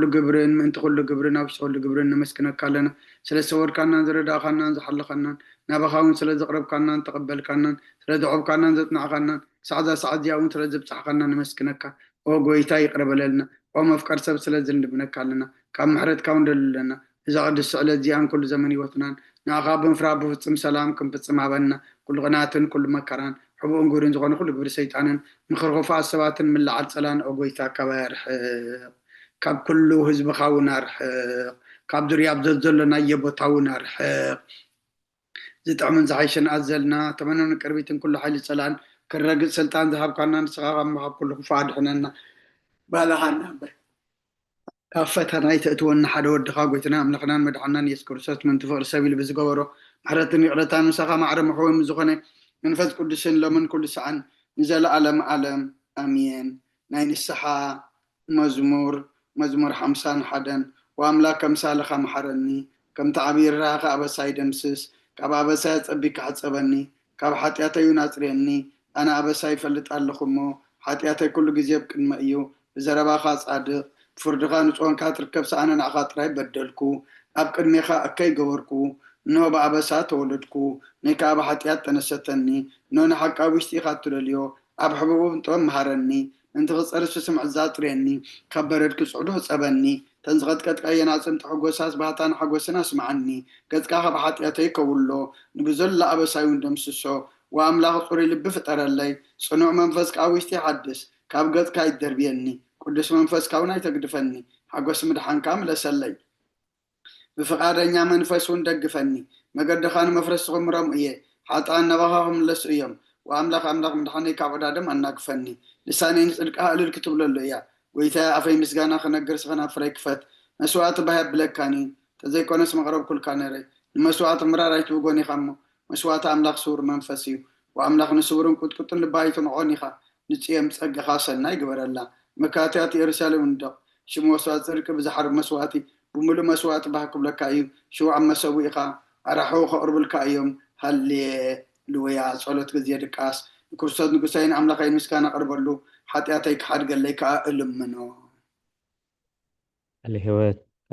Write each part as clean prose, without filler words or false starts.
كل جبرين من كل جبرين أو كل جبرين نمسكنا كلنا سلسور كنا نزرد خنا نزحل خنا نبخاون سلز قرب كنا نتقبل كنا سلز عب كنا نزتنا خنا سعد يوم سلز بصح كنا نمسكنا ك أو جويتا يقرب لنا أو مفكر سب سلز نبنا كلنا كم محرت كون لنا إذا قد السؤال زيان كل زمن وثنان نعقاب فراب بتصم سلام كم بتصم عبنا كل غناتن كل مكران حبون قورين زغان كل جبر سيطانا نخرغفا السبات من لعد سلان أو جويتا كبار كاب كله حزب خاونا رحق كاب درياب زلزلنا يبوتاونا رحق زيت عمن زعيشن أزلنا تمنى نكربيتن كل حالي سلان كالرقل سلطان ذهب كنا نسغاغا محب كله فادحنا بالغانا كافتنا يتأتون حدا ودخا قويتنا أملقنا مدعنا يذكر سات من تفقر سبيل بزقوره محرتني قرتان مسخا معرم محوي مزغني من فز كل سن لمن كل سعن نزل علم أمين نين السحا مزمور حمسان حدا وأملاك كمسالخ محرني كم تعبير راخ أبا سايد مسس كاب أبا سايد أبيك حتسبني كاب حتياتي يناطريني أنا أبا سايد فلت ألخمو حتياتي كل جزيب كلمة إيو بزربا خاص عدق فردغا نصوان كاتركب سانا نعخاطري بدلكو أبقى ميخا أكي قوركو نو بأبا ساتولدكو نيكا أبا حتيات تنستني نو نحق أبوشتي خاطر اليو أب حبوبو بنتوان مهارني انت غصر سمع الزاتريني كبردك سعودو سبني تنزغت كتك أي ناسم تحقوساس باتان حقوسنا اسمعني كتك أخب حتياتي كولو نبزل أبا سايون دمسسو وأملاغ صوري لبفتر اللي صنوع منفسك أوشتي حدث كاب قد كايد دربيني قدس منفس كاونا يتقدفني حقوس مدحان كامل أسلي بفقادنيا منفسون دقفني مقد خان مفرس غمرم إيه حتى أن نبغاهم لسئيهم وأملاق مدحاني كعبد آدم أناقفني لساني نسألك أهل الكتب للي ويتا أفاي مسقانا خنقرس خنا فريكفت مسوات بهاب بلكاني تزي كونس مغرب كل كانري المسوات مرارة يتوقوني خمو مسوات أملاق سور منفسيو وأملاق نسورون كتن لبايتون عوني خا نتيام تسقى خاصة ناي قبر الله مكاتياتي إرسالي من دق شو مسوات تركب زحر مسواتي بملو مسوات بحكم لك أيوم شو عم مسويقا أرحوخ أرب الكايوم هل لويا صولت زيادة كاس كرسات نقصين عملا قاين مسكانا قرب له حتى أتيك حرق لك ألم منه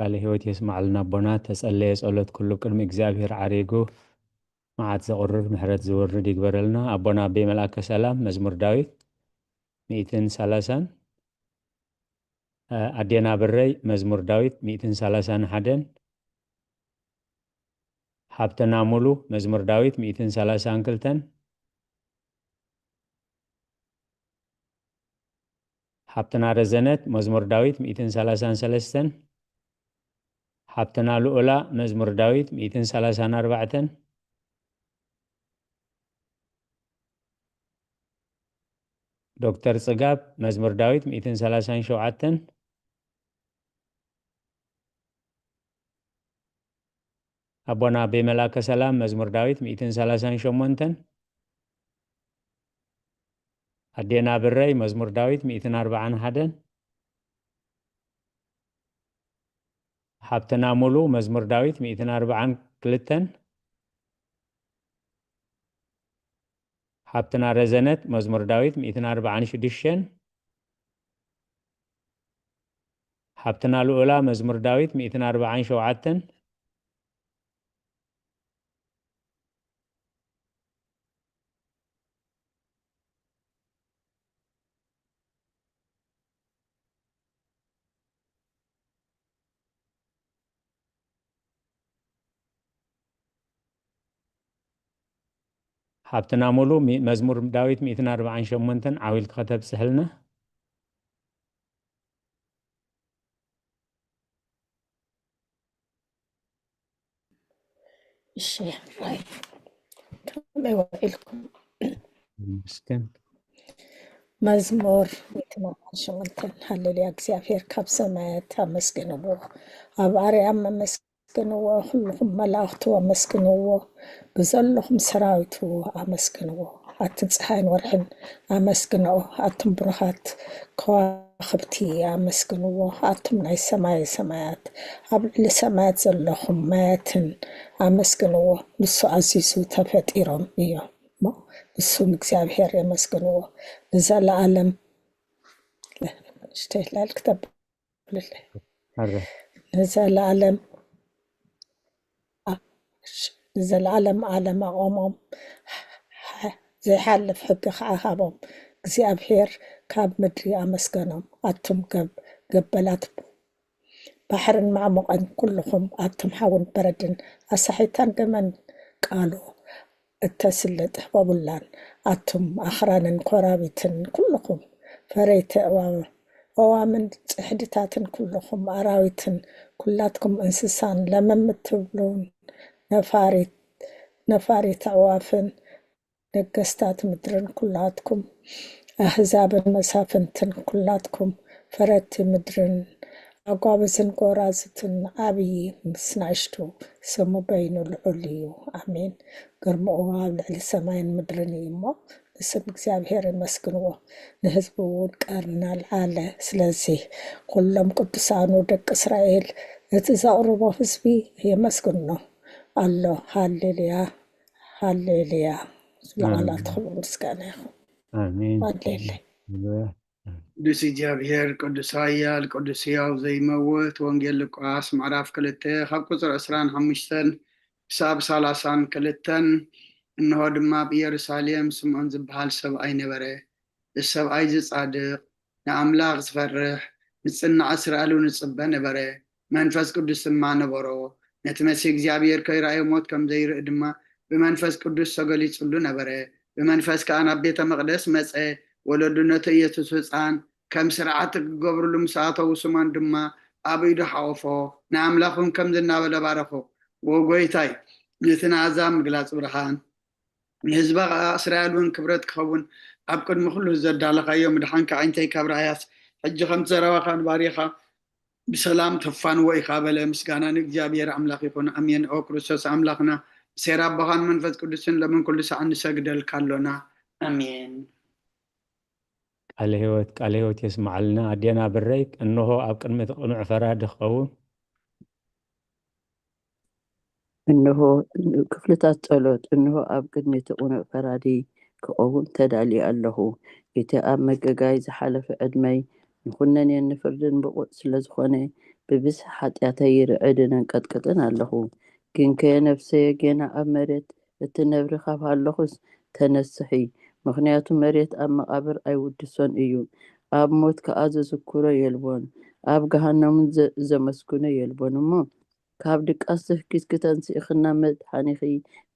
الهوت يسمع لنا بنات تسأل صولت كله كلمة إجزابير عريقو معاد زغرر محرت زورر يقبر لنا أبونا بملاك سلام مزمور داويت 230 أدينا بري مزمور داويت 231 حبتنا مولو مزمور داويت 232 حبتنا رزنت مزمور داويت 233 حبتنا لؤلا مزمور داويت 234 دكتور صقاب مزمور داويت 237 أبونا بملاك سلام مزمور داويت 238 أدينا بري مزمور داويت 241 حبتنا مولو مزمور داويت 242 حبتنا رزنت مزمور داويت 246 حبتنا لؤلا مزمور داويت 247 حبتنا مولو مزمور داويت 248 عاويل كتب سهلنا الشيخ طيب ما يوعدكم مسكن مزمور 218 هللويا እግዚአብሔር ካብ ሰማያት አመስግንዎ ኣብ ኣርያም አመስግንዎ ኩልኩም መላእክቱ አመስግንዎ ብዘለኹም ሰራዊቱ አመስግንዎ ኣትን ፀሓይን ወርሕን አመስግንዎ ኣትን ብሩኻት ከዋኽብቲ አመስግንዎ ኣቱም ናይ ሰማይ ሰማያት ኣብ ልዕሊ ሰማያት ዘለኹም ማያትን አመስግንዎ ንሱ ኣዚዙ ተፈጢሮም እዮም እሱም እግዚአብሔር ያመስግንዎ ለዘላለም اشتهي الكتاب حرة ንዘለዓለም ዓለም ኣቆሞም ዘይሓልፍ ሕጊ ከዓ ሃቦም እግዚኣብሔር ካብ ምድሪ ኣመስገኖም ኣቱም ገበላት ባሕርን ማዕሞቐን ኩልኹም ኣቱም ሓውን በረድን ኣሳሒታን ገመን ቃሉ እተስልጥ በቡላን ኣቱም ኣኽራንን ኮራቢትን ኩልኹም ፈረይቲ أوامن ጽሕድታትን ኩልኹም ኣራዊትን ኩላትኩም እንስሳን ለመምትብሉን ነፋሪት ኣዕዋፍን ነገስታት ምድርን ኩላትኩም ኣህዛብን መሳፍንትን ኩላትኩም ፈረቲ ምድርን ኣጓብዝን ጎራዝትን ዓብዪ ምስ ንእሽቱ ስሙ በይኑ ልዑል እዩ ኣሜን። ግርምኡ ኣብ ልዕሊ ሰማይን ምድርን እዩ እሞ ንስም እግዚኣብሔር ይመስግንዎ ንህዝቡ እውን ቀርና ልዓለ። ስለዚ ኩሎም ቅዱሳኑ ደቂ እስራኤል እቲ ዘቕርቦ ህዝቢ የመስግኖ ኣሎ። ሃሌሉያ ሃሌሉያ። ዝለዓላትኩም ምስጋና ይኹን። آمين ሃሌሉያ። ቅዱስ እግዚአብሔር ቅዱስ ኃያል ቅዱስ ሕያው ዘይመውት ወንጌል ሉቃስ ምዕራፍ 2 ካብ ቁፅሪ 25 ክሳብ 32 እንሆ ድማ ብኢየሩሳሌም ስምዖን ዝበሃል ሰብኣይ ነበረ። እዚ ሰብኣይ ዝጻድቕ ንኣምላኽ ዝፈርሕ ንጽናዕ እስራኤል ንጽበ ነበረ። መንፈስ ቅዱስ ድማ ነበሮ። ነቲ መሲሕ እግዚኣብሔር ከይረኣዮ ሞት ከም ዘይርኢ ድማ ብመንፈስ ቅዱስ ተገሊጹሉ ነበረ። ብመንፈስ ከዓ ናብ ቤተ መቕደስ መፀ። ወለዱ ነቲ ኢየሱስ ህፃን ከም ስርዓት ክገብርሉ ምስ ኣተው ስሞን ድማ ኣብ ኢዱ ሓቆፎ ንኣምላኹን ከም ዝናበለ ባረኾ። ወጎይታይ ነቲ ንኣሕዛብ ምግላፅ ብርሃን ንህዝባ እስራኤል እውን ክብረት ክኸውን ኣብ ቅድሚ ኩሉ ዘዳለኻዮ ምድሓንካ ዓይንተይ ካብ ራእያስ ሕጂ ከም ዘረባኻን ባሪኻ ብሰላም ተፋንዎ ኢኻ በለ። ምስጋና ንእግዚኣብሔር ኣምላኽ ይኹን ኣሜን። ኦ ክርስቶስ ኣምላኽና ሴራ ኣቦኻን መንፈስ ቅዱስን ለምን ኩሉ ሰዓት ንሰግደልካ ኣሎና ኣሜን። ቃለ ሕይወት የስማዓልና ኣዴና ብረይ እንሆ ኣብ ቅድሚ ቅኑዕ ፈራዲ ክኸውን እንሆ ክፍልታት ጸሎት እንሆ ኣብ ቅድሚ ቅኑዕ ፈራዲ ክኸውን ተዳልዩ ኣለኹ። እቲ ኣብ መገጋይ ዝሓለፈ ዕድመይ ንኹነኔን ንፍርድን ብቑዕ ስለ ዝኾነ ብብዝሒ ሓጢኣተይ ርዕድን እንቀጥቅጥን ኣለኹ። ግን ከየነፍሰየ ጌና ኣብ መሬት እትነብሪ ካብ ሃለኹስ ተነስሒ። ምክንያቱ መሬት ኣብ መቃብር ኣይውድሶን እዩ። ኣብ ሞት ከዓ ዘዝክሮ የልቦን ኣብ ገሃነምን ዘመስግኖ የልቦን እሞ ካብ ድቃስ ዘፍኪስ ክተንስኢኽና መድሓኒኺ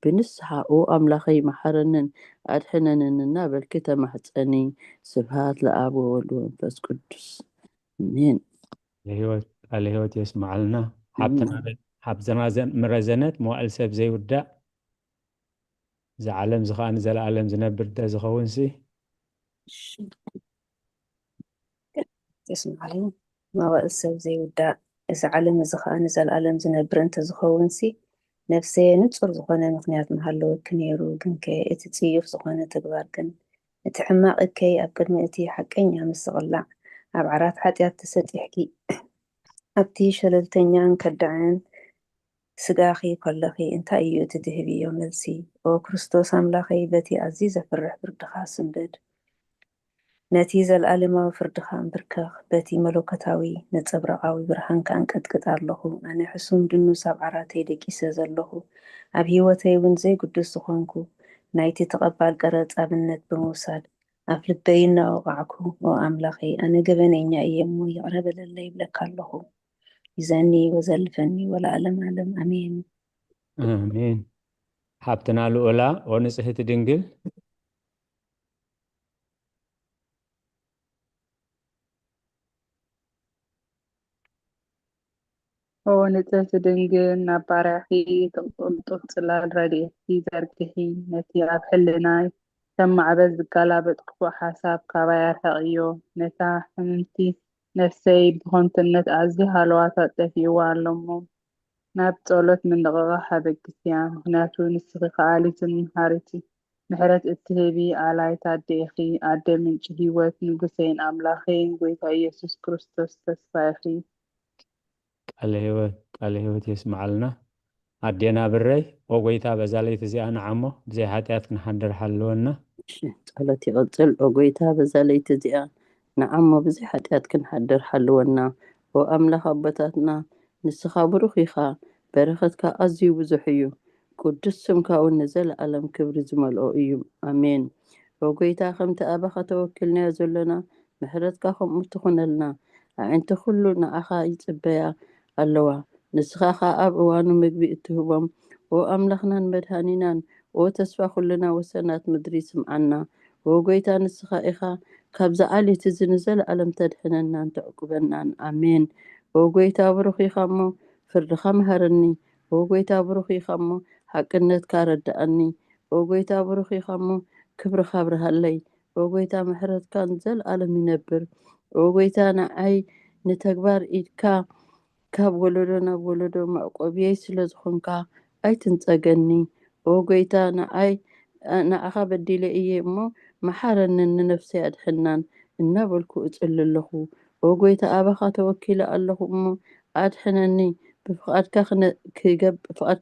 ብንስሓኡ ኣምላኸይ መሓረንን ኣድሕነንንና በልኪ ተማሕፀኒ። ስብሃት ለኣብ ወወልድ ወመንፈስ ቅዱስ አሜን። ቃለ ሕይወት የስማዓልና ሓብትና ምረዘነት መዋዕል ሰብ ዘይውዳእ ዝዓለም ዝኸዓ ንዘለኣለም ዝነብር ደ ዝኸውን ሲ የስማዓልና መዋዕል ሰብ ዘይውዳእ እዚ ዓለም እዚ ከዓ ንዘለኣለም ዝነብር እንተዝኸውን ሲ ነፍሰየ ንፁር ዝኾነ ምክንያት መሃለወክ ነይሩ። ግን ከ እቲ ፅዩፍ ዝኾነ ተግባር ግን እቲ ሕማቕ እከይ ኣብ ቅድሚ እቲ ሓቀኛ ምስቕላዕ ኣብ ዓራት ሓጢኣት ተሰጢሕኪ ኣብቲ ሸለልተኛን ከዳዕን ስጋኺ ኮለኺ እንታይ እዩ እቲ ትህብዮ መልሲ? ኦ ክርስቶስ ኣምላኸይ በቲ ኣዝዩ ዘፍርሕ ፍርድኻ ስንብድ ነቲ ዘለኣለማዊ ፍርድኻ እንብርከኽ በቲ መለኮታዊ ነፀብራቃዊ ብርሃንካ እንቀጥቅጥ ኣለኹ። ኣነ ሕሱም ድኑስ ኣብ ዓራተይ ደቂሰ ዘለኹ ኣብ ሂወተይ እውን ዘይጉዱስ ዝኾንኩ ናይቲ ተቐባል ቀረፅ ኣብነት ብምውሳድ ኣብ ልበይ እናወቃዕኩ ኦ ኣምላኸይ ኣነ ገበነኛ እየ እሞ ይቕረ በለለ ይብለካ ኣለኹ። ይዘኒ ወዘልፈኒ ወለዓለም ዓለም ኣሜን ኣሜን። ሓብትና ልኡላ ወንጽሕቲ ድንግል ኦ ንጽሕቲ ድንግል ናብ ባርያኺ ትቕንጡፍ ጽላል ረድኤትኪ ዘርግሒ። ነቲ ኣብ ሕልናይ ከም ማዕበል ዝገላበጥ ክፉእ ሓሳብ ካባይ ኣርሕቕዮ። ነታ ሕምምቲ ነፍሰይ ብኾንትነት ኣዝዩ ሃለዋታ ጠፊእዋ ኣሎሞ ናብ ጸሎት ምንቕቓ ሓበግስያ። ምክንያቱ ንስኺ ከኣሊትን መሃሪቲ ምሕረት እትህቢ ኣላይታ ኣዴኢኺ ኣደ ምንጪ ህይወት ንጉሰይን ኣምላኸይን ጎይታ ኢየሱስ ክርስቶስ ተስፋይኺ። ቃለ ሕይወት የስማዓልና ኣዴና ብረይ ወጎይታ በዛ ለይቲ እዚኣ ንዓሞ ብዘይ ሓጢኣት ክንሓድር ሓለወና። ጸሎት ይቕፅል። ኦ ጎይታ በዛ ለይቲ እዚኣ ንዓሞ ብዘይ ሓጢኣት ክንሓድር ሓልወና። وأملاخ أبتاتنا نسخا بروخيخا برختك أزي وزحيو قدس سمكا ونزل ألم كبر زمالو إيوم آمين وقويتا خمت أبخا توكلنا زلنا محرتك خم متخنلنا أنت خلنا أخا يتبيا اللوا نسخا أب وانو مقبي اتهبم وأملخنا مدهانينا وتسفى خلنا وسنات مدريس معنا وقويتا نسخا إخا كابزا علي تزنزل ألم تدحننا أنت عقبنا آمين وقويتا بروخي خمو فردخا مهرني وقويتا بروخي خمو حقنت كاردأني وقويتا بروخي خمو كبر خبر هاللي وقويتا محرت كان زل ألم ينبر وقويتا نعي نتكبر إيدكا كاب ولدنا ولدو معقوبيي سلزخنكا أي تنتقني وقويتا نعي نعخا بديلي إيه مو محارن نفسي أدحنان النابلكو أتقل اللخو وقويتا أبخا توكيل اللخو مو أدحنني بفقادك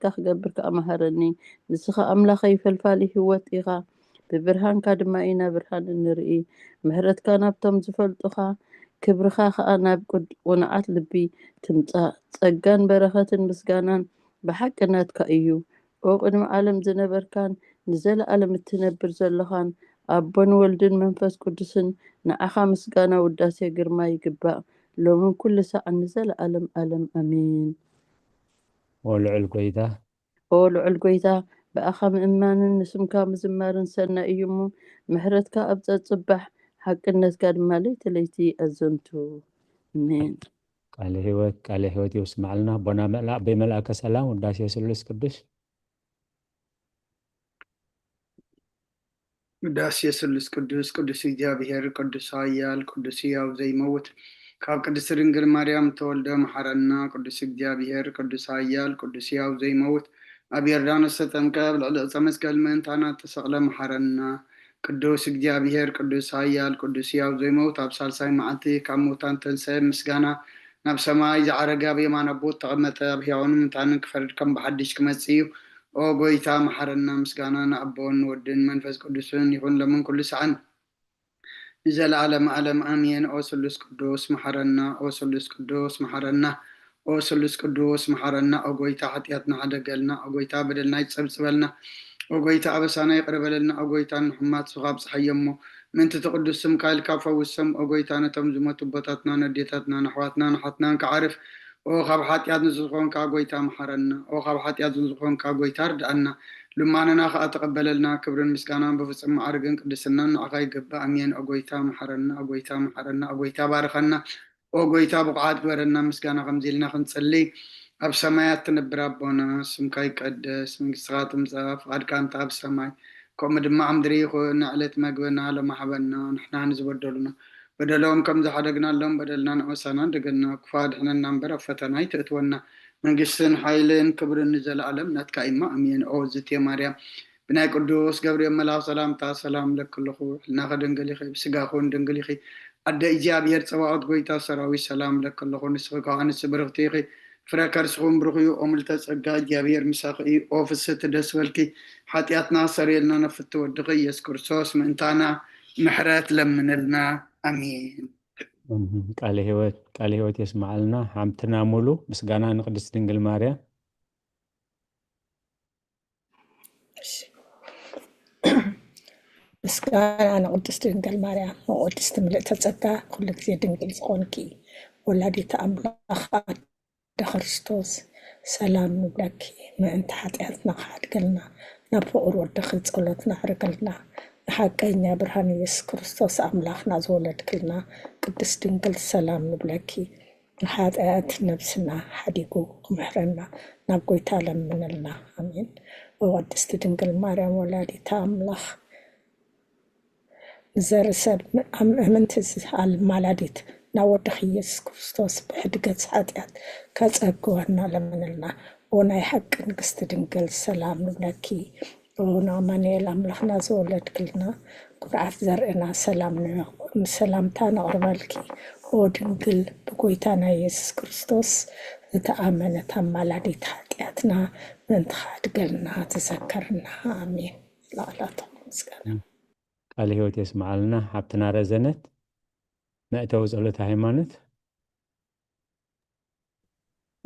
خجبرك أمهرني نسخة أملاخي فالفالي هوت إغا ببرهان كادما إنا برهان النرئي مهرت كان أبتم زفلتخا كبرخا خانا بقد ونعات لبي تمتا تسقان برخة مسقانان بحق كأيو وقدم عالم زنبر كان نزل ألم التنبر زلخان أبن ولدن منفس قدسن نعخا مسقانا وداسي قرما يقبا لو من كل ساعة نزل ألم أمين ولعل قويتا ولعل قويتا بأخا مئمان نسمكا مزمارن سنة إيمو محرتك أبزا تصبح حق الناس قاد مالي تليتي أزنتو أمين ቃለ ሕይወት ይስማዕልና ቦና በመልአከ ሰላም ውዳሴ ስሉስ ቅዱስ ውዳሴ ስሉስ ቅዱስ ቅዱስ እግዚአብሔር ቅዱስ ኃያል ቅዱስ ሕያው ዘይመውት ካብ ቅድስት ድንግል ማርያም ተወልደ መሐረና ቅዱስ እግዚአብሔር ቅዱስ ኃያል ቅዱስ ሕያው ዘይመውት ኣብ ዮርዳኖስ ተጠምቀ ኣብ ልዕሊ ዕፀ መስቀል ምእንታና ተሰቕለ መሐረና ቅዱስ እግዚአብሔር ቅዱስ ኃያል ቅዱስ ሕያው ዘይመውት ኣብ ሳልሳይ መዓልቲ ካብ ሙታን ተንሥአ ምስጋና ናብ ሰማይ ዝዓረገ ኣብ የማን ኣቦት ተቐመጠ ኣብ ሕያውን ሙታንን ክፈርድ ከም ብሓድሽ ክመጽእ እዩ ኦ ጎይታ መሐረና ምስጋና ንኣቦን ወድን መንፈስ ቅዱስን ይኹን ለምን ኩሉ ሰዓን ንዘለዓለም ዓለም ኣሜን ኦ ስሉስ ቅዱስ መሐረና ኦ ስሉስ ቅዱስ መሐረና ኦ ስሉስ ቅዱስ መሐረና ኦ ጎይታ ሓጢኣትና ሓደገልና ኦ ጎይታ በደልና ይጸብጽበልና ኦ ጎይታ ኣበሳና ይቅርበለልና ኦ ጎይታ ንሕማት ስኻብ ፀሓየሞ ምንቲ ትቅዱስ ስምካ ኢልካ ፈውሶም ኦ ጎይታ ነቶም ዝመቱ ቦታትና ነዴታትና ንኣሕዋትና ንሓትናን ክዓርፍ ኦ ካብ ሓጢኣት ንዝኾንካ ጎይታ መሐረና ኦ ካብ ሓጢኣት ንዝኾንካ ጎይታ ርድአና ልማንና ከዓ ተቀበለልና ክብርን ምስጋናን ብፍጹም ማዕርግን ቅድስናን ንዓኻ ይግባእ ኣሜን ኦ ጎይታ መሐረና ኦ ጎይታ መሐረና ኦ ጎይታ ባርኸና ኦ ጎይታ ብቕዓት ግበረና ምስጋና ከምዚ ኢልና ክንጸልይ ኣብ ሰማያት ትነብር ኣቦና ስምካ ይቀደስ መንግስትኻ ትምጻእ ፍቃድካ እንተ ኣብ ሰማይ ከምኡ ድማ ኣብ ምድሪ ይኹን ንዕለት መግብና ሎሚ ሃበና ንሕና ንዝበደሉና በደሎም ከም ዝሓደግናሎም በደልና ንዕወሳና እንደገና ክፉ ኣድሕነና እምበር ኣብ ፈተና ይተእትወና መንግስትን ሓይልን ክብርን ንዘለዓለም ናትካ ኢማ ኣሜን ኦ እግዝእትየ ማርያም ብናይ ቅዱስ ገብርኤል መልኣክ ሰላምታ ሰላም ለክለኹ ሕልናኸ ድንግል ኢኺ ብስጋኹን ድንግል ኢኺ ኣደ እግዚኣብሔር ፀባዖት ጎይታ ሰራዊት ሰላም ለክለኹ ንስኺ ከዓ ኣንስቲ ብርኽቲ ኢኺ ፍረ ከርስኹም ብሩኽ እዩ ኦ ምልዕተ ጸጋ እግዚኣብሔር ምሳኺ እዩ ኦ ፍስሕቲ ደስ በልኪ ሓጢኣትና ሰሪየልና ነፍቲ ወድኺ ኢየሱስ ክርስቶስ ምእንታና ምሕረት ለምንልና ኣሜን ቃለ ሕይወት የስማዓልና ሓምትና ሙሉ ምስጋና ንቅድስት ድንግል ማርያም ምስጋና ንቅድስት ድንግል ማርያም ወቅድስቲ ምልእተ ጸጋ ኩሉ ግዜ ድንግል ዝኾንኪ ወላዲተ ኣምላኽ ኣደ ክርስቶስ ሰላም ንብለኪ ምእንቲ ሓጢኣትና ክሓድገልና ናብ ፍቁር ወድኺ ጸሎት ናዕርገልና ንሓቀኛ ብርሃን ኢየሱስ ክርስቶስ ኣምላኽና ዝወለድክልና ቅድስት ድንግል ሰላም ንብለኪ ንሓጢኣት ነብስና ሓዲጉ ክምሕረና ናብ ጎይታ ለምንልና ኣሜን ወቅድስቲ ድንግል ማርያም ወላዲተ ኣምላኽ ንዘርሰብ ምእምንቲ ኣማላዲት ናብ ወድኺ ኢየሱስ ክርስቶስ ብሕድገት ሓጢኣት ከጸግወና ለምንልና ወናይ ሓቂ ንግስቲ ድንግል ሰላም ንብለኪ ወናማንኤል ኣምላኽና ዝወለድክልና ኩርዓት ዘርእና ሰላምታ ነቕርበልኪ ኦ ድንግል ብጎይታና ኢየሱስ ክርስቶስ ዝተኣመነት ኣማላዲት ሓጢኣትና ምእንቲ ሓድገልና ትዘከርና ኣሜን ላዕላቶም ምስጋና ቃለ ሕይወት የስማዓልና ሓብትና ረዘነት መእተዊ ጸሎት ሃይማኖት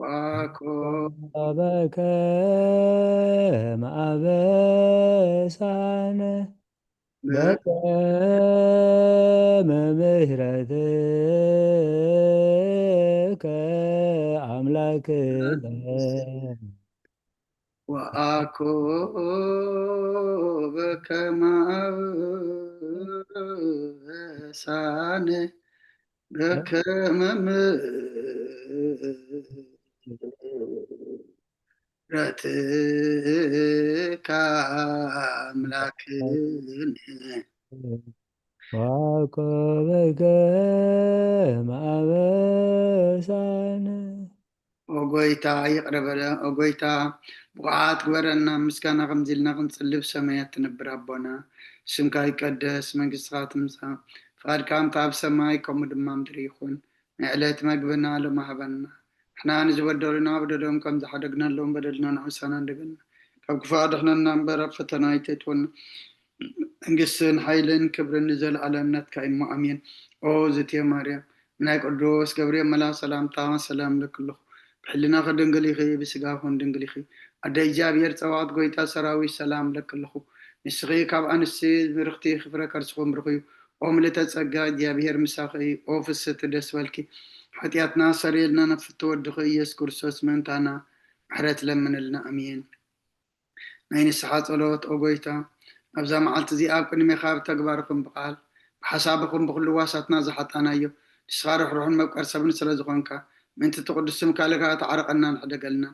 ዋኮ በከመ አበሳነ በከመ ምሕረትከ አምላክነ ወአኮ በከመ አበሳነ በከመ ምሕረትከ አምላክነ ዋኮ በከመ አበሳነ ኦጎይታ ይቅረበለ ኦጎይታ ብቅዓት ግበረና ምስጋና ከምዚ ኢልና ክንፅልብ ሰማያት ትነብር ኣቦና ስምካ ይቀደስ መንግስትካ ትምፃእ ፍቃድካ እንታ ኣብ ሰማይ ከምኡ ድማ ምድሪ ይኹን ናይ ዕለት መግብና ሎሚ ሃበና ንሕና ንዝበደሉና በደሎም ከም ዝሓደግናሎም በደልና ንዕውሳና እንደገና ካብ ክፉእ ኣድሕነና እምበር ኣብ ፈተና ኣይተእትወና መንግስትን ሓይልን ክብርን ንዘለኣለም ናትካ እሞ ኣሜን ኦ ዝትየ ማርያም ናይ ቅዱስ ገብርኤል መልኣክ ሰላምታ ሰላም ለክልኹ ብሕልና ከድንግል ኢኺ ብስጋ ኮን ድንግል ኢኺ ኣደ እግዚኣብሔር ፀዋት ጎይታ ሰራዊት ሰላም ለክልኹ ንስኺ ካብ ኣንስቲ ብርክቲ ክፍረ ከርስኹም ብርኽዩ ኦ ምልዕተ ፀጋ እግዚኣብሔር ምሳኺ ኦ ፍስቲ ደስ በልኪ ሓጢኣትና ሰሪየልና ነፍቲ ወድኺ ኢየሱስ ክርስቶስ ምእንታና ምሕረት ለምንልና ኣሜን ናይ ንስሓ ፀሎት ኦ ጎይታ ኣብዛ መዓልቲ እዚኣ ኣብ ቅድሜኻ ብተግባርኩም ብቃል ብሓሳብኩም ብኩሉ ዋሳትና ዝሓጣናዮ ንስኻ ርሕሩሕን መብቀር ሰብን ስለ ዝኾንካ ምንቲ ትቅዱስ ስምካ ለካ ተዓረቀና ንሕደገልና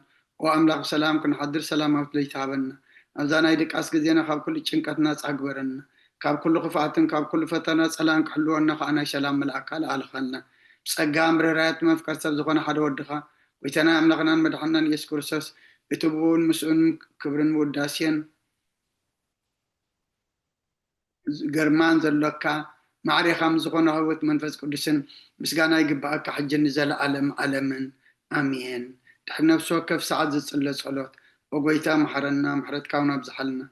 ኦ ኣምላኽ ሰላም ክንሓድር ሰላማዊት ለይቲ ሃበና ኣብዛ ናይ ድቃስ ግዜና ካብ ኩሉ ጭንቀት ነፃ ግበረና ካብ ኩሉ ክፍኣትን ካብ ኩሉ ፈተና ፀላም ክሕልወና ከዓ ናይ ሰላም መልኣካ ለኣልኻልና ብፀጋ ምርራያት መፍቀር ሰብ ዝኾነ ሓደ ወድኻ ጎይታና ኣምላኽናን መድሓናን ኢየሱስ ክርስቶስ እቲ ብኡን ምስኡን ክብርን ውዳሴን ግርማን ዘለካ ማዕሪኻም ዝኾነ ህይወት መንፈስ ቅዱስን ምስጋና ይግባአካ ሕጂ ንዘለኣለም ዓለምን ኣሜን ድሕሪ ነፍሲ ወከፍ ሰዓት ዝፅለ ጸሎት ኦ ጎይታ መሓረና ምሕረትካ እውን ኣብዝሓልና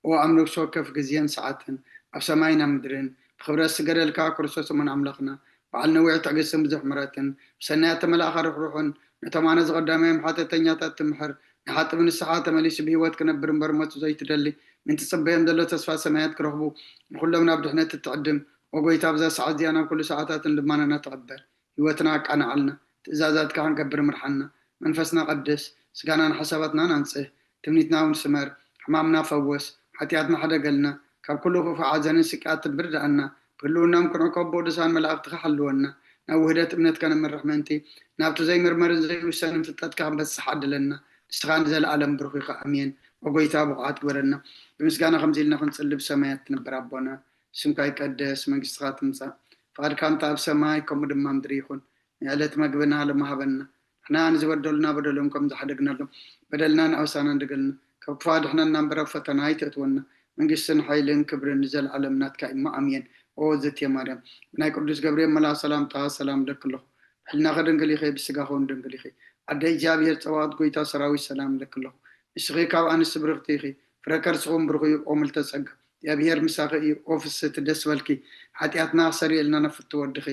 ኦ ኣብ ነፍሲ ወከፍ ግዜን ሰዓትን ኣብ ሰማይና ምድርን ብክብረት ስገደልካ ክርስቶስ እሙን ኣምላኽና በዓል ነዊዕ ትዕግስትን ብዙሕ ምሕረትን ብሰናያት ተመላእኻ ርሕሩሕን ነተማነ ዝቐዳማዮም ሓተተኛታት ትምሕር ንሓጥብ ንስሓ ተመሊሱ ብሂወት ክነብር እምበር ሞቱ ዘይትደሊ ምንቲ ፅበዮም ዘሎ ተስፋ ሰማያት ክረኽቡ ንኩሎም ናብ ድሕነት እትዕድም ኦ ጎይታ ብዛ ሰዓት እዚኣ ናብ ኩሉ ሰዓታትን ልማናና ተቐበል ህይወትና ኣቃናዓልና ትእዛዛትካ ክንገብር ምርሓና መንፈስና ቀድስ ስጋናን ሓሳባትናን ኣንፅህ ትምኒትና እውን ስመር ሕማምና ፈወስ ሓጢኣትና ሓደገልና ካብ ኩሉ ክፉእ ሓዘንን ስቅያትን ብርዳእና ክህልውናም ክንዕከቦ ቅዱሳን መላእክትካ ሓልወና ናብ ውህደት እምነትካ ንምርሕ ምእንቲ ናብቲ ዘይምርመርን ዘይውሰንን ፍልጠትካ ክንበፅሕ ዓድለና ንስኻ ንዘለኣለም ብሩኽ ኢኻ ኣሜን ኦ ጎይታ ብቕዓት ግበረና ብምስጋና ከምዚ ኢልና ክንፅልብ ሰማያት ትነብር ኣቦና ስምካ ይቀደስ መንግስትካ ትምፃእ ፍቃድካ እንታ ኣብ ሰማይ ከምኡ ድማ ምድሪ ይኹን ናይ ዕለት መግብና ሎሚ ሃበና ንሕና ንዝበደሉና በደሎም ከም ዝሓደግናሎም በደልና ንዕውሳና እንደገልና ካብ ክፉእ ኣድሕነና እምበር ኣብ ፈተና ኣይተእትወና መንግስትን ሓይልን ክብርን ንዘለኣለም ናትካ እሞ ኣሜን ኦ ዝትየ ማርያም ብናይ ቅዱስ ገብርኤል መልኣክ ሰላምታ ሰላም ለክልኹ ብሕልና ከድንግል ኢኺ ብስጋ ኸውን ድንግል ኢኺ ኣደ እግዚኣብሔር ፀዋት ጎይታ ሰራዊት ሰላም ለክልኹ ንስኺ ካብ ኣንስቲ ብርክቲ ኢኺ ፍረ ከርስኹም ብርኽዩ ኦ ምልዕተ ፀጋ እግዚኣብሔር ምሳኺ እዩ ኦ ፍስቲ ደስ በልኪ ሓጢኣትና ሰሪየልና ነፍቲ ወድኺ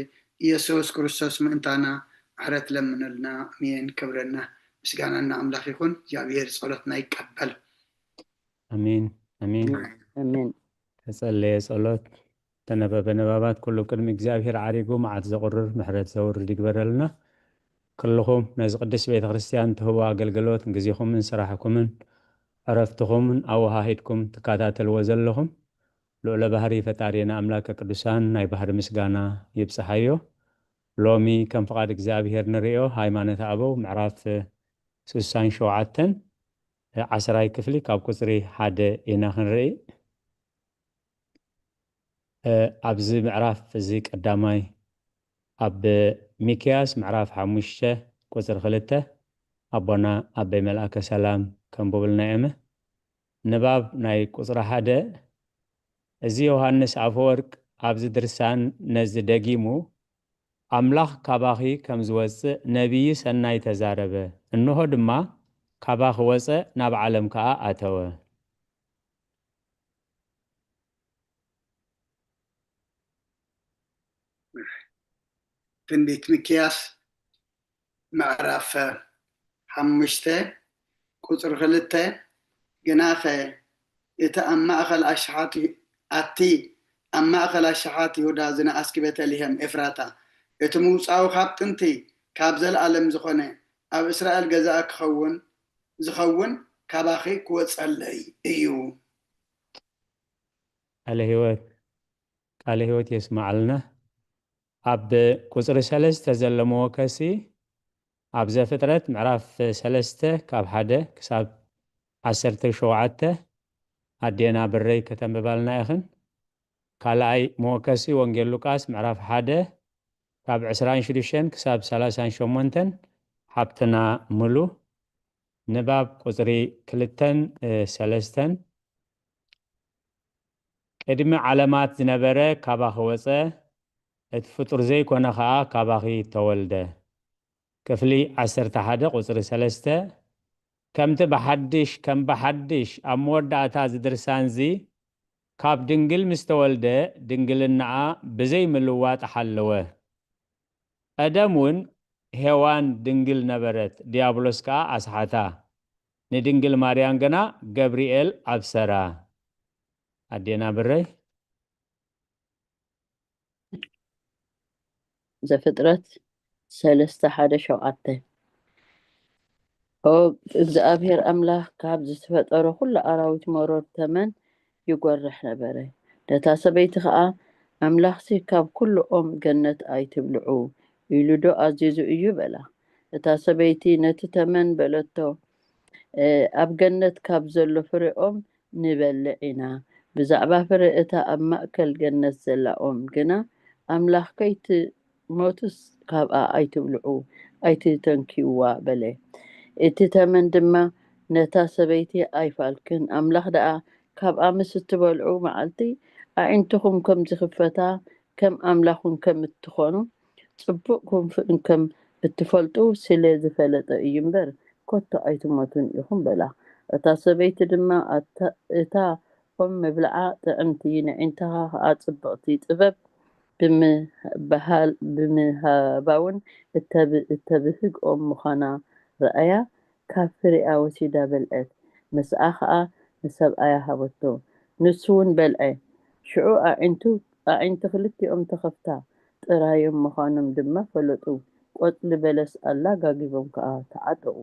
ኢየሱስ ክርስቶስ ምእንታና ምሕረት ለምነልና ኣሜን ክብረና ምስጋናና ኣምላኽ ይኹን እግዚኣብሔር ጸሎትና ይቀበል ኣሜን ኣሜን ኣሜን ተጸለየ ጸሎት ተነበበ ነባባት ኩሉ ቅድሚ እግዚኣብሔር ዓሪጉ መዓት ዘቁርር ምሕረት ዘውርድ ይግበረልና ኩልኹም ነዚ ቅዱስ ቤተ ክርስቲያን ትህቦ ኣገልግሎት ግዜኹምን ስራሕኩምን ዕረፍትኹምን ኣወሃሂድኩም ትከታተልዎ ዘለኹም ልዑለ ባህሪ ፈጣሪና ኣምላከ ቅዱሳን ናይ ባህሪ ምስጋና ይብፅሓዮ ሎሚ ከም ፍቃድ እግዚኣብሔር ንሪኦ ሃይማኖት ኣበው ምዕራፍ 67 10 ክፍሊ ካብ ቁፅሪ 1 ኢና ክንርኢ ኣብዚ ምዕራፍ እዚ ቀዳማይ ኣብ ሚክያስ ምዕራፍ 5 ቁፅሪ 2 ኣቦና ኣበይ መልኣከ ሰላም ከንብብልና እየመ ንባብ ናይ ቁፅሪ 1 እዚ ዮሃንስ ኣፈወርቅ ኣብዚ ድርሳን ነዚ ደጊሙ ኣምላኽ ካባኺ ከም ዝወፅእ ነቢይ ሰናይ ተዛረበ እንሆ ድማ ካባኺ ወፀ ናብ ዓለም ከዓ ኣተወ ትንቢት ሚክያስ ምዕራፍ حمشته قصر خلته جناخه يتأمى أخل أشحاتي أتي أما أخل أشحاتي يهودا زنا أسكي بتلهم إفراتا يتموس أو خابتنتي كابزل ألم زخونه أو إسرائيل جزاء زخون كاباخي كوتس علي إيو على هوت يسمع لنا أب قصر سلسة زلمو كسي أب زفترة معرف سلسة كاب حدا كساب 17 أدينا بري كتم ببالنا إخن كالاي موكسي وانجيل لوكاس معرف حدا كاب 26 كساب 38 حبتنا ملو نباب قصري كلتن سلستن قدم علامات زنبرة كاباخ وصة اتفطر زي كونا خاء كاباخي تولده كفلي 11 قصري سلسته كم بحدش أمور داتا زدرسان زي كاب دنجل مستولده دنجل النعا بزي ملوات حلوه أدمون هوان دنجل نبرت ديابلوس كا أسحاتا ندنجل ماريان جنا جبريل أبسرا أدينا بري زفترة 3:7 أو እግዚአብሔር አምላክ ካብ ዝተፈጠረ ኩሉ ኣራዊት መሮር ተመን ይጎርሕ ነበረ ነታ ሰበይቲ ከዓ ኣምላኽሲ ካብ ኩሉ ኦም ገነት ኣይትብልዑ ኢሉ ዶ ኣዚዙ እዩ በላ እታ ሰበይቲ ነቲ ተመን በለቶ ኣብ ገነት ካብ ዘሎ ፍረ ኦም ንበልዕ ኢና ብዛዕባ ፍረ እታ ኣብ ማእከል ገነት ዘላ ኦም ግና ኣምላኽ ከይትሞቱስ ካብኣ ኣይትብልዑ ኣይትተንኪዋ በለ እቲ ተመን ድማ ነታ ሰበይቲ ኣይፋልክን ኣምላኽ ደኣ ካብኣ ምስ እትበልዑ መዓልቲ ኣዒንትኹም ከም ዝኽፈታ ከም ኣምላኹም ከም እትኾኑ ጽቡቕ ክንፍእን ከም እትፈልጡ ስለ ዝፈለጠ እዩ እምበር ኮቶ ኣይትሞቱን ኢኹም በላ እታ ሰበይቲ ድማ እታ ኦም ምብልዓ ጥዕምቲ ንዒንተኻ ከዓ ጽብቕቲ ጥበብ ብምሃባውን እተብህግ ኦም ምዃና ረኣያ ካብ ፍሬኣ ወሲዳ በልዐት ምስኣ ከዓ ንሰብኣያ ሃበቶ ንሱ እውን በልዐ ሽዑ ኣዒንቲ ክልቲኦም ተኸፍታ ጥራዮም ምዃኖም ድማ ፈለጡ ቆፅሊ በለስ ኣላ ጋጊቦም ከዓ ተዓጠቑ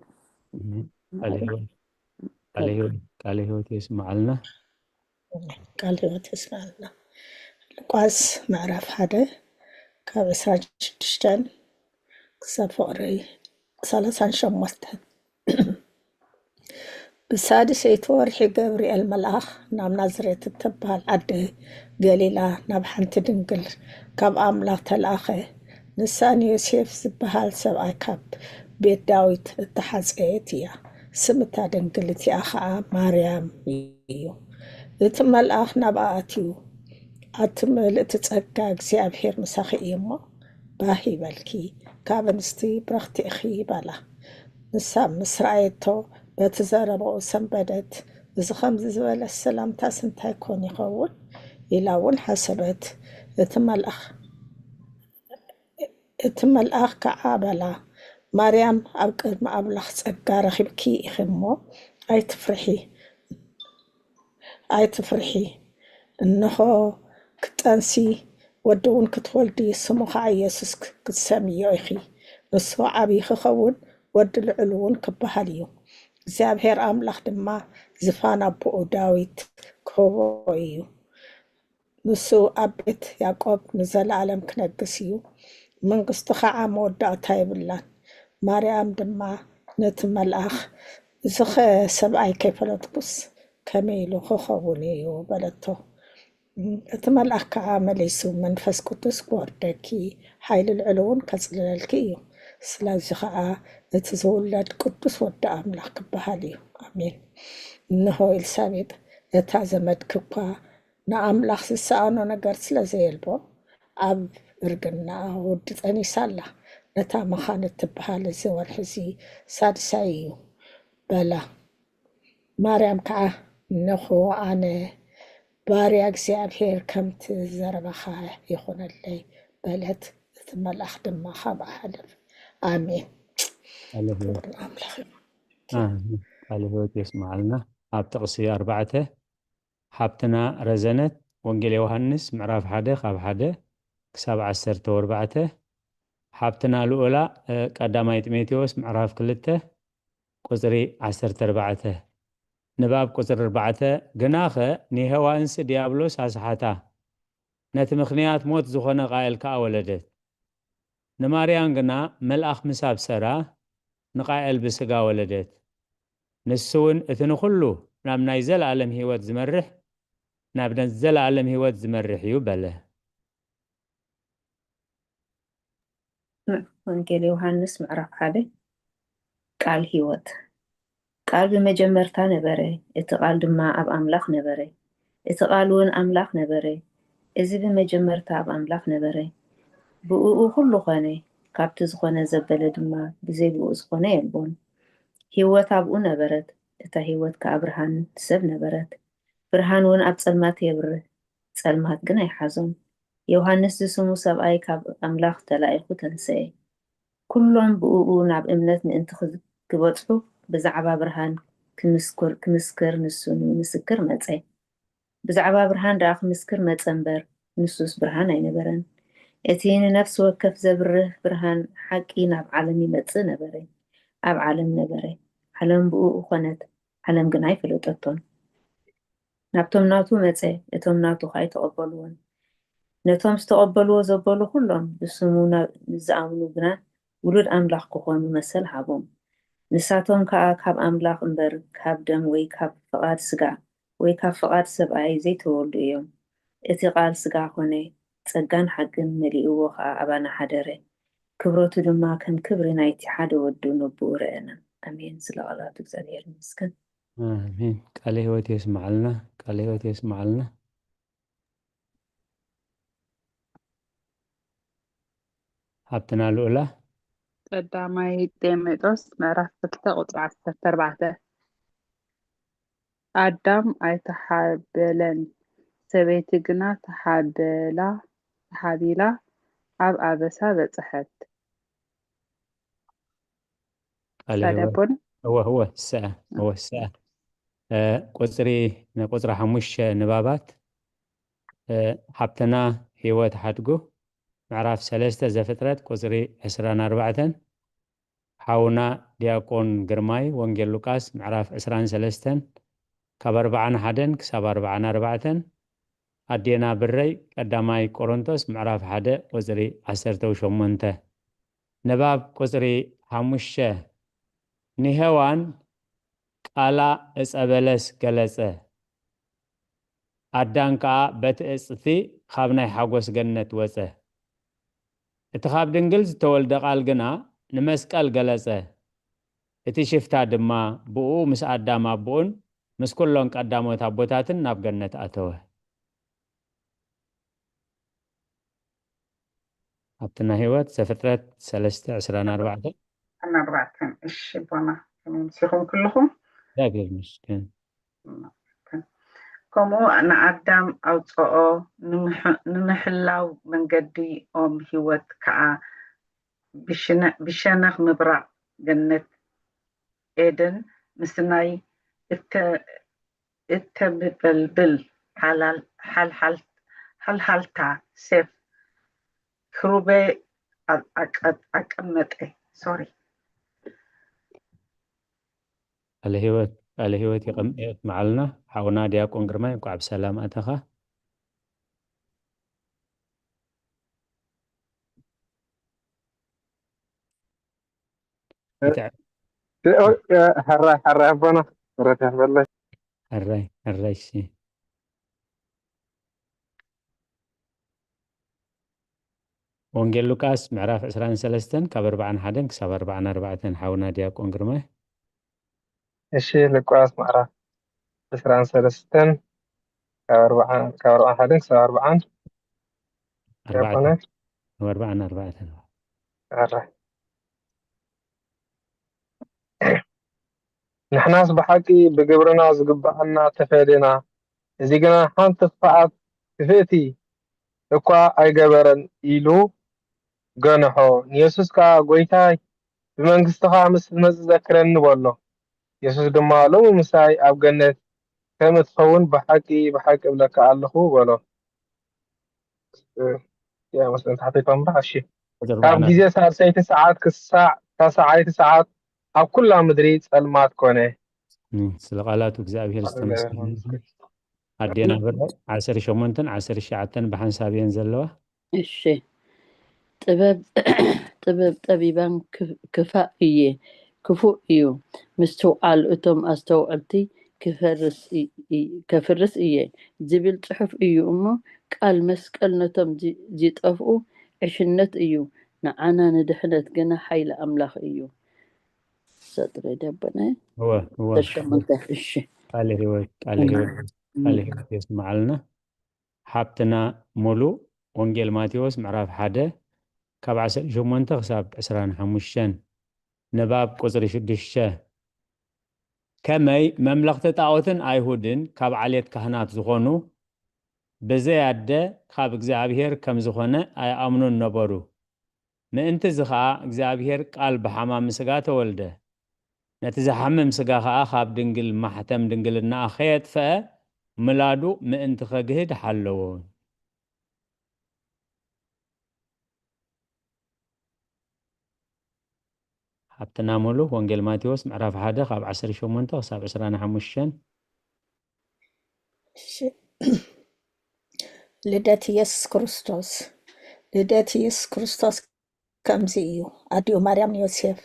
ቃል ህይወት ይስማዓልና ቃል ህይወት ይስማዓልና ሉቃስ ምዕራፍ 1 ካብ 26 ክሳብ ፍቕሪ 38 ብሳድሰይቲ ወርሒ ገብርኤል መልኣኽ ናብ ናዝሬት እትበሃል ዓዲ ገሊላ ናብ ሓንቲ ድንግል ካብ ኣምላኽ ተለኣኸ ንሳን ዮሴፍ ዝበሃል ሰብኣይ ካብ ቤት ዳዊት እተሓፀየት እያ ስምታ ድንግል እቲኣ ከዓ ማርያም እዩ እቲ መልኣኽ ናብኣ ኣትዩ ኣትምልእቲ ጸጋ እግዚኣብሔር ምሳኺ እዩ እሞ ባህ ይበልኪ ካብ ኣንስቲ ብረኽቲ ኢኺ በላ ንሳ ምስ ረኣየቶ በቲ ዘረብኦ ሰንበደት እዚ ከምዚ ዝበለ ሰላምታስ እንታይ ኮን ይኸውን ኢላ እውን ሓሰበት እቲ መልኣኽ ከዓ በላ ማርያም ኣብ ቅድሚ ኣምላኽ ጸጋ ረኺብኪ ኢኺ እሞ ኣይትፍርሒ እንሆ ክጠንሲ ወዲ እውን ክትወልዲ ስሙ ከዓ ኢየሱስ ክትሰምዮ ኢኺ ንሱ ዓብዪ ክኸውን ወዲ ልዑል እውን ክበሃል እዩ እግዚኣብሔር ኣምላኽ ድማ ዝፋን ኣቦኡ ዳዊት ክህቦ እዩ ንሱ ኣብ ቤት ያዕቆብ ንዘለኣለም ክነግስ እዩ መንግስቱ ከዓ መወዳእታ የብላን ማርያም ድማ ነቲ መልኣኽ እዚ ሰብኣይ ከይፈለጥኩስ ከመይ ኢሉ ክኸውን እዩ በለቶ እቲ መልኣኽ ከዓ መሊሱ መንፈስ ቅዱስ ክወርደኪ ሓይሊ ልዑል እውን ከጽልለልኪ እዩ ስለዚ ከዓ እቲ ዝውለድ ቅዱስ ወዲ ኣምላኽ ክበሃል እዩ ኣሜን እንሆ ኤልሳቤጥ እታ ዘመድክ እኳ ንኣምላኽ ዝሰኣኖ ነገር ስለ ዘየልቦ ኣብ እርግና ወዲ ጸኒሳ ኣላ ነታ መኻን እትበሃል እዚ ወርሒ እዚ ሳድሳይ እዩ በላ ማርያም ከዓ እንሆ ኣነ ባርያ እግዚኣብሔር ከምቲ ዘረባኻ ይኹነለይ በለት እቲ መልኣኽ ድማ ካብኣ ሓለፍ ኣሜን አለ ቃል ሕይወት የስማዓልና ኣብ ጥቕሲ 4 ሓብትና ረዘነት ወንጌል ዮሃንስ ምዕራፍ 1 ካብ 1 ክሳብ 14 ሓብትና ልኡላ ቀዳማይ ጢሞቴዎስ ምዕራፍ 2 ቁፅሪ 14 ንባብ ቁፅሪ 4 ግናኸ ንሄዋንስ ዲያብሎስ ኣስሓታ ነቲ ምኽንያት ሞት ዝኾነ ቃየል ከዓ ወለደት ንማርያም ግና መልኣኽ ምሳብ ሰራ ንቃየል ብስጋ ወለደት ንሱ እውን እቲ ንኩሉ ናብ ናይ ዘለኣለም ህይወት ዝመርሕ ናብ ዘለኣለም ህይወት ዝመርሕ እዩ በለ ወንጌል ዮሃንስ ምዕራፍ 1 ቃል ህይወት ቃል ብመጀመርታ ነበረ እቲ ቃል ድማ ኣብ ኣምላኽ ነበረ እቲ ቃል እውን ኣምላኽ ነበረ እዚ ብመጀመርታ ኣብ ኣምላኽ ነበረ ብኡኡ ኩሉ ኾነ ካብቲ ዝኾነ ዘበለ ድማ ብዘይ ብኡ ዝኾነ የልቦን ህይወት ኣብኡ ነበረት እታ ህይወት ከዓ ብርሃን ሰብ ነበረት ብርሃን እውን ኣብ ጸልማት የብርህ ጸልማት ግን ኣይሓዞም ዮሃንስ ዝስሙ ሰብኣይ ካብ ኣምላኽ ተላኢኹ ተንስአ ኩሎም ብኡኡ ናብ እምነት ምእንቲ ክበጽሑ ብዛዕባ ብርሃን ክምስክር ንሱ ንምስክር መጸ ብዛዕባ ብርሃን ደኣ ክምስክር መጸ እምበር ንሱስ ብርሃን ኣይነበረን እቲ ንነፍሲ ወከፍ ዘብርህ ብርሃን ሓቂ ናብ ዓለም ይመጽእ ነበረ ኣብ ዓለም ነበረ ዓለም ብኡኡ ኾነት ዓለም ግን ኣይፈለጠቶን ናብቶም ናቱ መጸ እቶም ናቱ ከዓ ኣይተቐበልዎን ነቶም ዝተቐበልዎ ዘበሉ ኩሎም ብስሙ ንዝኣምኑ ግና ውሉድ ኣምላኽ ክኾኑ መሰል ሃቦም ንሳቶም ከዓ ካብ ኣምላኽ እምበር ካብ ደም ወይ ካብ ፍቓድ ስጋ ወይ ካብ ፍቓድ ሰብኣይ ዘይተወልዱ እዮም እቲ ቃል ስጋ ኾነ ጸጋን ሓቅን መሊእዎ ከዓ ኣባና ሓደረ ክብረቱ ድማ ከም ክብሪ ናይቲ ሓደ ወዱ ነብኡ ረአና ኣሜን ስለቓላቱ እግዚአብሔር ይመስገን አሜን ቃል ሕይወት የስማዓልና ቃል ሕይወት የስማዓልና ሓብትና ልኡላ ቀዳማይ ጢሞቴዎስ ምዕራፍ 2 ቁፅሪ 14 ኣዳም ኣይተሓበለን ሰበይቲ ግና ተሓቢላ ኣብ ኣበሳ በፅሐት ቃል هو الساعة قصري نقصر حموش نبابات حبتنا هيوات حدقو معرف 3 زفترات قصري 24 حاونا دياقون قرماي وانجيل لوكاس معرف 23 كبر 41 كسب 44 أدينا بري قداماي كورنثوس معرف 1 قصري 18 نباب قصري حموش ንሄዋን ቃላ ዕፀ በለስ ገለጸ ኣዳም ከዓ በቲ ዕፅቲ ካብ ናይ ሓጎስ ገነት ወፀ እቲ ካብ ድንግል ዝተወልደ ቃል ግና ንመስቀል ገለጸ እቲ ሽፍታ ድማ ብኡ ምስ ኣዳም ኣቦኡን ምስ ኩሎም ቀዳሞት ኣቦታትን ናብ ገነት ኣተወ ኣብትና ህይወት ዘፍጥረት 3:24 أنا بعتن إيش بنا نمسكهم كلهم ذاكر مسكين كمو أنا أدم أو صاء نمحلاو من قدي أم هيوت كا بشنخ مبرع جنة إيدن مسناي ببلبل حل تا سيف كروبي أكمت سوري على هيوت معلنا حاونا دياقون قرماي وقعب سلام أتخا حراي بنا رتح بالله الراي شي وانجيل لوكاس معرف 23 كبر 41 كسب 44 حاونا دياقون قرماي إشي لقاس معرف 23 كبر 41 كسب 40 44 نحناس بحكي بقبرنا زقبعنا تفادينا إذا قلنا حانت فقط كفيتي لقا أي قبرن إلو قنحو نيسوس كا قويتاي بمنقستخا مثل مز ذكرن والله يسوس دما لو مساي أب جنة كم تخون بحكي بلك الله بلو يا مثلا تحطي كم بحشي كاب جيزة صار ساعة ساعات كساعة ساعات أو كلها مدري المات كونه سلقالات وجزابير استمسكين عدينا برا 10 شمونتن 10 شعاتن بحنسابين زلوا እሺ ጥበብ ጠቢባን ክፉእ እዩ ምስትውዓል እቶም ኣስተውዕልቲ ከፍርስ እየ ዝብል ጽሑፍ እዩ እሞ ቃል መስቀል ነቶም ዝጠፍኡ ዕሽነት እዩ ንዓና ንድሕነት ግና ሓይሊ ኣምላኽ እዩ ሰጥረ ደበነ هو ተሸመንተ እሺ قال هو يسمعلنا حبتنا ملو ونجيل ماتيوس معرف حدا كاب 10 شمونته خساب 25 نباب قصر شدشه كمي مملكة طاوتن ايهودن كاب عليت كهنات زخونو بزياده كاب እግዚአብሔር كم زخونه اي امنون نبرو ምእንቲ ዝኸዓ እግዚአብሔር ቃል በሐማም ስጋ ተወልደ ነቲ ዝሐምም ስጋ ከዓ ካብ ድንግል ማሕተም ድንግልና ኸየጥፈአ ምላዱ ምእንቲ ኸግህድ ሓለዎ حبتنا مولو وانجيل ماتيوس معرف حدا خاب 18 خساب 25 ልደት ኢየሱስ ክርስቶስ ከምዚ እዩ ኣዲኡ ማርያም ዮሴፍ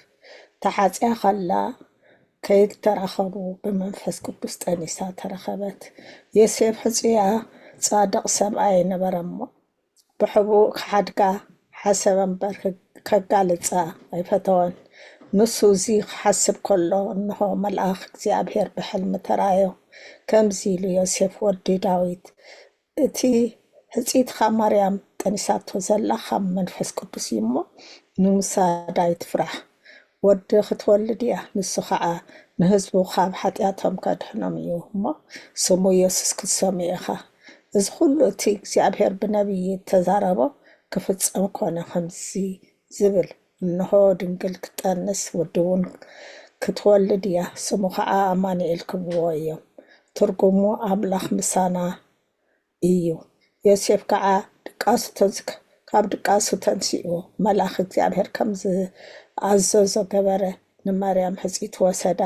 ተሓፅያ ኸላ ከይተራኸቡ ብመንፈስ ቅዱስ ጠኒሳ ተረኸበት ዮሴፍ ሕፅያ ጻድቕ ሰብኣይ ነበረ እሞ ብሕቡእ ሓድጋ ሓሰበ እምበር ከጋልፃ ኣይፈተወን ንሱ እዚ ክሓስብ ከሎ እንሆ መልኣኽ እግዚኣብሔር ብሕልሚ ተራእዮ ከምዚ ኢሉ ዮሴፍ ወዲ ዳዊት እቲ ህፂትካ ማርያም ጠኒሳቶ ዘላ ካብ መንፈስ ቅዱስ እዩ እሞ ንምውሳዳ ኣይትፍራሕ ወዲ ክትወልድ እያ ንሱ ከዓ ንህዝቡ ካብ ሓጢኣቶም ከድሕኖም እዩ እሞ ስሙ ኢየሱስ ክትሰምዑ ኢኻ እዚ ኩሉ እቲ እግዚኣብሔር ብነቢይ ተዛረቦ ክፍፀም ኮነ ከምዚ ዝብል እንሆ ድንግል ክትጠንስ ወዲ እውን ክትወልድ እያ ስሙ ከዓ ኣማኑኤል ክብልዎ እዮም ትርጉሙ ኣምላኽ ምሳና እዩ ዮሴፍ ከዓ ካብ ድቃሱ ተንሲኡ መልኣኽ እግዚኣብሔር ከም ዝኣዘዞ ገበረ ንማርያም ሕፂት ወሰዳ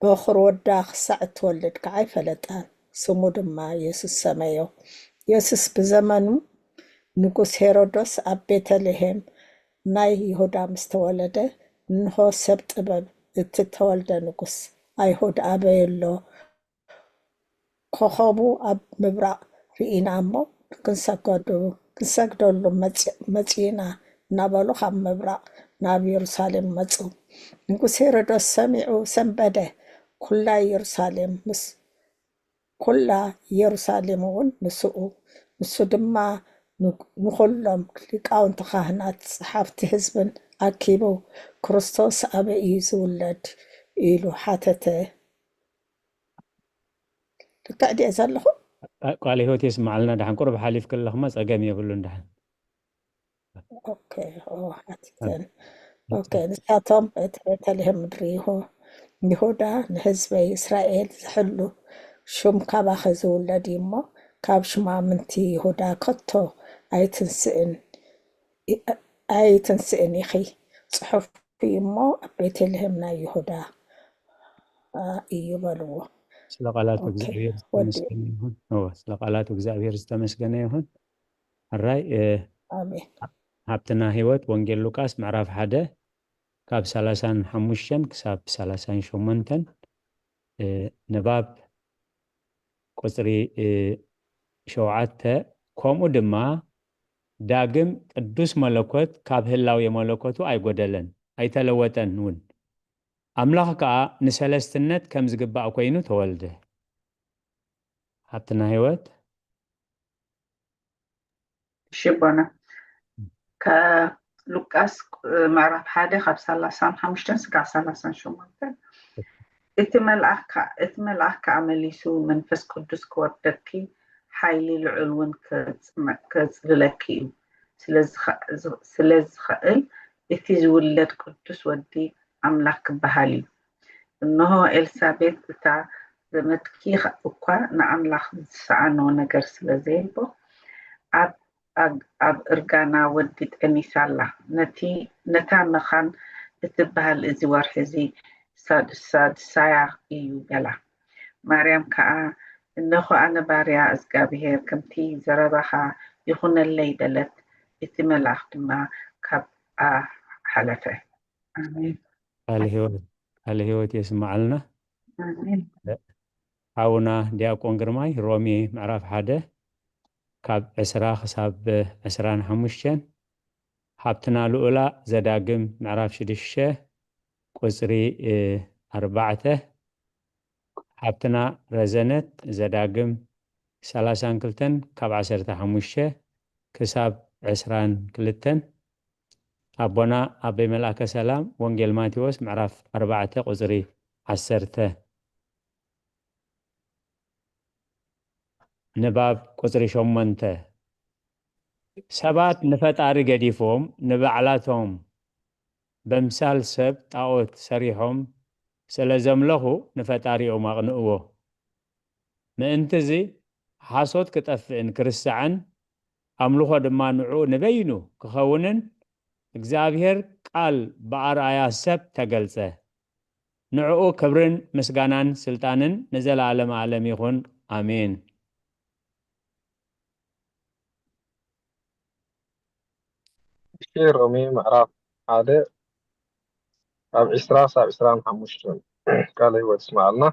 በኹር ወዳ ክሳዕ እትወልድ ከዓ ኣይፈለጣን ስሙ ድማ ኢየሱስ ሰመዮ ኢየሱስ ብዘመኑ ንጉስ ሄሮዶስ ኣብ ቤተልሔም ናይ ይሁዳ ምስ ተወለደ እንሆ ሰብ ጥበብ እትተወልደ ንጉስ ኣይሁድ ኣበየሎ ኮኸቡ ኣብ ምብራቕ ርኢና እሞ ክንሰግደሉ መፂና እናበሉ ካብ ምብራቕ ናብ ኢየሩሳሌም መፁ ንጉስ ሄሮዶስ ሰሚዑ ሰንበደ ኩላ ኢየሩሳሌም እውን ንሱ ድማ ንኩሎም ሊቃውንቲ ካህናት ፀሓፍቲ ህዝብን ኣኪቡ ክርስቶስ ኣበይ እዩ ዝውለድ ኢሉ ሓተተ ልክዕ ድየ ዘለኹ ቃል ህይወት የስማዓልና ዳሓን ቁርብ ሓሊፍ ከለኹማ ፀገም የብሉ እንዳሓን ንሳቶም እቲ ቤተልሔም ምድሪ ይሁዳ ንህዝበይ እስራኤል ዝሕሉ ሹም ካባኸ ዝውለድ እዩ እሞ ካብ ሽማምንቲ ይሁዳ ከቶ ኣይትንስእን ኢኺ ፅሑፍ እዩ እሞ ኣብ ቤተልሔም ናይ ይሁዳ እዩ በልዎ ስለቃላቱ እግዚአብሔር ዝተመስገነ ይሁን ሕራይ ሃብትና ህይወት ወንጌል ሉቃስ ምዕራፍ 1 ካብ 35 ክሳብ 38 ንባብ ቁፅሪ 7 ከምኡ ድማ ዳግም ቅዱስ መለኮት ካብ ህላው የመለኮቱ ኣይጎደለን ኣይተለወጠን እውን ኣምላኽ ከዓ ንሰለስትነት ከም ዝግባእ ኮይኑ ተወልደ ሃብትና ህይወት ሽቦና ከሉቃስ ምዕራፍ 1 ካብ 35 እስካብ 38 እቲ መልኣኽ ከዓ መሊሱ መንፈስ ቅዱስ ክወርደኪ ሓይሊ ልዑል እውን ከጽልለኪ እዩ ስለዝኽእል እቲ ዝውለድ ቅዱስ ወዲ ኣምላኽ ክበሃል እዩ እነሆ ኤልሳቤጥ እታ ዘመድኪ እኳ ንኣምላኽ ዝሰኣኖ ነገር ስለ ዘይቦ ኣብ እርጋና ወዲ ጠኒሳ ኣላ። ነታ መኻን እትበሃል እዚ ወርሒ እዚ ሳድሳያ እዩ በላ። ማርያም ከዓ እነሆ ኣነ ባርያ እግዚኣብሔር ከምቲ ዘረባኻ ይኹነለይ በለት። እቲ መልኣኽ ድማ ካብኣ ሓለፈ። ኣሜን። ካለ ህይወት የስማዓልና። ኣሜን። ኣቡና ዲያቆን ግርማይ ሮሜ ምዕራፍ 1 ካብ 20 ክሳብ 25 ሃብትና ልኡላ ዘዳግም ምዕራፍ 6 ቁፅሪ 4 ሃብትና ረዘነት ዘዳግም 32 ካብ 15 ክሳብ 22 ኣቦና ኣበይ መልአከ ሰላም ወንጌል ማቴዎስ ምዕራፍ 4 ቁፅሪ 10 ንባብ ቁፅሪ 8 ሰባት ንፈጣሪ ገዲፎም ንባዕላቶም በምሳል ሰብ ጣዖት ሰሪሖም ስለ ዘምለኹ ንፈጣሪኦም ኣቕንእዎ። ምእንቲ እዚ ሓሶት ክጠፍእን ክርስዓን ኣምልኾ ድማ ንዑ ንበይኑ ክኸውንን እግዚአብሔር ቃል በአርአያ ሰብ ተገልጸ። ንዕኡ ክብርን ምስጋናን ስልጣንን ንዘላለም ዓለም ይኹን አሜን። ሮሜ ምዕራፍ 1 ኣብ 20 ሳብ 25 ቃል ህይወት ይስማዓልና።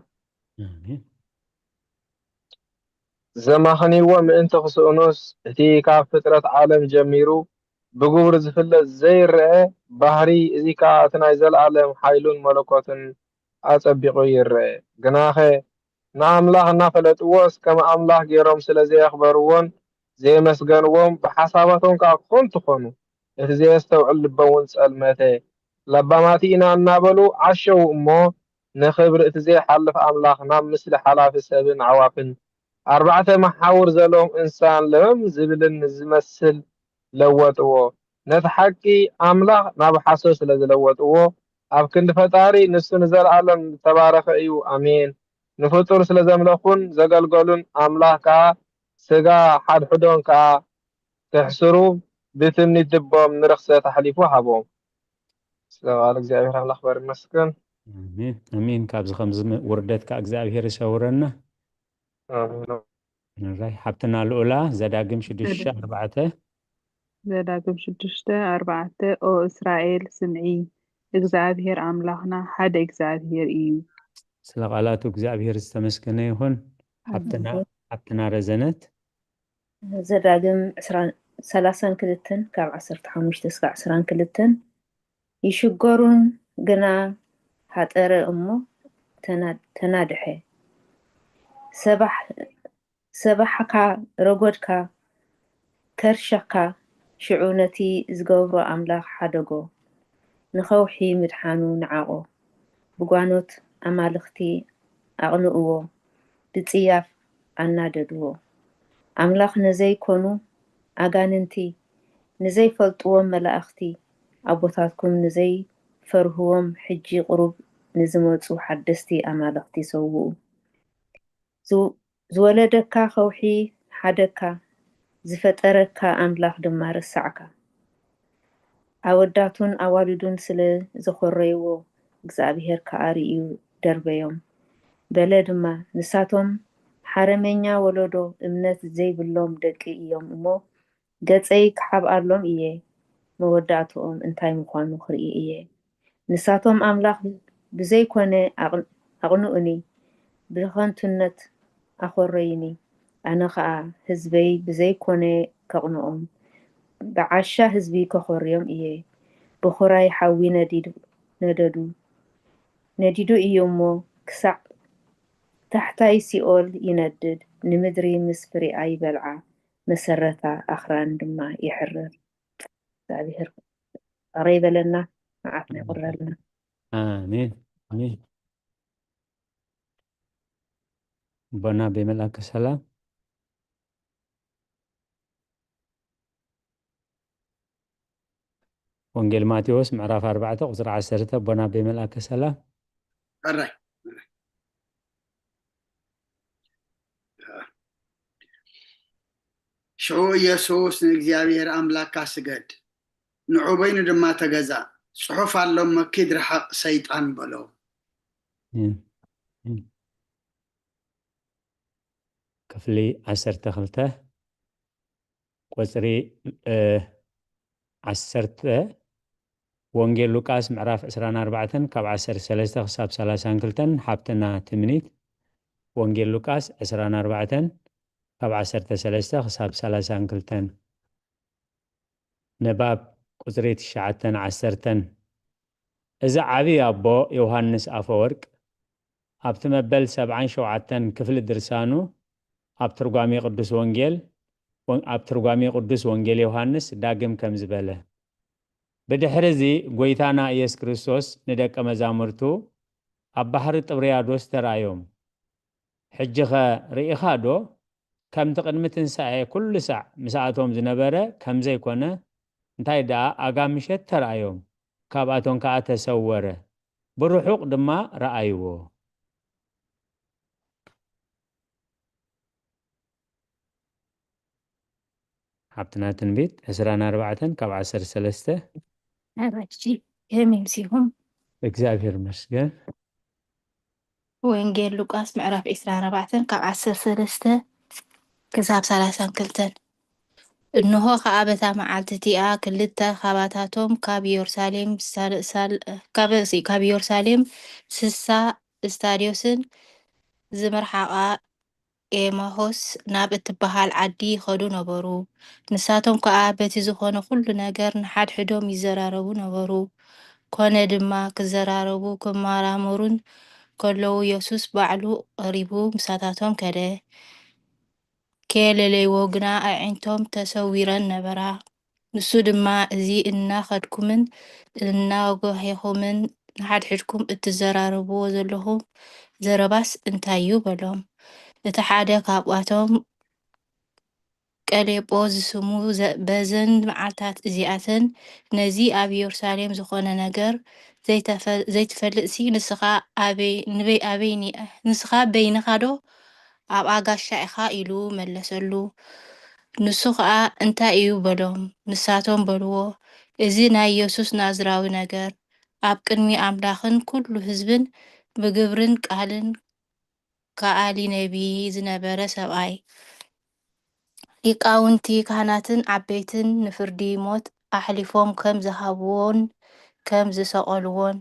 ዘማኽኒዎ ምእንቲ ክስእኑስ እቲ ካብ ፍጥረት ዓለም ጀሚሩ ብግብሪ ዝፍለጥ ዘይርአ ባህሪ እዚ ከዓ እቲ ናይ ዘለዓለም ሓይሉን መለኮትን ኣጸቢቑ ይርአ። ግናኸ ንኣምላኽ እናፈለጥዎስ ከም ኣምላኽ ገይሮም ስለ ዘየኽበርዎን ዘየመስገንዎም ብሓሳባቶም ከዓ ኮንቱ ኮኑ። እቲ ዘየስተውዕል ልበውን ጸልመተ ለባማቲ ኢና እናበሉ ዓሸው እሞ ንኽብሪ እቲ ዘይሓልፍ ኣምላኽ ናብ ምስሊ ሓላፊ ሰብን ዓዋፍን 4 መሓውር ዘለዎም እንስሳን ለመም ዝብልን ዝመስል ለወጥዎ። ነቲ ሓቂ ኣምላኽ ናብ ሓሶት ስለ ዝለወጥዎ ኣብ ክንዲ ፈጣሪ ንሱ ንዘለዓለም ዝተባረኸ እዩ ኣሜን። ንፍጡር ስለ ዘምለኹን ዘገልገሉን ኣምላኽ ከዓ ስጋ ሓድሕዶን ከዓ ክሕስሩ ብትምኒት ልቦም ንርክሰት ኣሕሊፉ ሃቦም። ስለቃል እግዚአብሔር ኣምላኽ በር ይመስገን። አሜን አሜን። ካብዚ ከምዚ ውርደት ከዓ እግዚአብሔር ይሰውረና። ንራይ ሓብትና ልኡላ ዘዳግም 6:4 ዘዳግም 6:4 ኦ እስራኤል ስምዒ እግዚአብሔር ኣምላኽና ሓደ እግዚአብሔር እዩ። ስለ ቃላቱ እግዚአብሔር ዝተመስገነ ይሁን። ሓብትና ረዘነት ዘዳግም 32 ካብ 15 እስካብ 22 ይሽገሩን ግና ሃጠረ እሞ ተናድሐ ሰባሕካ ረጎድካ ከርሸካ ሽዑ ነቲ ዝገብሮ ኣምላኽ ሓደጎ ንኸውሒ ምድሓኑ ንዓቆ ብጓኖት ኣማልኽቲ ኣቕንእዎ ብፅያፍ ኣናደድዎ ኣምላኽ ነዘይኮኑ ኣጋንንቲ ንዘይፈልጥዎም መላእኽቲ ኣቦታትኩም ንዘይፈርህዎም ሕጂ ቁሩብ ንዝመፁ ሓደስቲ ኣማልኽቲ ሰውኡ ዝወለደካ ከውሒ ሓደካ ዝፈጠረካ ኣምላኽ ድማ ረሳዕካ ኣወዳቱን ኣዋልዱን ስለ ዘኾረይዎ እግዚአብሔር ከዓ ርኢዩ ደርበዮም በለ ድማ ንሳቶም ሓረመኛ ወለዶ እምነት ዘይብሎም ደቂ እዮም እሞ ገፀይ ክሓብኣሎም እየ መወዳእትኦም እንታይ ምዃኑ ክርኢ እየ ንሳቶም ኣምላኽ ብዘይኮነ ኣቕንኡኒ ብኸንቱነት ኣኾረይኒ ኣነ ከዓ ህዝበይ ብዘይኮነ ከቕንኦም ብዓሻ ህዝቢ ከኾርዮም እየ ብኹራይ ሓዊ ነዲዱ እዩ እሞ ክሳዕ ታሕታይ ሲኦል ይነድድ ንምድሪ ምስ ፍሪኣ ይበልዓ መሰረታ ኣኽራን ድማ ይሕርር። እግዚአብሔር ኣረይ በለና መዓትና ይቁረልና። አሜን አሜን። ቦና በመልአከ ሰላም ወንጌል ማቴዎስ ምዕራፍ 4 ቁፅሪ 10 ቦና በመልአከ ሰላም ቀራይ شعو يسوس نجزيابير أملاك سجد نعوبين دما تجزا صحف على مكيد رحق سيطان بلو كفلي 12 قصري 10 ወንጌል ሉቃስ ምዕራፍ 24 ካብ 13 ክሳብ 32 ሓብትና ትምኒት ወንጌል ሉቃስ 24 ካብ 13 ክሳብ 32 ነባብ ቁጽሪ 9-10 እዚ ዓብይ ኣቦ ዮሐንስ ኣፈወርቅ ኣብቲ መበል 77 ክፍሊ ድርሳኑ ኣብ ትርጓሜ ቅዱስ ወንጌል ዮሐንስ ዳግም ከም ዝበለ بدحرزي ጎይታና ኢየሱስ ክርስቶስ ንደቀ መዛሙርቱ ኣብ ባሕሪ ጥብርያዶስ ተራእዮም ሕጅኸ ርኢኻዶ ከምቲ ቅድሚ ትንሣኤ ኩሉ ሳዕ ምስኣቶም ዝነበረ ከም ዘይኮነ እንታይ ደኣ ኣጋምሸት ተራእዮም ካብኣቶም ከዓ ተሰወረ ብርሑቕ ድማ ረኣይዎ ሓብትና ትንቢት 24 ካብ 13 أبجي يمين سيهم እግዚአብሔር ይመስገን ወንጌል ሉቃስ ምዕራፍ 24 ካብ 13 ክሳብ 32 እንሆ ከዓ በታ መዓልቲ እቲኣ ክልተ ካባታቶም ካብ ኢየሩሳሌም ስሳ እስታድዮስን ዝመርሓቓ ኤማሆስ ናብ እትበሃል ዓዲ ይኸዱ ነበሩ። ንሳቶም ከዓ በቲ ዝኾነ ኩሉ ነገር ንሓድሕዶም ይዘራረቡ ነበሩ። ኮነ ድማ ክዘራረቡ ክመራመሩን ከለዉ ኢየሱስ ባዕሉ ቀሪቡ ምሳታቶም ከደ ከየለለይዎ ግና ኣዒንቶም ተሰዊረን ነበራ። ንሱ ድማ እዚ እናኸድኩምን እናጓሄኹምን ንሓድሕድኩም እትዘራረብዎ ዘለኹም ዘረባስ እንታይ እዩ በሎም። እቲ ሓደ ካብኣቶም ቀሌጶ ዝስሙ በዘን መዓልታት እዚኣተን ነዚ ኣብ ኢየሩሳሌም ዝኾነ ነገር ዘይትፈልጥሲ ንስኻ በይንኻ ዶ ኣብ ኣጋሻ ኢኻ ኢሉ መለሰሉ። ንሱ ከዓ እንታይ እዩ በሎም። ንሳቶም በልዎ እዚ ናይ ኢየሱስ ናዝራዊ ነገር ኣብ ቅድሚ ኣምላኽን ኩሉ ህዝብን ብግብርን ቃልን ከኣሊ ነቢይ ዝነበረ ሰብኣይ ሊቃውንቲ ካህናትን ዓበይትን ንፍርዲ ሞት ኣሕሊፎም ከም ዝሃብዎን ከም ዝሰቐልዎን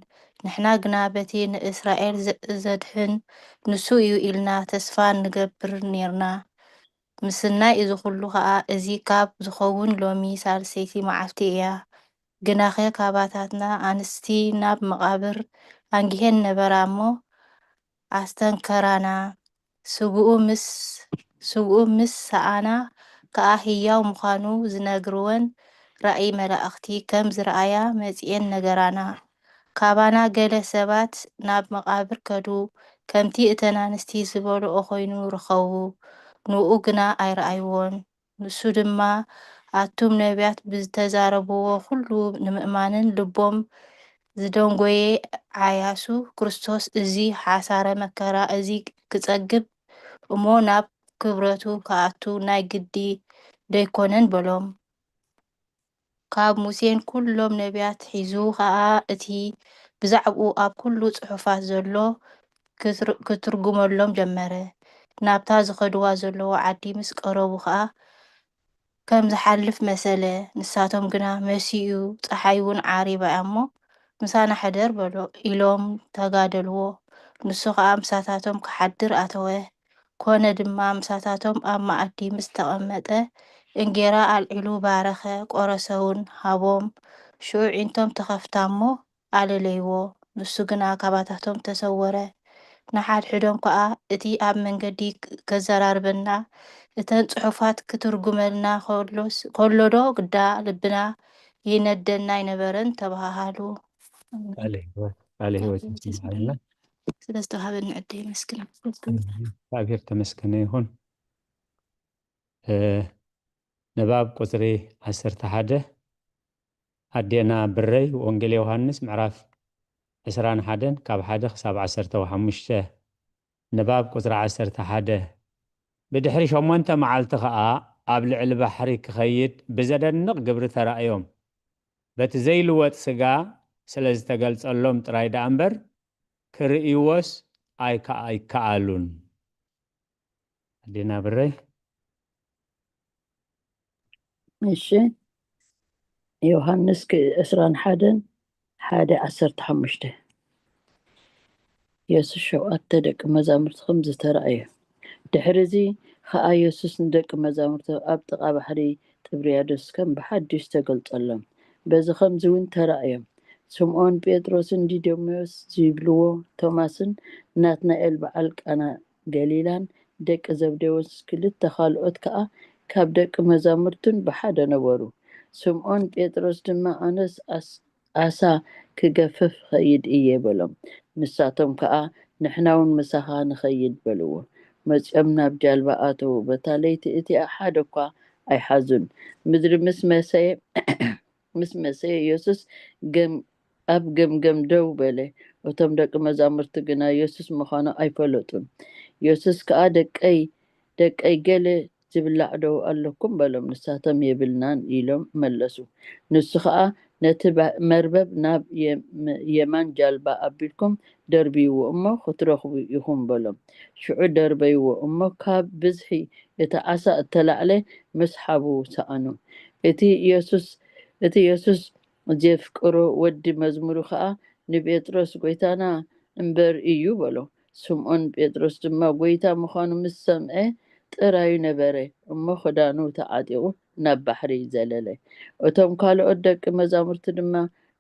ንሕና ግና በቲ ንእስራኤል ዘድሕን ንሱ እዩ ኢልና ተስፋ ንገብር ነርና። ምስናይ እዚ ኩሉ ከዓ እዚ ካብ ዝኸውን ሎሚ ሳልሰይቲ መዓልቲ እያ። ግናኸ ካባታትና ኣንስቲ ናብ መቓብር አንጊሄን ነበራ እሞ ኣስተንከራና ስግኡ ምስ ሰኣና ከዓ ህያው ምዃኑ ዝነግርወን ራእይ መላእኽቲ ከም ዝረኣያ መጺአን ነገራና። ካባና ገለ ሰባት ናብ መቓብር ከዱ ከምቲ እተን ኣንስቲ ዝበልኦ ኮይኑ ረኸቡ። ንኡ ግና ኣይረኣይዎን። ንሱ ድማ ኣቱም ነቢያት ብዝተዛረብዎ ኩሉ ንምእማንን ልቦም ዝደንጎየ ዓያሱ ክርስቶስ እዚ ሓሳረ መከራ እዚ ክጸግብ እሞ ናብ ክብረቱ ከኣቱ ናይ ግዲ ደይኮነን በሎም። ካብ ሙሴን ኩሎም ነቢያት ሒዙ ከዓ እቲ ብዛዕብኡ ኣብ ኩሉ ጽሑፋት ዘሎ ክትርጉመሎም ጀመረ። ናብታ ዝኸድዋ ዘለዎ ዓዲ ምስ ቀረቡ ከዓ ከም ዝሓልፍ መሰለ። ንሳቶም ግና መሲኡ ፀሓይ እውን ዓሪባ እሞ ምሳና ሕደር በሎ ኢሎም ተጋደልዎ። ንሱ ከዓ ምሳታቶም ክሓድር ኣተወ። ኮነ ድማ ምሳታቶም ኣብ ማኣዲ ምስ ተቐመጠ እንጌራ ኣልዒሉ ባረኸ፣ ቆረሰውን ሃቦም። ሽዑ ዒንቶም ተኸፍታ እሞ ኣለለይዎ። ንሱ ግና ካባታቶም ተሰወረ። ንሓድሕዶም ከዓ እቲ ኣብ መንገዲ ከዘራርበና እተን ጽሑፋት ክትርጉመልና ከሎዶ ግዳ ልብና ይነደና ይነበረን ተባሃሉ። ቃል ሕይወት ይስማዓልና። ስለዝተዋሃበኒ ዕድል ይመስግን። እግዚአብሔር ተመስገነ ይሁን። ንባብ ቁጽሪ 11 ኣዴና ብረይ ወንጌል ዮሐንስ ምዕራፍ 21 ካብ 1 ክሳብ 15 ንባብ ቁጽሪ 11 ብድሕሪ 8 መዓልቲ ከዓ ኣብ ልዕሊ ባሕሪ ክኸይድ ብዘደንቕ ግብሪ ተራእዮም በቲ ዘይልወጥ ስጋ ስለ ዝተገልጸሎም ጥራይ ደኣ እምበር ክርእይዎስ ኣይከኣሉን። ኣዴና ብረይ እሺ ዮሃንስ 21:1-15 ኢየሱስ 7 ደቂ መዛሙርቱ ከም ዝተራእየ ድሕሪዚ ከዓ ኢየሱስ ንደቂ መዛሙርቱ ኣብ ጥቓ ባሕሪ ጥብርያዶስ ከም ብሓዱሽ ተገልጸሎም በዚ ከምዚ እውን ተራእዮም። ስምዖን ጴጥሮስን ዲዶሜዎስ ዝብልዎ ቶማስን ናትናኤል በዓል ቃና ገሊላን ደቂ ዘብዴዎስ ክልተ ካልኦት ከዓ ካብ ደቂ መዛሙርቱን ብሓደ ነበሩ። ስምዖን ጴጥሮስ ድማ ኣነስ ኣሳ ክገፍፍ ኸይድ እየ በሎም። ንሳቶም ከዓ ንሕና እውን ምሳኻ ንኸይድ በልዎ። መፂኦም ናብ ጃልባ ኣተዉ። በታ ለይቲ እቲኣ ሓደ እኳ ኣይሓዙን። ምድሪ ምስ መሰየ ኢየሱስ ኣብ ገምገም ደው በለ። እቶም ደቂ መዛሙርቲ ግና ኢየሱስ ምዃኑ ኣይፈለጡን። ኢየሱስ ከዓ ደቀይ ገለ ዝብላዕ ዶ ኣለኩም በሎም። ንሳቶም የብልናን ኢሎም መለሱ። ንሱ ከዓ ነቲ መርበብ ናብ የማን ጃልባ ኣቢልኩም ደርብይዎ እሞ ክትረኽቡ ኢኹም በሎም። ሽዑ ደርበይዎ እሞ ካብ ብዝሒ እቲ ዓሳ እተላዕለ መስሓቡ ሰኣኑ። እቲ ኢየሱስ ዘፍቅሮ ወዲ መዝሙሩ ከዓ ንጴጥሮስ ጎይታና እምበር እዩ በሎ። ስምዖን ጴጥሮስ ድማ ጎይታ ምዃኑ ምስ ሰምዐ ጥራዩ ነበረ እሞ ክዳኑ ተዓጢቑ ናብ ባሕሪ ዘለለ። እቶም ካልኦት ደቂ መዛሙርቲ ድማ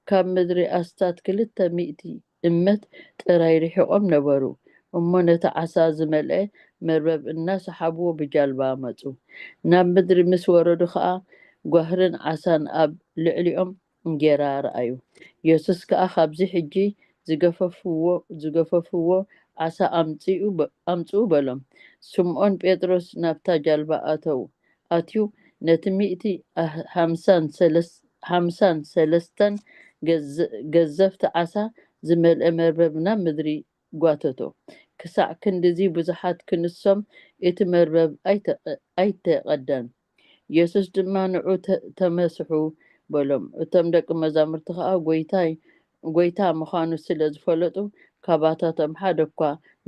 ካብ ምድሪ ኣስታት 200 እመት ጥራይ ርሒቖም ነበሩ እሞ ነቲ ዓሳ ዝመልአ መርበብ እናሰሓብዎ ብጃልባ መፁ። ናብ ምድሪ ምስ ወረዱ ከዓ ጓህርን ዓሳን ኣብ ልዕሊኦም እንጌራ ረኣዩ። ኢየሱስ ከዓ ካብዚ ሕጂ ዝገፈፍዎ ዓሳ ኣምፅኡ በሎም። ስምዖን ጴጥሮስ ናብታ ጃልባ ኣትዩ ነቲ 153 ገዘፍቲ ዓሳ ዝመልአ መርበብ ናብ ምድሪ ጓተቶ። ክሳዕ ክንዲዚ ብዙሓት ክንሶም እቲ መርበብ ኣይተቐዳን። ኢየሱስ ድማ ንዑ ተመስሑ በሎም። እቶም ደቂ መዛሙርቲ ከዓ ጎይታ ምዃኑ ስለ ዝፈለጡ ካባታቶም ሓደ እኳ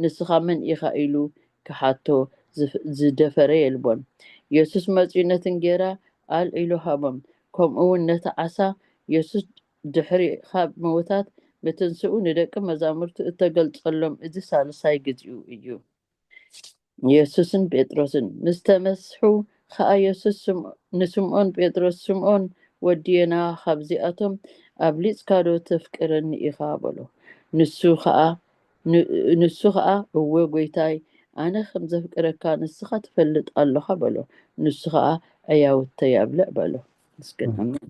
ንስኻ መን ኢኻ ኢሉ ክሓቶ ዝደፈረ የልቦን። ኢየሱስ መፂኡ ነቲ እንጌራ ኣልዒሉ ሃቦም። ከምኡውን ነቲ ዓሳ። ኢየሱስ ድሕሪ ካብ ምውታት ምትንስኡ ንደቂ መዛሙርቱ እተገልጸሎም እዚ ሳልሳይ ግዚኡ እዩ። ኢየሱስን ጴጥሮስን ምስ ተመስሑ ከዓ ኢየሱስ ንስምዖን ጴጥሮስ ስምዖን ወዲየና ካብዚኣቶም ኣብ ሊጽካዶ ተፍቅረኒ ኢኻ በሎ። ንሱ ከዓ እወ ጎይታይ ኣነ ከም ዘፍቅረካ ንስኻ ትፈልጥ ኣለኻ በሎ። ንሱ ከዓ ዕያውተ ያብልዕ በሎ። ምስግን ኣሜን።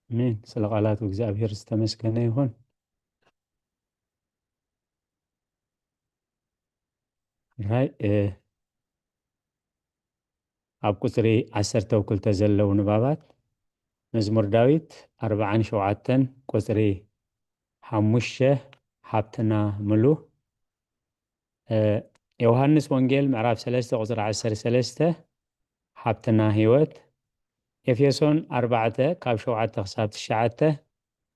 አሜን። ስለ ቃላቱ እግዚአብሔር ዝተመስገነ ይሁን። ራይ ኣብ ቁፅሪ 12 ዘለው ንባባት መዝሙር ዳዊት 47 ቁፅሪ 5 ሃብትና ምሉ ዮሐንስ ወንጌል ምዕራፍ 3 ቁፅሪ 13 ሃብትና ህይወት ኤፌሶን 4 ካብ 7 ክሳብ 9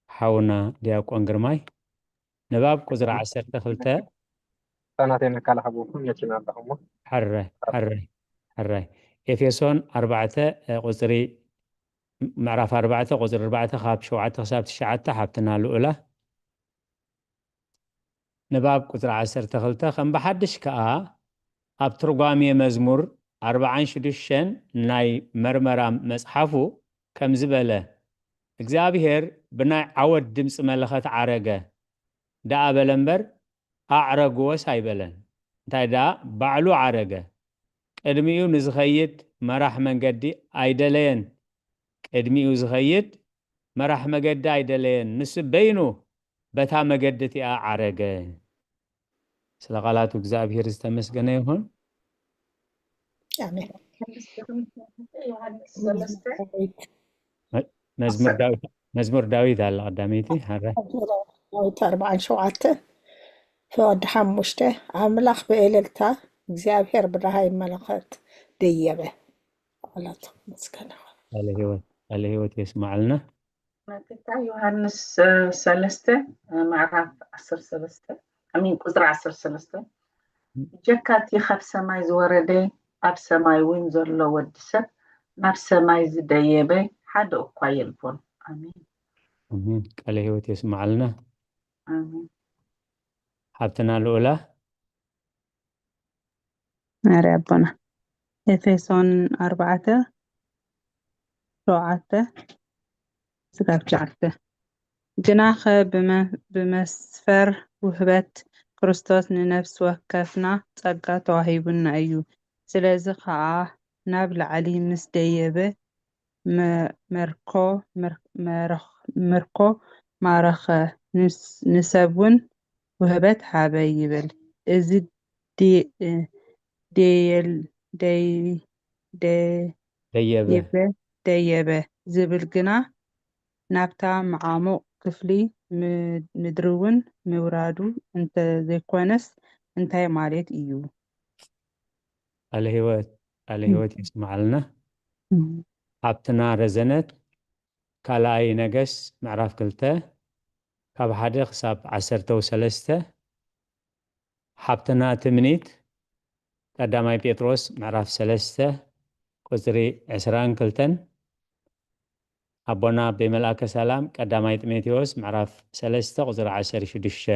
ሓውና ዲያቆን ግርማይ ንባብ ቁፅሪ 12 ሰናተና ካላሕቡኩም ነችና ኣለኹም حري ኤፌሶን 4 ቁፅሪ ምዕራፍ 4 ቁፅሪ 4 ካብ 7 ክሳብ 9 ሃብትና ልኡላ ንባብ ቁፅሪ 12 ከም ብሓድሽ ከዓ ኣብ ትርጓሜ መዝሙር 46 ናይ መርመራ መጽሓፉ ከም ዝበለ እግዚአብሔር ብናይ ዓወት ድምፂ መለኸት ዓረገ ዳኣ በለንበር ኣዕረግዎስ ኣይበለን እንታይ ዳ ባዕሉ ዓረገ ቅድሚኡ ንዝኸይድ መራሕ መንገዲ ኣይደለየን ቅድሚኡ ዝኸይድ መራሕ መንገዲ ኣይደለየን ንሱ በይኑ በታ መንገዲ እቲኣ ዓረገ። ስለ ቃላቱ እግዚአብሔር ዝተመስገነ ይሁን። አሜን። መዝሙር ዳዊት አለ ቀዳሚቲ ዳዊት 47 ፍቅዲ 5 ኣምላኽ ብእልልታ እግዚአብሔር ብረሃይ መለኸት ደየበ ወላቱ መስገን ቃለ ሕይወት يسمعلنا ነቲታ ዮሃንስ 3 ምዕራፍ 13 አሚን ቁጥሪ 13 ጀካቲ ካብ ሰማይ ዝወረደ ኣብ ሰማይ እውን ዘሎ ወዲ ሰብ ናብ ሰማይ ዝደየበ ሓደ እኳ የልቦን አሚን ቃለ ሕይወት يسمعلنا አሚን حبتنا الأولى ناري أبونا ኤፌሶን 4:7 ግናኸ ብመስፈር ውህበት ክርስቶስ ንነፍስ ወከፍና ጸጋ ተዋሂቡና እዩ። ስለዚ ከዓ ናብ ላዕሊ ምስ ደየበ መርኮ ማረኸ ንሰብውን ውህበት ሃበ ይብል። እዚ ደየበ ዝብል ግና ናብታ መዓሙቕ ክፍሊ ምድርውን ምውራዱ እንተዘይኮነስ እንታይ ማለት እዩ? ቃለ ሕይወት يسمعلنا ሓብትና ረዘነት ካልኣይ ነገሥት ምዕራፍ 2 ካብ 1 ክሳብ 13 ሓብትና ትምኒት ቀዳማይ ጴጥሮስ ምዕራፍ 3 ቁጽሪ 22 አቦና በመልአከ ሰላም ቀዳማይ ጢሞቴዎስ ምዕራፍ 3 ቁጽሪ 16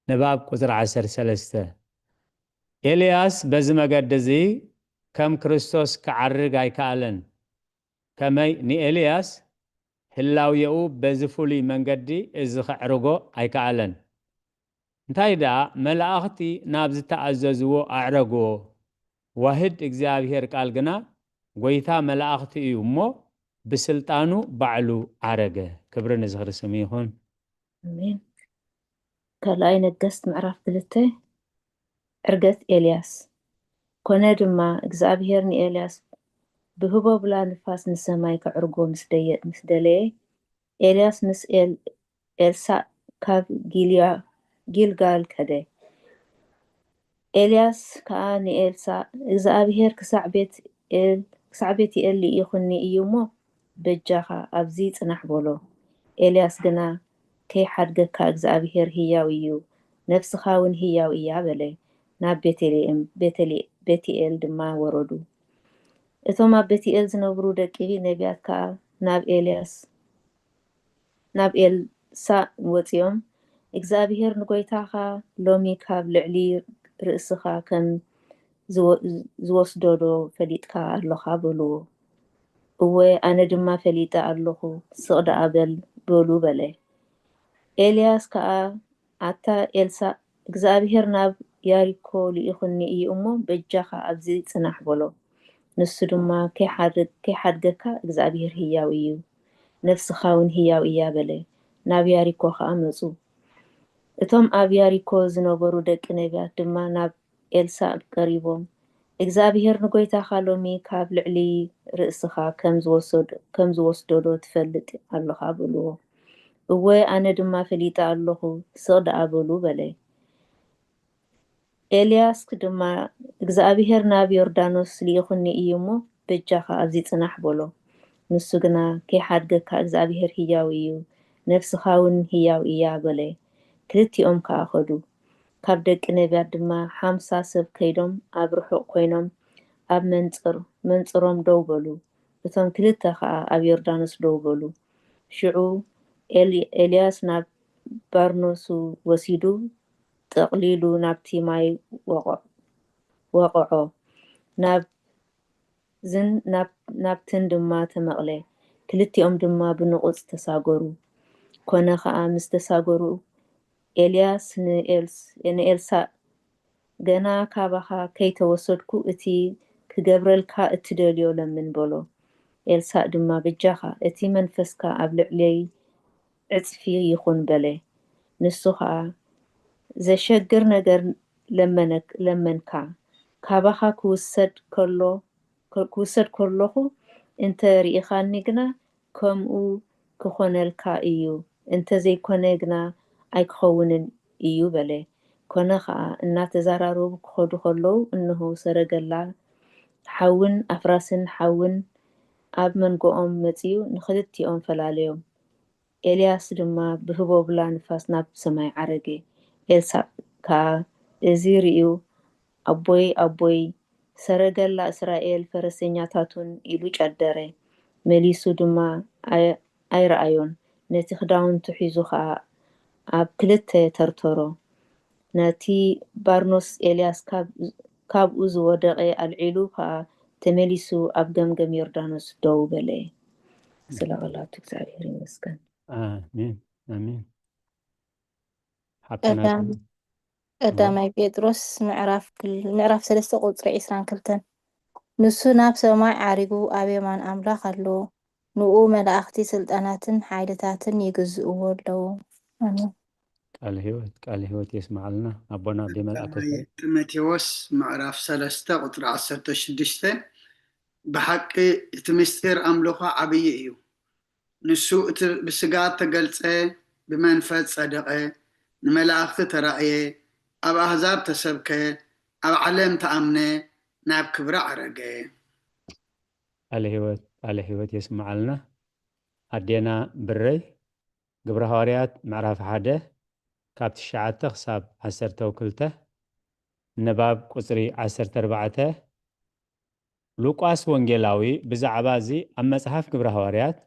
ንባብ ቁጽሪ 13 ኤልያስ በዚ መገዲ እዚ ከም ክርስቶስ ክዓርግ ኣይከኣለን ከመይ ንኤልያስ ህላውየኡ በዚ ፍሉይ መንገዲ እዚ ክዕርጎ ኣይከኣለን እንታይ ደኣ መላእኽቲ ናብ ዝተኣዘዝዎ ኣዕረግዎ ዋህድ እግዚአብሔር ቃል ግና ጎይታ መላእኽቲ እዩ እሞ ብስልጣኑ ባዕሉ ዓረገ ክብሪ ንዝኽርስም ይኹን አሜን ካልኣይ ነገሥት ምዕራፍ 2 ዕርገት ኤልያስ ኮነ ድማ እግዚአብሔር ንኤልያስ ብህቦ ብላ ንፋስ ንሰማይ ከዕርጎ ምስ ደለየ ኤልያስ ምስ ኤልሳዕ ካብ ጊልጋል ከደ ኤልያስ ከዓ ንኤልሳዕ እግዚአብሔር ክሳዕ ቤት ኤሊ ይኹኒ እዩ እሞ በጃኻ ኣብዚ ጽናሕ በሎ ኤልያስ ግና ከይሓድገካ እግዚአብሔር ህያው እዩ ነፍስኻ እውን ህያው እያ በለ ናብ ቤቴል ድማ ወረዱ እቶም ኣብ ቤቴል ዝነብሩ ደቂ ነቢያት ከዓ ናብ ኤልሳዕ ወፂኦም እግዚአብሔር ንጎይታኻ ሎሚ ካብ ልዕሊ ርእስኻ ከም ዝወስዶዶ ፈሊጥካ ኣለኻ በልዎ እወ ኣነ ድማ ፈሊጠ ኣለኹ ስቕዳ ኣበል በሉ በለ ኤልያስ ከዓ ኣታ ኤልሳዕ እግዚአብሔር ናብ ያሪኮ ልኢኹኒ እዩ እሞ በጃኻ ኣብዚ ጽናሕ በሎ ንሱ ድማ ከይሓድገካ እግዚአብሔር ህያው እዩ ነፍስኻ እውን ህያው እያ በለ ናብ ያሪኮ ከዓ መፁ እቶም ኣብ ያሪኮ ዝነበሩ ደቂ ነቢያት ድማ ናብ ኤልሳዕ ቀሪቦም እግዚአብሔር ንጎይታኻ ሎሚ ካብ ልዕሊ ርእስኻ ከም ዝወስዶዶ ትፈልጥ ኣለኻ በልዎ እወ ኣነ ድማ ፈሊጠ ኣለኹ ስቕዳ ኣበሉ በለ ኤልያስ ድማ እግዚአብሔር ናብ ዮርዳኖስ ልኢኹኒ እዩ እሞ በጃኻ ኣብዚ ጽናሕ በሎ ንሱ ግና ከይሓድገካ እግዚአብሔር ህያው እዩ ነፍስኻ እውን ህያው እያ በለ ክልቲኦም ከዓ ኸዱ ካብ ደቂ ነቢያት ድማ 50 ሰብ ከይዶም ኣብ ርሑቕ ኮይኖም ኣብ መንጽሮም ደው በሉ እቶም ክልተ ከዓ ኣብ ዮርዳኖስ ደው በሉ ሽዑ ኤልያስ ናብ ባርኖሱ ወሲዱ ጠቕሊሉ ናብቲ ማይ ወቕዖ ናብትን ድማ ተመቕለ ክልቲኦም ድማ ብንቑፅ ተሳገሩ ኮነ ከዓ ምስ ተሳገሩ ኤልያስ ንኤልሳዕ ገና ካባኻ ከይተወሰድኩ እቲ ክገብረልካ እትደልዮ ለምን በሎ ኤልሳዕ ድማ በጃኻ እቲ መንፈስካ ኣብ ልዕለይ ዕፅፊ ይኹን በለ ንሱ ከዓ ዘሸግር ነገር ለመንካ ካባኻ ክውሰድ ከለኹ እንተሪኢኻኒ ግና ከምኡ ክኾነልካ እዩ እንተዘይኮነ ግና ኣይክኸውንን እዩ በለ ኮነ ከዓ እናተዘራረቡ ክኸዱ ከለዉ እንሆ ሰረገላ ሓውን ኣፍራስን ሓውን ኣብ መንጎኦም መጺኡ ንኽልቲኦም ፈላለዮም። ኤልያስ ድማ ብህቦብላ ንፋስ ናብ ሰማይ ዓረገ። ኤልሳዕ ከዓ እዚ ርዩ ኣቦይ ኣቦይ ሰረገላ እስራኤል ፈረሰኛታቱን ኢሉ ጨደረ። መሊሱ ድማ ኣይረኣዮን። ነቲ ክዳውንቱ ሒዙ ከዓ ኣብ ክልተ ተርተሮ። ነቲ ባርኖስ ኤልያስ ካብኡ ዝወደቐ ኣልዒሉ ከዓ ተመሊሱ ኣብ ገምገም ዮርዳኖስ ደው በለ። ስለ ቃላቱ እግዚአብሔር ይመስገን። አሜን አሜን። ሓፍትና ቀዳማይ ጴጥሮስ ምዕራፍ 3 ቁፅሪ 22 ንሱ ናብ ሰማይ ዓሪጉ ኣብ የማን ኣምላኽ ኣሎ። ንኡ መላእኽቲ ስልጣናትን ሓይልታትን ይግዝእዎ ኣለዉ። አሜን። ቃል ህይወት የስማዓልና ኣቦና ብመልአከ ጢሞቴዎስ ምዕራፍ 3 ቁጥሪ 16 ብሓቂ እቲ ምስጢር ኣምልኾ ዓብይ እዩ። ንሱ እቲ ብስጋ ተገልጸ ብመንፈስ ጸደቐ ንመላእኽቲ ተራእየ ኣብ ኣሕዛብ ተሰብከ ኣብ ዓለም ተኣምነ ናብ ክብሪ ዓረገ። ቃል ህይወት የስማዓልና ኣዴና ብረይ ግብረ ሐዋርያት ምዕራፍ 1 ካብ 9 ክሳብ 12 ንባብ ቁፅሪ 14 ሉቃስ ወንጌላዊ ብዛዕባ እዚ ኣብ መጽሓፍ ግብረ ሐዋርያት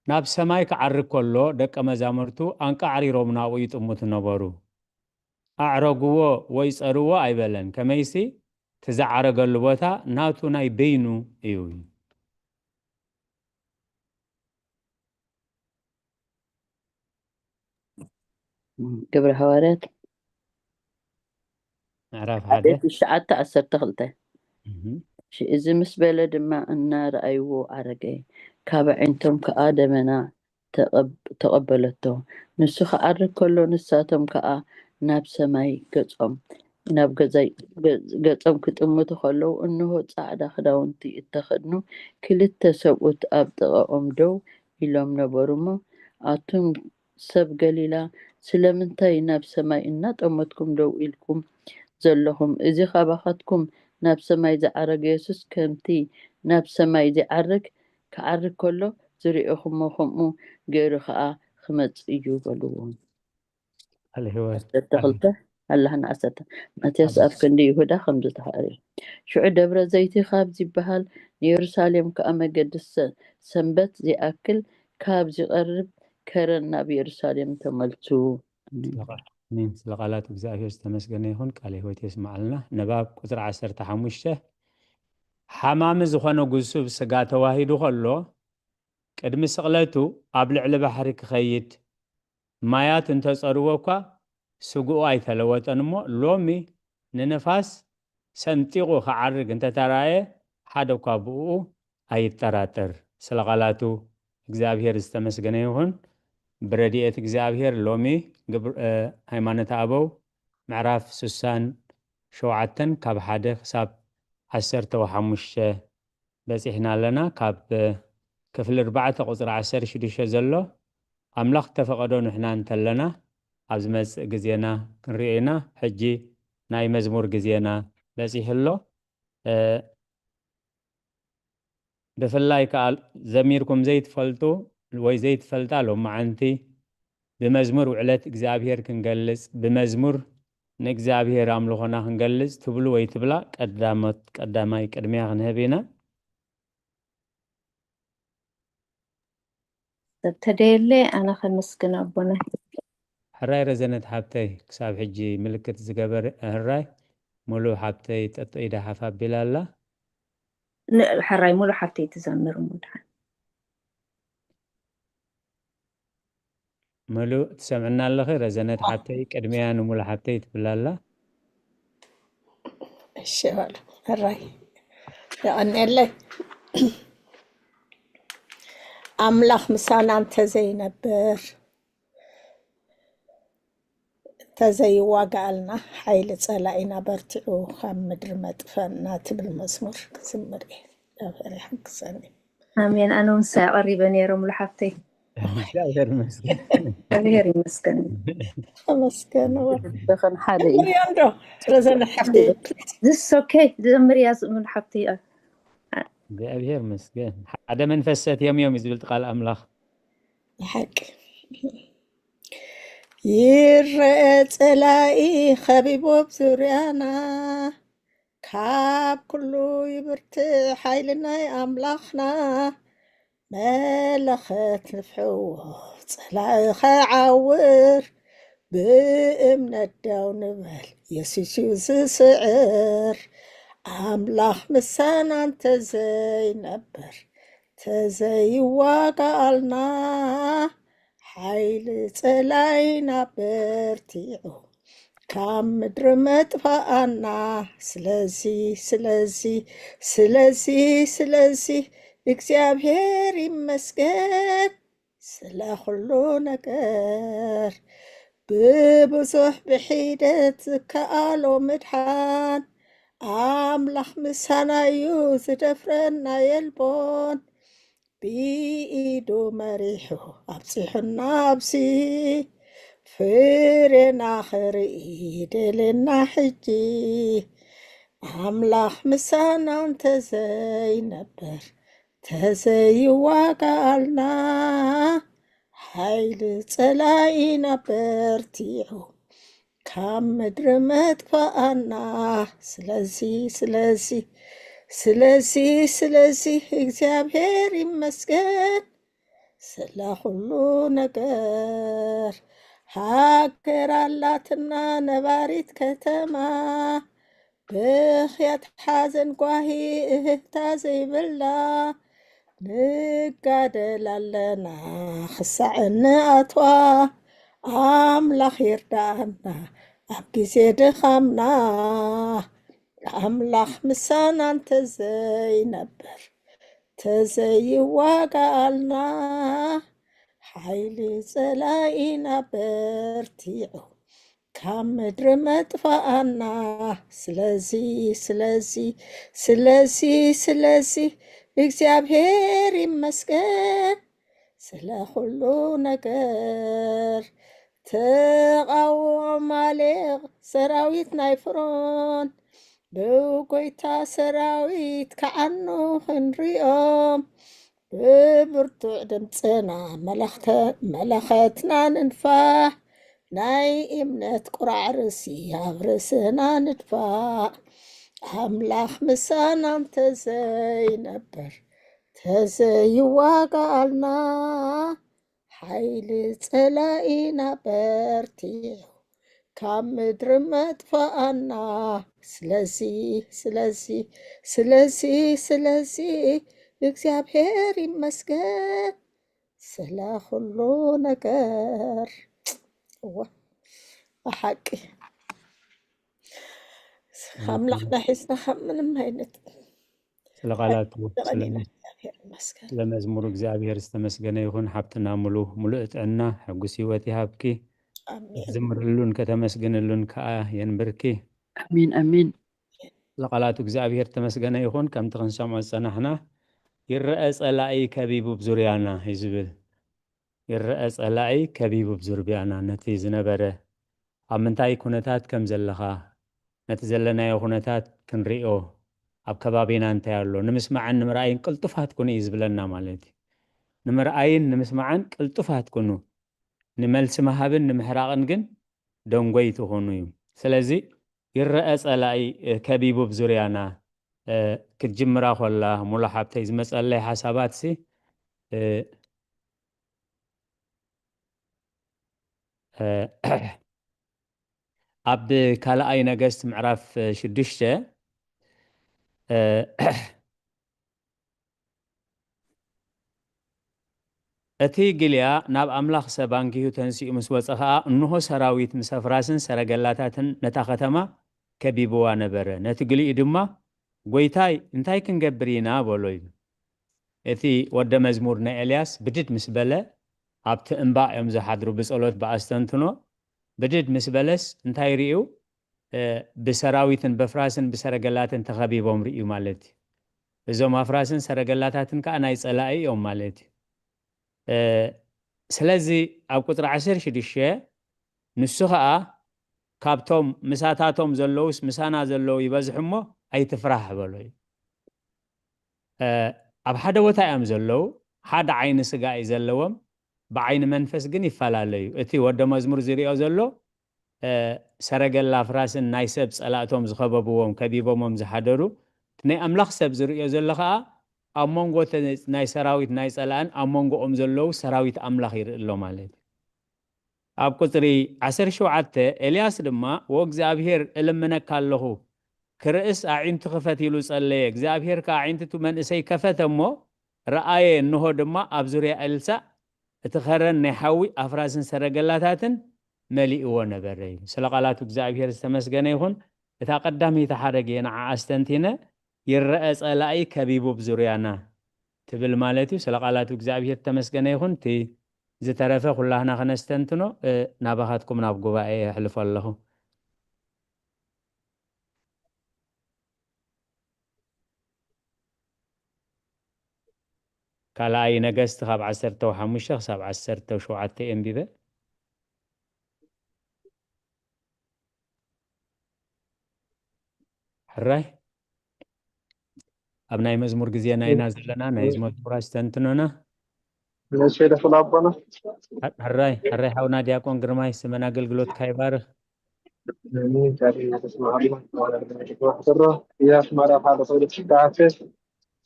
ናብ ሰማይ ክዓርግ ከሎ ደቀ መዛሙርቱ አንቃዕሪሮም ናብኡ ይጥምቱ ነበሩ። ኣዕረግዎ ወይ ጸርዎ ኣይበለን። ከመይሲ ትዛዓረገሉ ቦታ ናቱ ናይ በይኑ እዩ። ግብረ ሐዋርያት ምዕራፍ 1:12 እዚ ምስ በለ ድማ እናረኣይዎ ዓረገ። ካብ ዓይነቶም ከዓ ደመና ተቐበለቶ። ንሱ ክዓርግ ከሎ ንሳቶም ከዓ ናብ ሰማይ ገጾም ክጥምቱ ከለዉ እንሆ ጻዕዳ ክዳውንቲ እተኸድኑ ክልተ ሰብኡት ኣብ ጥቓኦም ደው ኢሎም ነበሩ እሞ ኣቱም ሰብ ገሊላ ስለምንታይ ናብ ሰማይ እናጠመትኩም ደው ኢልኩም ዘለኹም? እዚ ካባኻትኩም ናብ ሰማይ ዝዓረገ ኢየሱስ ከምቲ ናብ ሰማይ ክዓርግ ከሎ ዝሪእኹሞ ከምኡ ገይሩ ከዓ ክመጽእ እዩ በልዎም። ኣላህና 10 ማቴዎስ ኣብ ክንዲ ይሁዳ ከም ዝተሓርዩ ሽዑ ደብረ ዘይቲ ካብ ዝበሃል ንየሩሳሌም ከዓ መገዲ ሰንበት ዝኣክል ካብ ዝቐርብ ከረን ናብ ኢየሩሳሌም ተመልሱ። አሜን። ስለ ቃላት እግዚአብሔር ዝተመስገነ ይሁን። ቃል ህይወት የስማዓልና ንባብ ቁጥሪ 15 ሓማሚ ዝኾነ ጉሱብ ስጋ ተዋሂዱ ከሎ ቅድሚ ስቕለቱ ኣብ ልዕሊ ባሕሪ ክኸይድ ማያት እንተጸርዎ እኳ ስጉኡ ኣይተለወጠን እሞ ሎሚ ንነፋስ ሰንጢቑ ክዓርግ እንተተራየ ሓደ እኳ ብኡ ኣይጠራጠር። ስለ ቃላቱ እግዚአብሔር ዝተመስገነ ይሁን። ብረድኤት እግዚአብሔር ሎሚ ሃይማኖት ኣበው ምዕራፍ 67 ካብ 1 ክሳብ 15 በፂሕና ኣለና። ካብ ክፍሊ 4 ቁፅሪ 16 ዘሎ ኣምላኽ ተፈቐዶ ንሕና እንተለና ኣብ ዝመጽእ ግዜና ክንሪኦ ኢና። ሕጂ ናይ መዝሙር ግዜና በፂሕ ኣሎ። ብፍላይ ከዓ ዘሚርኩም ዘይትፈልጡ ወይ ዘይትፈልጣ ሎማዓንቲ ብመዝሙር ውዕለት እግዚአብሔር ክንገልጽ ብመዝሙር ንእግዚአብሔር ኣምልኾና ክንገልጽ ትብሉ ወይ ትብላ ቀዳማይ ቅድሚያ ክንህብ ኢና። ተደየለ ኣነ ከመስግን ኣቦና ሕራይ ረዘነት ሓብተይ ክሳብ ሕጂ ምልክት ዝገበረ ሕራይ ሙሉእ ሓብተይ ጠጦ ኢዳ ሓፍ ኣቢላ ኣላ። ሕራይ ሙሉእ ሓብተይ ትዘምር ሙድሓን ሙሉእ ትሰምዕና ኣለኺ። ረዘነት ሓብተይ ቅድሚያ ንሙሉእ ሓብተይ ትብላ ኣላ። እሺ በሉ ሕራይ ይቐኒየለይ። ኣምላኽ ምሳና እንተዘይነብር እንተዘይዋጋኣልና ሓይሊ ጸላኢና በርቲዑ ካብ ምድሪ መጥፈና ትብል መዝሙር ክዝምር እየ። እግዚአብሔር ይሕግዘኒ። ኣሜን። ኣነ እውን ሳይ ቀሪበ ነይረ ሙሉእ ሓብተይ እግዚአብሔር ይመስገን። እግዚአብሔር ይመስገን። ተመስገንዎ ደኸም ሓደ እዩ ዘምርያ እንዶ ስለዘነ ሓፍቲ This is okay. ዘምር እያ ዝብል ሓፍቲ እያ። እግዚአብሔር ይመስገን። ሓደ መንፈስ ሰትዮም እዮም ዝብል ቃል ኣምላኽ ሓቂ ይርአ ፀላኢ ኸቢቦ ብዙርያና ካብ ኩሉ ይብርትዕ ሓይሊ ናይ ኣምላኽና መለኸት ንፍሕዎ ፀላኢ ኸዓውር ብእምነት ዳው ንበል የሱስ እዩ ዝስዕር ኣምላኽ ምሳና እንተዘይነበር ተዘይዋጋኣልና ሓይሊ ፀላኢና በርቲዑ ካብ ምድሪ መጥፋኣና ስለዚ እግዚኣብሔር ይመስገን ስለ ኩሉ ነገር ብብዙሕ ብሒደት ዝከኣሎ ምድሓን ኣምላኽ ምሳና እዩ ዝደፍረና የልቦን ብኢዱ መሪሑ ኣብፂሑና ኣብሲ ፍሬና ኽርኢ ደልና ሕጂ ኣምላኽ ምሳና እንተዘይነበር ተዘይዋጋኣልና ሓይሊ ፀላኢና በርቲዑ ካብ ምድሪ መጥፋኣና ስለዚ እግዚኣብሔር ይመስገን ስለ ኩሉ ነገር ሃገር ኣላትና ነባሪት ከተማ ብኽያት ሓዘን ጓሂ እህታ ዘይብላ ንጋደል ኣለና ክሳዕ ንኣትዋ ኣምላኽ ይርዳኣና ኣብ ግዜ ድኻምና ኣምላኽ ምሳና እንተዘይነበር ተዘይዋጋኣልና ሓይሊ ፀላኢና በርቲዑ ካብ ምድሪ መጥፋኣና ስለዚ እግዚኣብሔር ይመስገን ስለ ኩሉ ነገር ተቃውሞ ኣማሌቕ ሰራዊት ናይ ፍሮን ብጎይታ ሰራዊት ከዓኑ ክንሪኦም ብብርቱዕ ድምፅና መለኸትና ንንፋሕ ናይ እምነት ቁራዕ ርእሲ ኣብ ርእስና ንድፋእ ኣምላኽ ምሳና እንተዘይነበር ተዘይዋጋኣልና ሓይሊ ፀላኢና በርቲዑ ካብ ምድሪ መጥፋኣና ስለዚ እግዚኣብሔር ይመስገን ስለ ኩሉ ነገር ብሓቂ ኣምላኽና ሒዝና ካብ ምንም ዓይነት ስለ ቃላቱ እግዚኣብሔር ይመስገን ስለመዝሙሩ እግዚአብሔር ዝተመስገነ ይኹን። ሓብትና ሙሉእ ጥዕና ሕጉስ ህይወት ይሃብኪ። ኣሜን ዝምርሉን ከተመስግንሉን ከዓ የንብርኪ። ኣሚን ኣሚን ለቃላቱ እግዚአብሔር ተመስገነ ይኹን። ከምቲ ክንሰምዖ ዝፀናሕና ይረአ ፀላኢ ከቢቡ ብዙርያና እዩ ዝብል። ይረአ ፀላኢ ከቢቡ ብዙርያና ነቲ ዝነበረ ኣብ ምንታይ ኩነታት ከም ዘለኻ ነቲ ዘለናዮ ኩነታት ክንሪኦ ኣብ ከባቢና እንታይ ኣሎ ንምስማዕን ንምርኣይን ቅልጡፋት ኩኑ እዩ ዝብለና ማለት እዩ። ንምርኣይን ንምስማዕን ቅልጡፋት ኩኑ ንመልሲ መሃብን ንምሕራቕን ግን ደንጎይ ትኾኑ እዩ። ስለዚ ይረአ ፀላኢ ከቢቡ ብዙርያና ክትጅምራ ኮላ ሙሉእ ሓብተይ ዝመፀለይ ሓሳባት ሲ ኣብ ካልኣይ ነገስት ምዕራፍ 6 እቲ ግልያ ናብ ኣምላኽ ሰብ አንኪሁ ተንሲኡ ምስ ወፀ ከዓ እንሆ ሰራዊት ምስ ኣፍራስን ሰረገላታትን ነታ ከተማ ከቢብዋ ነበረ። ነቲ ግልኡ ድማ ጎይታይ እንታይ ክንገብር ኢና በሎ እዩ። እቲ ወደ መዝሙር ናይ ኤልያስ ብድድ ምስ በለ ኣብቲ እምባ እዮም ዝሓድሩ ብፀሎት ብኣስተንትኖ ብድድ ምስ በለስ እንታይ ርዩ ብሰራዊትን በፍራስን ብሰረገላትን ተኸቢቦም ርዩ ማለት እዩ። እዞም ኣፍራስን ሰረገላታትን ከዓ ናይ ፀላኢ እዮም ማለት እዩ። ስለዚህ ኣብ ቁጥሪ 16 ንሱ ከዓ ካብቶም ምሳታቶም ዘለውስ ምሳና ዘለው ይበዝሕ እሞ ኣይትፍራህ በሎ እዩ ኣብ ሓደ ቦታ እዮም ዘለው ሓደ ዓይኒ ስጋ እዩ ዘለዎም ብዓይኒ መንፈስ ግን ይፈላለዩ እቲ ወደ መዝሙር ዝሪኦ ዘሎ ሰረገላ ፍራስን ናይ ሰብ ጸላእቶም ዝኸበብዎም ከቢቦሞም ዝሓደሩ ናይ ኣምላኽ ሰብ ዝሪኦ ዘሎ ከዓ ኣብ መንጎ ናይ ሰራዊት ናይ ጸላእን ኣብ መንጎኦም ዘለው ሰራዊት ኣምላኽ ይርኢ ኣሎ ማለት እዩ ኣብ ቁጥሪ 17 ኤልያስ ድማ ወእግዚአብሔር እልምነካ ኣለኹ ክርእስ ኣዒንቱ ክፈት ኢሉ ጸለየ እግዚአብሔር ከዓ ኣዒንቱ መንእሰይ ከፈተ እሞ ረኣየ እንሆ ድማ ኣብ ዙርያ ኤልሳዕ እቲ ኸረን ናይ ሓዊ ኣፍራስን ሰረገላታትን መሊእዎ ነበረ እዩ ስለ ቃላቱ እግዚአብሔር ዝተመስገነ ይኹን እታ ቀዳመይቲ ሓረግ የንዓ ኣስተንቲነ ይረአ ጸላኢ ከቢቡ ብዙርያና ትብል ማለት እዩ ስለ ቃላቱ እግዚአብሔር ተመስገነ ይኹን እቲ ዝተረፈ ኩላህና ከነስተንትኖ ናባኻትኩም ናብ ጉባኤ የሕልፎ ኣለኹ ካልኣይ ነገስቲ ካብ 15 ክሳብ 17 የንቢበ ሕራይ ኣብ ናይ መዝሙር ግዜና ኢና ዘለና ናይ መዝሙር ኣስተንትኖና نشيد فلابنا ሕራይ ሓውና ዲያቆን ግርማይ ስመን ኣገልግሎት ካይባርኽ من جاري تسمع الله وحسره يا اسمع هذا صوت الشعاتس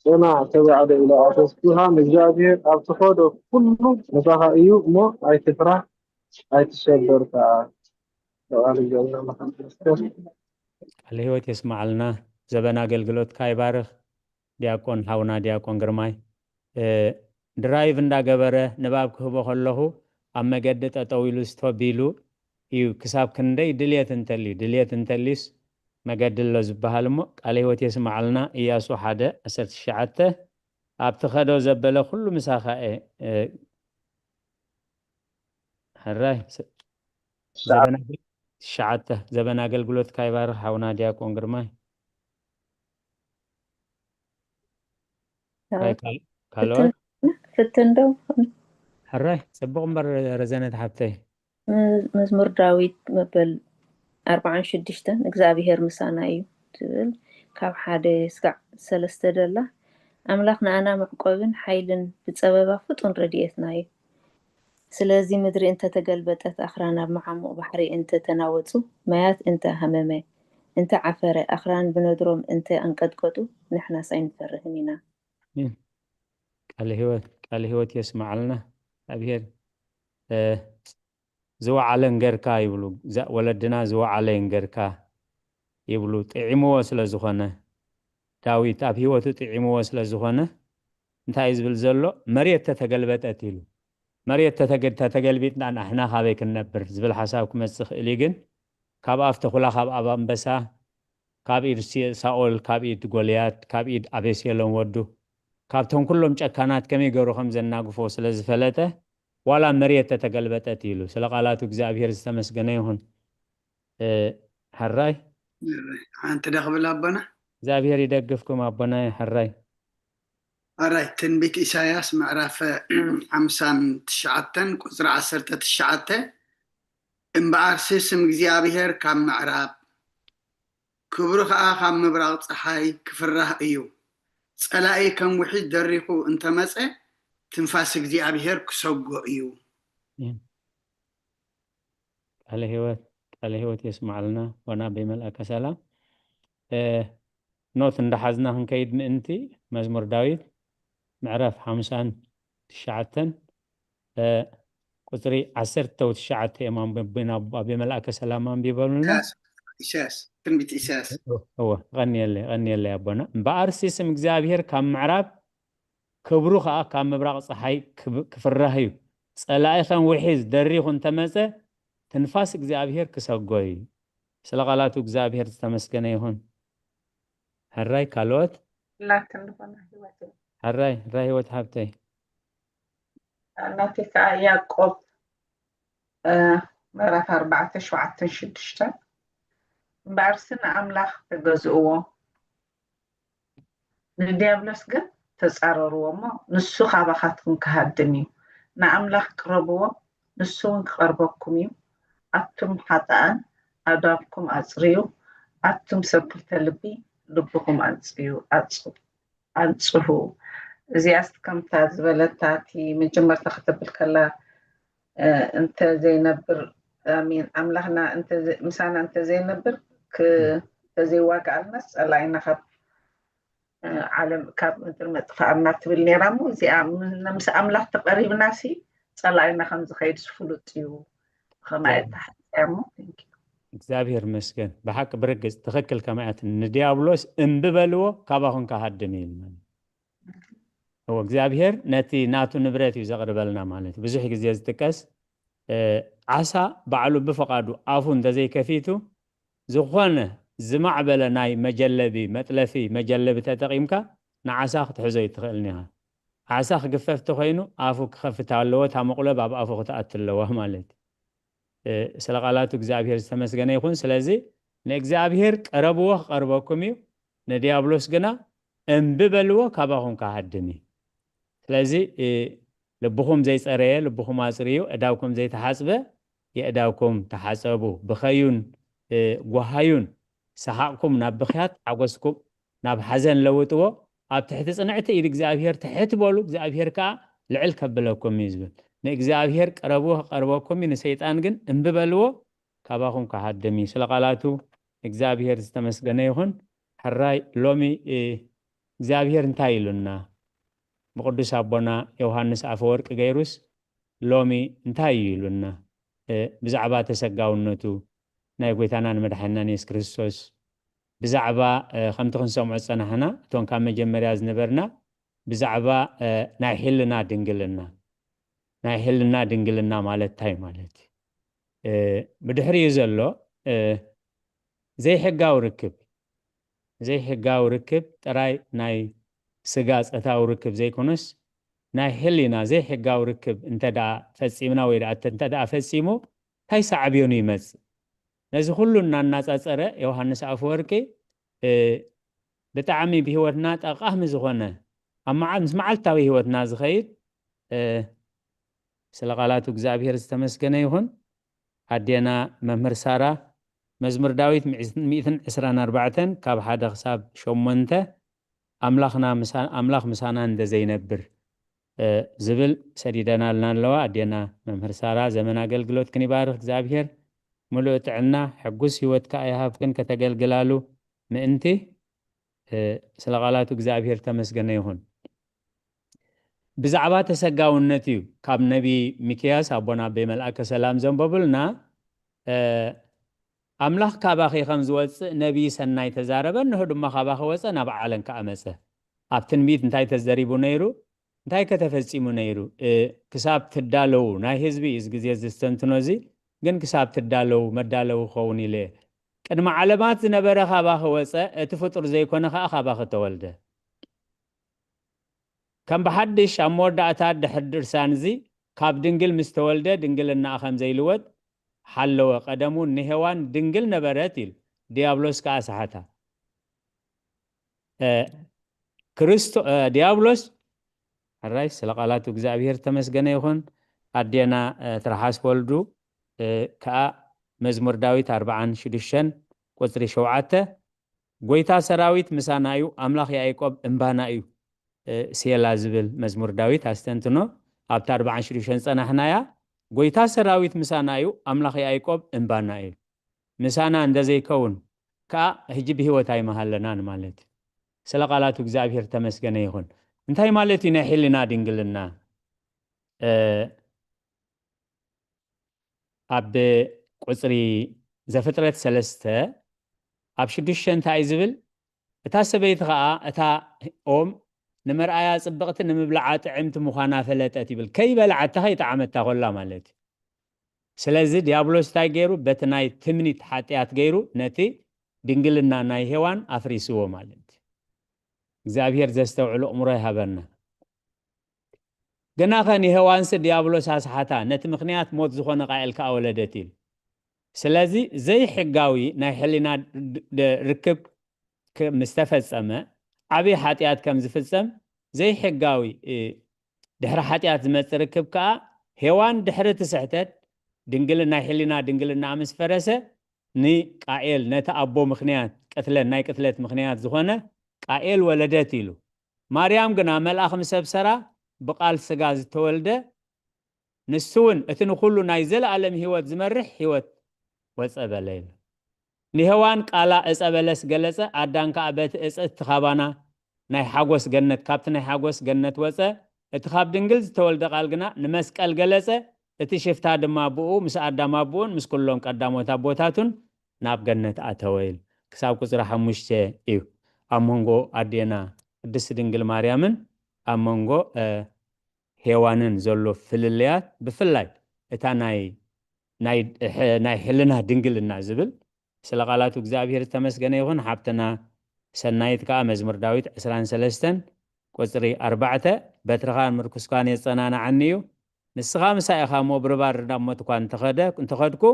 صنع تبعد الى اساسها من جابر ابتخود كله نصها ايو مو اي تفرح اي تشبر سؤال الجنة محمد الهوت يسمع لنا زبنا أገልግሎት ካይባርኽ ዲያቆን ሓውና ዲያቆን ግርማይ ድራይቭ እንዳገበረ ንባብ ክህቦ ከለኹ ኣብ መገዲ ጠጠው ኢሉ ስተቢሉ እዩ ክሳብ ክንደይ ድልየት እንተሊስ መገዲ ኣሎ ዝበሃል እሞ ቃል ህይወት የስማዓልና ኢያሱ 1:19 ኣብቲ ኸዶ ዘበለ ኩሉ ምሳኻኤ ሕራይ ዘበና ኣገልግሎት ካይባርኽ ሓውና ዲያቆን ግርማይ ካልኦት فتندو ሕራይ ጽቡቕ እምበር ረዘነት ሓብተይ مزمور داويد مبل 46 እግዚአብሔር ምሳና እዩ ትብል ካብ ሓደ ስጋዕ ሰለስተ ደላ ኣምላኽና ኣና መዕቆብን ሓይልን ብጸበባ ፍጡን ረድኤትና እዩ ስለዚ ምድሪ እንተ ተገልበጠት ኣኽራን ኣብ መዓሙቕ ባሕሪ እንተ ተናወጹ ማያት እንተ ሃመመ እንተ ዓፈረ ኣኽራን ብነድሮም እንተ አንቀጥቀጡ ንሕና ሳይንፈርህን ኢና ቃል ህይወት የስማዓልና ኣብሄር ዝወዓለን ገርካ ይብሉ ወለድና ዝወዓለን ገርካ ይብሉ ጥዒምዎ ስለ ዝኾነ ዳዊት ኣብ ህይወቱ ጥዒምዎ ስለ ዝኾነ እንታይ ዝብል ዘሎ መሬት ተተገልበጠት ኢሉ መሬት ተተገልቢጥና ንሕና ካበይ ክንነብር ዝብል ሓሳብ ክመጽእ ክእል ግን ካብ ኣፍ ተኹላ ካብ ኣብ ኣንበሳ ካብ ኢድ ሳኦል ካብ ኢድ ጎልያድ ካብ ኢድ ኣቤሴሎም ወዱ ካብቶም ኩሎም ጨካናት ከመይ ገይሩ ከም ዘናግፎ ስለ ዝፈለጠ ዋላ መሬት ተተገልበጠት ኢሉ ስለ ቃላቱ እግዚአብሔር ዝተመስገነ ይሁን ሕራይ አንተ ደኽብል አባና እግዚአብሔር ይደግፍኩም አባና ሕራይ አራይ ትንቢት ኢሳያስ ምዕራፍ 59 ቁጥሪ 19 እምበኣር ስም እግዚአብሔር ካብ ምዕራብ ክብሩ ከዓ ካብ ምብራቕ ፀሓይ ክፍራህ እዩ ጸላኢ ከም ውሒድ ደሪኹ እንተመፀ ትንፋስ እግዚአብሔር ክሰጎ እዩ ቃል ህይወት የስማዓልና ወና በመልአከ ሰላም ኖት እንደሓዝና ክንከይድ ምእንቲ መዝሙር ዳዊት ምዕራፍ 59 ቁጥሪ 19 የማን በመልአከ ሰላም አንቢበሉና ኢሳያስ ትንቢት ኢሳያስ غني አቦና እምበኣር ስም እግዚአብሔር ካብ ምዕራብ ክብሩ ከዓ ካብ ምብራቕ ፀሓይ ክፍራህ እዩ ጸላኢ ከም ውሒዝ ደሪኹ እንተመፀ ትንፋስ እግዚአብሔር ክሰጎ እዩ ስለ ቃላቱ እግዚአብሔር ዝተመስገነ ይሁን ሕራይ ካልኦት ሕራይ ህይወት ሃብተይ ናቲ ከዓ ያዕቆብ ምዕራፍ 4:7-6 እምበኣርስና ኣምላኽ ተገዝእዎ ንዲያብሎስ ግን ተጻረርዎ እሞ ንሱ ካባኻትኩም ክሃድም እዩ ንኣምላኽ ቅረብዎ ንሱ እውን ክቐርበኩም እዩ ኣቱም ሓጣኣን ኣዳብኩም ኣጽርዩ ኣቱም ሰክልተ ልቢ ልብኩም ኣንጽሁ እዚኣስ ከምታ ዝበለታት መጀመርታ ክትብል ከላ እንተ ዘይነብር ኣሚን ኣምላኽና ምሳና እንተ ዘይነብር ተዘይዋግኣልናስ ጸላኢና ካብ ዓለም ካብ ምድሪ መጥፋእና ትብል ነይራ እሞ እዚኣ ምስ ኣምላኽ ተቐሪብናሲ ጸላኢና ከም ዝኸይድ ዝፍሉጥ እዩ ከማይ ተሓፂያ እሞ እግዚአብሔር መስገን በሐቅ ብርግጽ ትክክል ከማያት ንዲያብሎስ እምብበልዎ ካባኹን ካሃድም ይልማል هو እግዚአብሔር ነቲ ናቱ ንብረት እዩ ዘቕርበልና ማለት ብዙሕ ግዜ ዝጥቀስ ዓሳ ባዕሉ ብፈቃዱ ኣፉ እንተዘይከፊቱ ዝኾነ ዝማዕበለ ናይ መጀለቢ መጥለፊ መጀለቢ ተጠቂምካ ንዓሳ ክትሕዞ ይትኽእልኒ ኢኻ ዓሳ ክግፈፍ ተኮይኑ ኣፉ ክኸፍት ኣለዎ ታመቁለብ ኣብ ኣፉ ክትኣት ኣለዎ ማለት ስለ ቃላቱ እግዚአብሔር ዝተመስገነ ይኹን ስለዚ ንእግዚአብሔር ቀረብዎ ክቐርበኩም እዩ ንዲያብሎስ ግና እምብበልዎ ካባኹም ካሃድም እዩ ስለዚ ልብኹም ዘይጸረየ ልብኹም ኣጽርዩ እዳውኩም ዘይተሓጽበ የእዳውኩም ተሓጸቡ ብኸዩን ጓሃዩን ሰሓቅኩም ናብ ብኽያት ዓጎስኩም ናብ ሓዘን ለውጥዎ ኣብ ትሕቲ ጽንዕቲ ኢድ እግዚአብሔር ትሕት በሉ እግዚአብሔር ከዓ ልዕል ከብለኩም እዩ ዝብል ንእግዚአብሔር ቀረብዎ ክቐርበኩም እዩ ንሰይጣን ግን እምብበልዎ ካባኹም ካሃድም እዩ ስለ ቃላቱ እግዚአብሔር ዝተመስገነ ይኹን ሕራይ ሎሚ እግዚአብሔር እንታይ ኢሉና بقدس أبونا يوحنس أفورك غيروس لومي انتهي يلونا بزعبا تسقاونتو نايقويتانا مدحنا نيس كريستوس بزعبا خمتخن سمع السنحنا تون كام مجمرياز نبرنا بزعبا نايحلنا دنقلنا مالت تاي مالت بدحري يزلو زي حقاو ركب تراي ناي سجاز أتاو ركب زي كونس ناي هلينا زي حقاو ركب انت دا فسيمنا ويدا انت دا فسيمو هاي صعبيوني مز نزي خلونا الناس أسأرة يوحنس أفوركي بتعمي بهوتنا تقاه مزغونا أما معلتا بهوتنا زخير سلقالاتو እግዚአብሔር ዝተመስገነ ይሁን አዲና መምህር ሳራ መዝሙር ዳዊት 124 ካብ 1 ክሳብ 8 أملاخ مسانا عند زينبر زبل سديدنا لنا لوا أدينا ممهر سارة زمن أقل قلوت كني بارك زابير ملوت عنا حقوس هوت كأيهاف كن كتقل قلالو ما أنتي سلغالاتو زابير تمسجنا يهون بزعبات سجاو النتيو كاب نبي مكياس أبونا بملأك سلام زنبابلنا أملاخ كاباخي خمزوات نبي سناي تزاربا نهدو ما خاباخي وصا نبع علن كأمسه أبتن بيت انتاي تزدريبو نيرو انتاي كتفزيمو نيرو كساب تدالو ناي هزبي إزغزي يزدستنتنوزي جن كساب تدالو مدالو خوني ليه كدما علامات نبرا خاباخي وصا تفطر زي كونه خاباخي تولده كم بحدش أمور دعتاد دحدر سانزي كاب دنجل مستولده دنجل الناخم زي الود حلو قدمو نهوان دنجل نبراتيل ديابلوس كاسحتا كريستو ديابلوس الرئيس لقالاتو እግዚአብሔር ተመስገነ ይሁን አዲና ትራሐስ ወልዱ ከአ መዝሙር ዳዊት 46 ቁጥሪ 7 ጎይታ ሰራዊት ምሳናዩ አምላኽ ያዕቆብ እንባናዩ ሲላ ዝብል መዝሙር ዳዊት አስተንትኖ አብታ 46 ጸናህናያ ጎይታ ሰራዊት ምሳናዩ አምላኽ ያዕቆብ እንባናዩ ምሳና እንደዘይ ከውን ከአ ህጅ በህይወታይ መሐለናን ማለት ስለ ቃላቱ እግዚአብሔር ተመስገነ ይሁን እንታይ ማለት ይነ ሒልና ድንግልና አብ ቁጽሪ ዘፍጥረት 3 አብ 6 እንታይ ዝብል እታ ሰበይት ከዓ እታ ኦም ንምርአያ ጽብቕቲ ንምብላዓ ጥዕምቲ ምዃና ፈለጠት ይብል ከይበልዓታ ኸይጣዓመታ ኮላ ማለት ስለዚ ዲያብሎስ ታይ ገይሩ በትናይ ትምኒት ሓጢያት ገይሩ ነቲ ድንግልና ናይ ሔዋን አፍሪስዎ ማለት እግዚአብሔር ዘስተውዕሉ እምሮ ይሃበና ገና ኸን ሔዋንስ ዲያብሎስ አስሓታ ነቲ ምኽንያት ሞት ዝኾነ ቃኤልካ ወለደት ኢል ስለዚ ዘይ ሕጋዊ ናይ ሕሊና ርክብ ምስተፈጸመ ዓብይ ሓጢያት ከም ዝፍጸም ዘይ ሕጋዊ ድሕሪ ሓጢኣት ዝመፅእ ርክብ ከዓ ሄዋን ድሕሪ ትስሕተት ድንግልና ሕሊና ድንግልና ምስ ፈረሰ ንቃኤል ነቲ ኣቦ ምክንያት ቅትለት ናይ ቅትለት ምክንያት ዝኾነ ቃኤል ወለደት ኢሉ ማርያም ግና መልኣኽ ምስ ኣብሰራ ብቃል ስጋ ዝተወልደ ንሱ እውን እቲ ንኩሉ ናይ ዘለኣለም ሂወት ዝመርሕ ሂወት ወፀበለ ኢሉ ንሄዋን ቃላ ዕፀ በለስ ገለፀ ኣዳም ከዓ በቲ ዕፀ እትኻባና ናይ ሓጎስ ገነት ካብቲ ናይ ሓጎስ ገነት ወፀ እቲ ካብ ድንግል ዝተወልደ ቃል ግና ንመስቀል ገለፀ እቲ ሽፍታ ድማ ብኡ ምስ ኣዳም ኣቦን ምስ ኩሎም ቀዳሞት ኣቦታቱን ናብ ገነት ኣተወ ኢሉ ክሳብ ቁፅሪ 5 እዩ ኣብ መንጎ ኣዴና ቅድስቲ ድንግል ማርያምን ኣብ መንጎ ሄዋንን ዘሎ ፍልልያት ብፍላይ እታ ናይ ሕልና ድንግልና ዝብል ስለ ቃላቱ እግዚአብሔር ተመስገነ ይኹን ሓብተና ሰናይት ከዓ መዝሙር ዳዊት 23 ቁፅሪ 4 በትርኻን ምርኩስካን የፀናናዓኒ እዩ ንስኻ ምሳኢኻ ሞ ብርባር ዳሞት እኳ እንተኸድኩ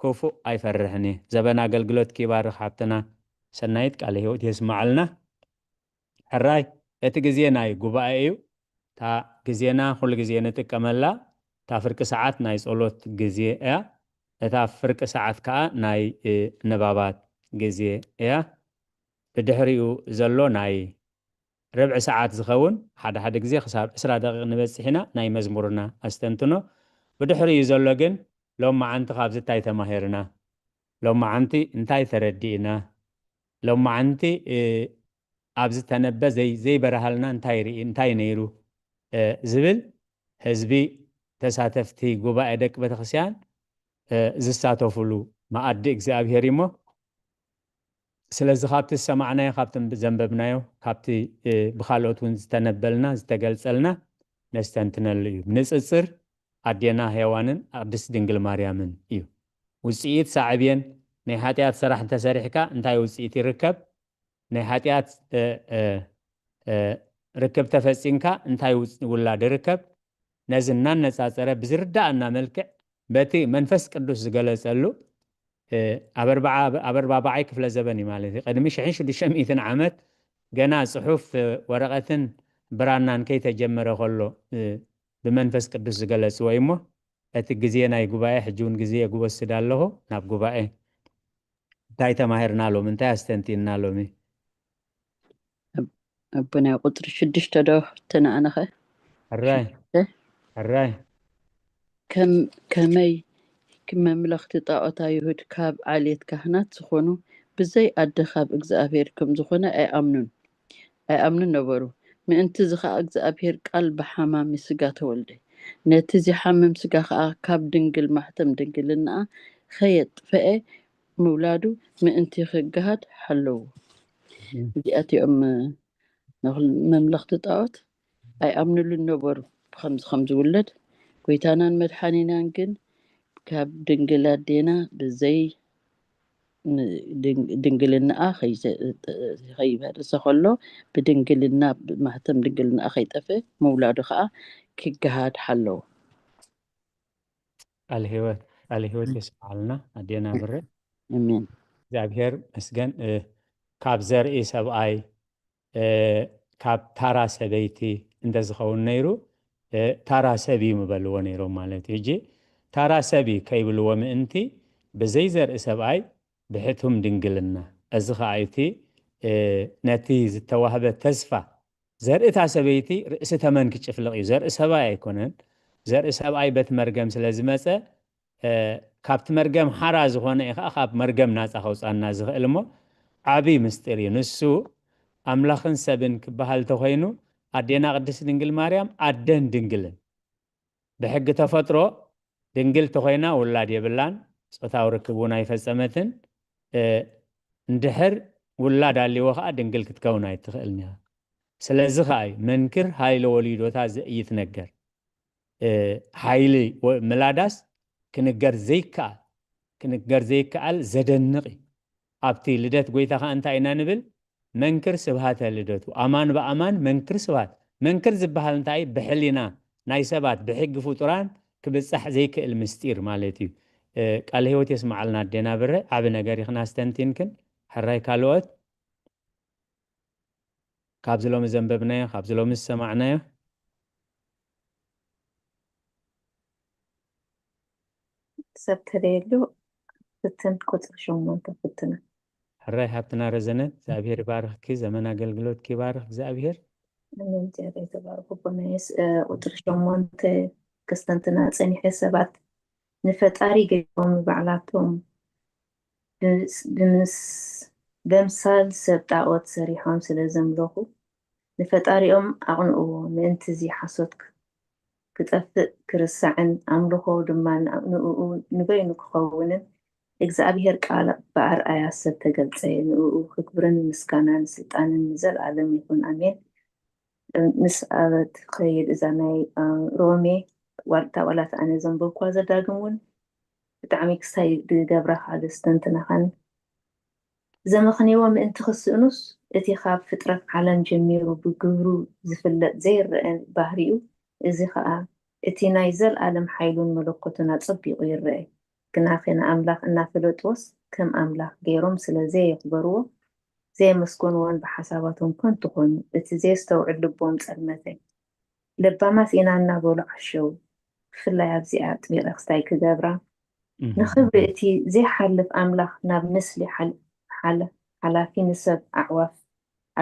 ክፉእ ኣይፈርሕኒ ዘበና ኣገልግሎት ክባርኽ ሓብተና ሰናይት ቃል ህይወት የስማዓልና ሕራይ እቲ ግዜ ናይ ጉባኤ እዩ እታ ግዜና ኩሉ ግዜ ንጥቀመላ እታ ፍርቂ ሰዓት ናይ ጸሎት ግዜ እያ እታ ፍርቂ ሰዓት ከዓ ናይ ንባባት ግዜ እያ ብድሕሪኡ ዘሎ ናይ ربع ساعات ዝኸውን ሓደ ግዜ ክሳብ 20 ደቂቕ ንበፅሕ ኢና ናይ መዝሙርና ኣስተንትኖ ብድሕሪኡ ዘሎ ግን ሎማዓንቲ ካብዚ እንታይ ተማሂርና ሎማዓንቲ እንታይ ተረዲእና ሎማዓንቲ ኣብዚ ተነበ ዘይበረሃልና እንታይ ነይሩ ዝብል ህዝቢ ተሳተፍቲ ጉባኤ ደቂ ቤተክርስትያን ዝሳተፍሉ ማኣዲ እግዚአብሔር እሞ ስለዚ ካብቲ ሰማዕናዮ ካብቲ ዘንበብናዮ ካብቲ ብኻልኦት እውን ዝተነበልና ዝተገልጸልና ነስተንትነሉ እዩ ንፅፅር ኣዴና ሄዋንን ቅድስቲ ድንግል ማርያምን እዩ ውፅኢት ሳዕብየን ናይ ሓጢኣት ስራሕ እንተሰሪሕካ እንታይ ውፅኢት ይርከብ ናይ ሓጢኣት ርክብ ተፈፂምካ እንታይ ውላድ ይርከብ ነዚ እናነፃፀረ ብዝርዳእና መልክዕ በቲ መንፈስ ቅዱስ ዝገለፀሉ ኣበርባባዓይ ክፍለ ዘበን እዩ ማለት እዩ ቅድሚ 1600 ዓመት ገና ፅሑፍ ወረቐትን ብራናን ከይተጀመረ ከሎ ብመንፈስ ቅዱስ ዝገለፅዎ እሞ እቲ ግዜ ናይ ጉባኤ ሕጂ እውን ግዜ ክወስድ ኣለኹ ናብ ጉባኤ እንታይ ተማሂርና ሎሚ እንታይ ኣስተንቲና ሎሚ ኣቦና ቁጥሪ 6 ዶ ተናኣነኸ ሕራይ ከመይ መምለኽቲ ጣዖታ ይሁድ ካብ ዓሌት ካህናት ዝኾኑ ብዘይ ኣደ ካብ እግዚኣብሔር ከም ዝኾነ ኣይኣምኑን ነበሩ ምእንቲ እዚ ከዓ እግዚኣብሔር ቃል ብሓማሚ ስጋ ተወልደ ነቲ ዝሓምም ስጋ ከዓ ካብ ድንግል ማሕተም ድንግልና ከየጥፍአ ምውላዱ ምእንቲ ክገሃድ ሓለዉ እዚኣትኦም መምለኽቲ ጣዖት ኣይኣምኑሉን ነበሩ ከም ዝውለድ ጎይታናን መድሓኒናን ግን ካብ ድንግል ኣዴና ብዘይ ድንግልና ከይበርሰ ከሎ ብድንግልና ማህተም ድንግልና ከይጠፍእ ምውላዱ ከዓ ክገሃድ ሓለዉ ቃል ህይወት የስማዓልና ኣዴና ብረ ኣሜን እግዚአብሔር መስገን ካብ ዘርኢ ሰብኣይ ካብ ታራ ሰበይቲ እንደዝኸውን ነይሩ ታራ ሰቢ ምበልዎ ነይሮም ማለት እዩ ታራ ሰቢ ከይብልዎ ምእንቲ ብዘይ ዘርኢ ሰብኣይ ብሕቱም ድንግልና እዚ ከዓ እቲ ነቲ ዝተዋህበ ተስፋ ዘርእታ ሰበይቲ ርእሲ ተመን ክጭፍልቕ እዩ ዘርኢ ሰብኣይ ኣይኮነን ዘርኢ ሰብኣይ በት መርገም ስለ ዝመፀ ካብቲ መርገም ሓራ ዝኾነ ከዓ ካብ መርገም ናፃ ከውፃና ዝኽእል እሞ ዓብይ ምስጢር እዩ ንሱ ኣምላኽን ሰብን ክበሃል ተኮይኑ ኣዴና ቅድስቲ ድንግል ማርያም ኣደን ድንግልን ብሕጊ ተፈጥሮ ድንግል ተኮይና ውላድ የብላን ፆታዊ ርክብ እውን ኣይፈፀመትን እንድሕር ውላድ ኣልይዎ ከዓ ድንግል ክትከውን ኣይትኽእልን እያ ስለዚ ከዓ መንክር ሃይሊ ወሊዶታ ይትነገር ሃይሊ ምላዳስ ክንገር ዘይከኣል ዘደንቕ ኣብቲ ልደት ጎይታ ከዓ እንታይ ኢና ንብል መንክር ስብሃተ ልደቱ ኣማን ብኣማን መንክር ስብሃት መንክር ዝበሃል እንታይ ብሕሊና ናይ ሰባት ብሕጊ ፍጡራን ክብፃሕ ዘይክእል ምስጢር ማለት እዩ ቃል ህይወት የስማዓልና ኣዴና ብረ ዓብ ነገር ይኽና ስተንቲንክን ሕራይ ካልኦት ካብዚ ሎሚ ዘንበብናዮ ካብዚ ሎሚ ዝሰማዕናዮ سبتريلو فتن قطر شمون تفتنا حراي حبتنا رزنت زابير بارك زمن أقلقلوت كي بارك زابير من جاري تبارك بنايس قطر شمون كستنتنا تساني حسابات نفتاري قيوم بعلاتهم بمثال سبتاوت سريحهم سلازم لوخو نفتاريهم أغنقو من تزي حصوتك كتفق كرسعن أملوخو دمان نبين كخونن እግዚአብሔር ቃል በአርአያ ሰብ ተገልጸ ንኡ ክብርን ምስጋናን ስልጣንን ንዘል ዓለም ይሁን አሜን። ምስ አበት ከይድ እዛ ናይ ሮሜ ዋልታ ዋላት ኣነ ዘንበብኳ ዘዳግሙን ብጣዕሚ ክሳይ ዝገብራ ሓደ ስተንትናኻን ዘመኽንዎ ምእንቲ ክስእኑስ እቲ ካብ ፍጥረት ዓለም ጀሚሩ ብግብሩ ዝፍለጥ ዘይርአ ባህሪኡ እዚ ከዓ እቲ ናይ ዘለዓለም ሓይሉን መለኮቱን ኣፀቢቑ ይርአ ግናኸና ኣምላኽ እናፈለጥዎስ ከም ኣምላኽ ገይሮም ስለዘይ የኽበርዎ ዘየመስኮንዎን ብሓሳባቶም ኮንቱ ኾኑ እቲ ዘየስተውዕል ልቦም ፀልመተ ልባማት ኢና እናበሉ ዓሸው ብፍላይ ኣብዚኣ ጥቢቐ ክስታይ ክገብራ ንኽብሪ እቲ ዘይሓልፍ ኣምላኽ ናብ ምስሊ ሓላፊ ንሰብ ኣዕዋፍ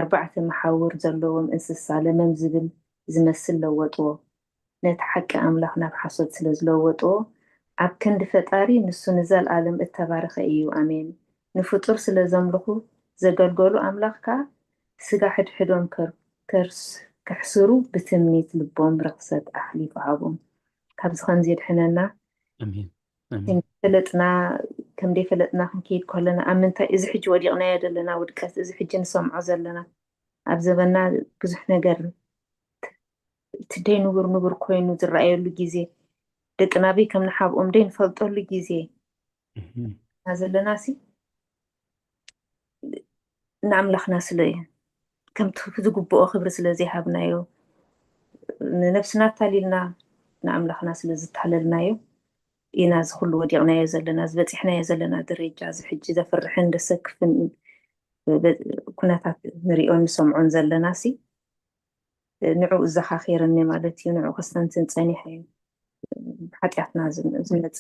4 መሓውር ዘለዎም እንስሳ ለመም ዝብል ዝመስል ለወጥዎ ነቲ ሓቂ ኣምላኽ ናብ ሓሶት ስለ ዝለወጥዎ ኣብ ክንዲ ፈጣሪ ንሱ ንዘለዓለም እተባረኸ እዩ ኣሜን። ንፍጡር ስለ ዘምልኹ ዘገልገሉ ኣምላኽ ከዓ ስጋ ሕድሕዶም ከሕስሩ ብትምኒት ልቦም ርክሰት ኣሕሊፉ ሃቦም ካብዚ ከምዚ የድሕነና ፈለጥና ከምደይ ፈለጥና ክንከይድ ከለና ኣብ ምንታይ እዚ ሕጂ ወዲቕናዮ ዘለና ውድቀት እዚ ሕጂ ንሰምዖ ዘለና ኣብ ዘበና ብዙሕ ነገር ትደይ ንቡር ኮይኑ ዝረኣየሉ ግዜ ደቂ ናብይ ከም ንሓብኦም ደይ ንፈልጠሉ ግዜ ዘለና ሲ ንኣምላኽና ስለ ከምቲ ዝግብኦ ክብሪ ስለ ዘይሃብናዮ ንነፍስና ታሊልና ንኣምላኽና ስለ ዝተሓለልናዮ ኢና ዝኩሉ ወዲቕናዮ ዘለና ዝበፂሕናዮ ዘለና ደረጃ እዚ ሕጂ ዘፍርሕን ደሰክፍን ኩነታት ንሪኦን ንሰምዖን ዘለና ሲ ንዑ ዘኻኺርኒ ማለት እዩ ንዑ ከስተንትን ፀኒሐ ሓጢኣትና ዝመፀ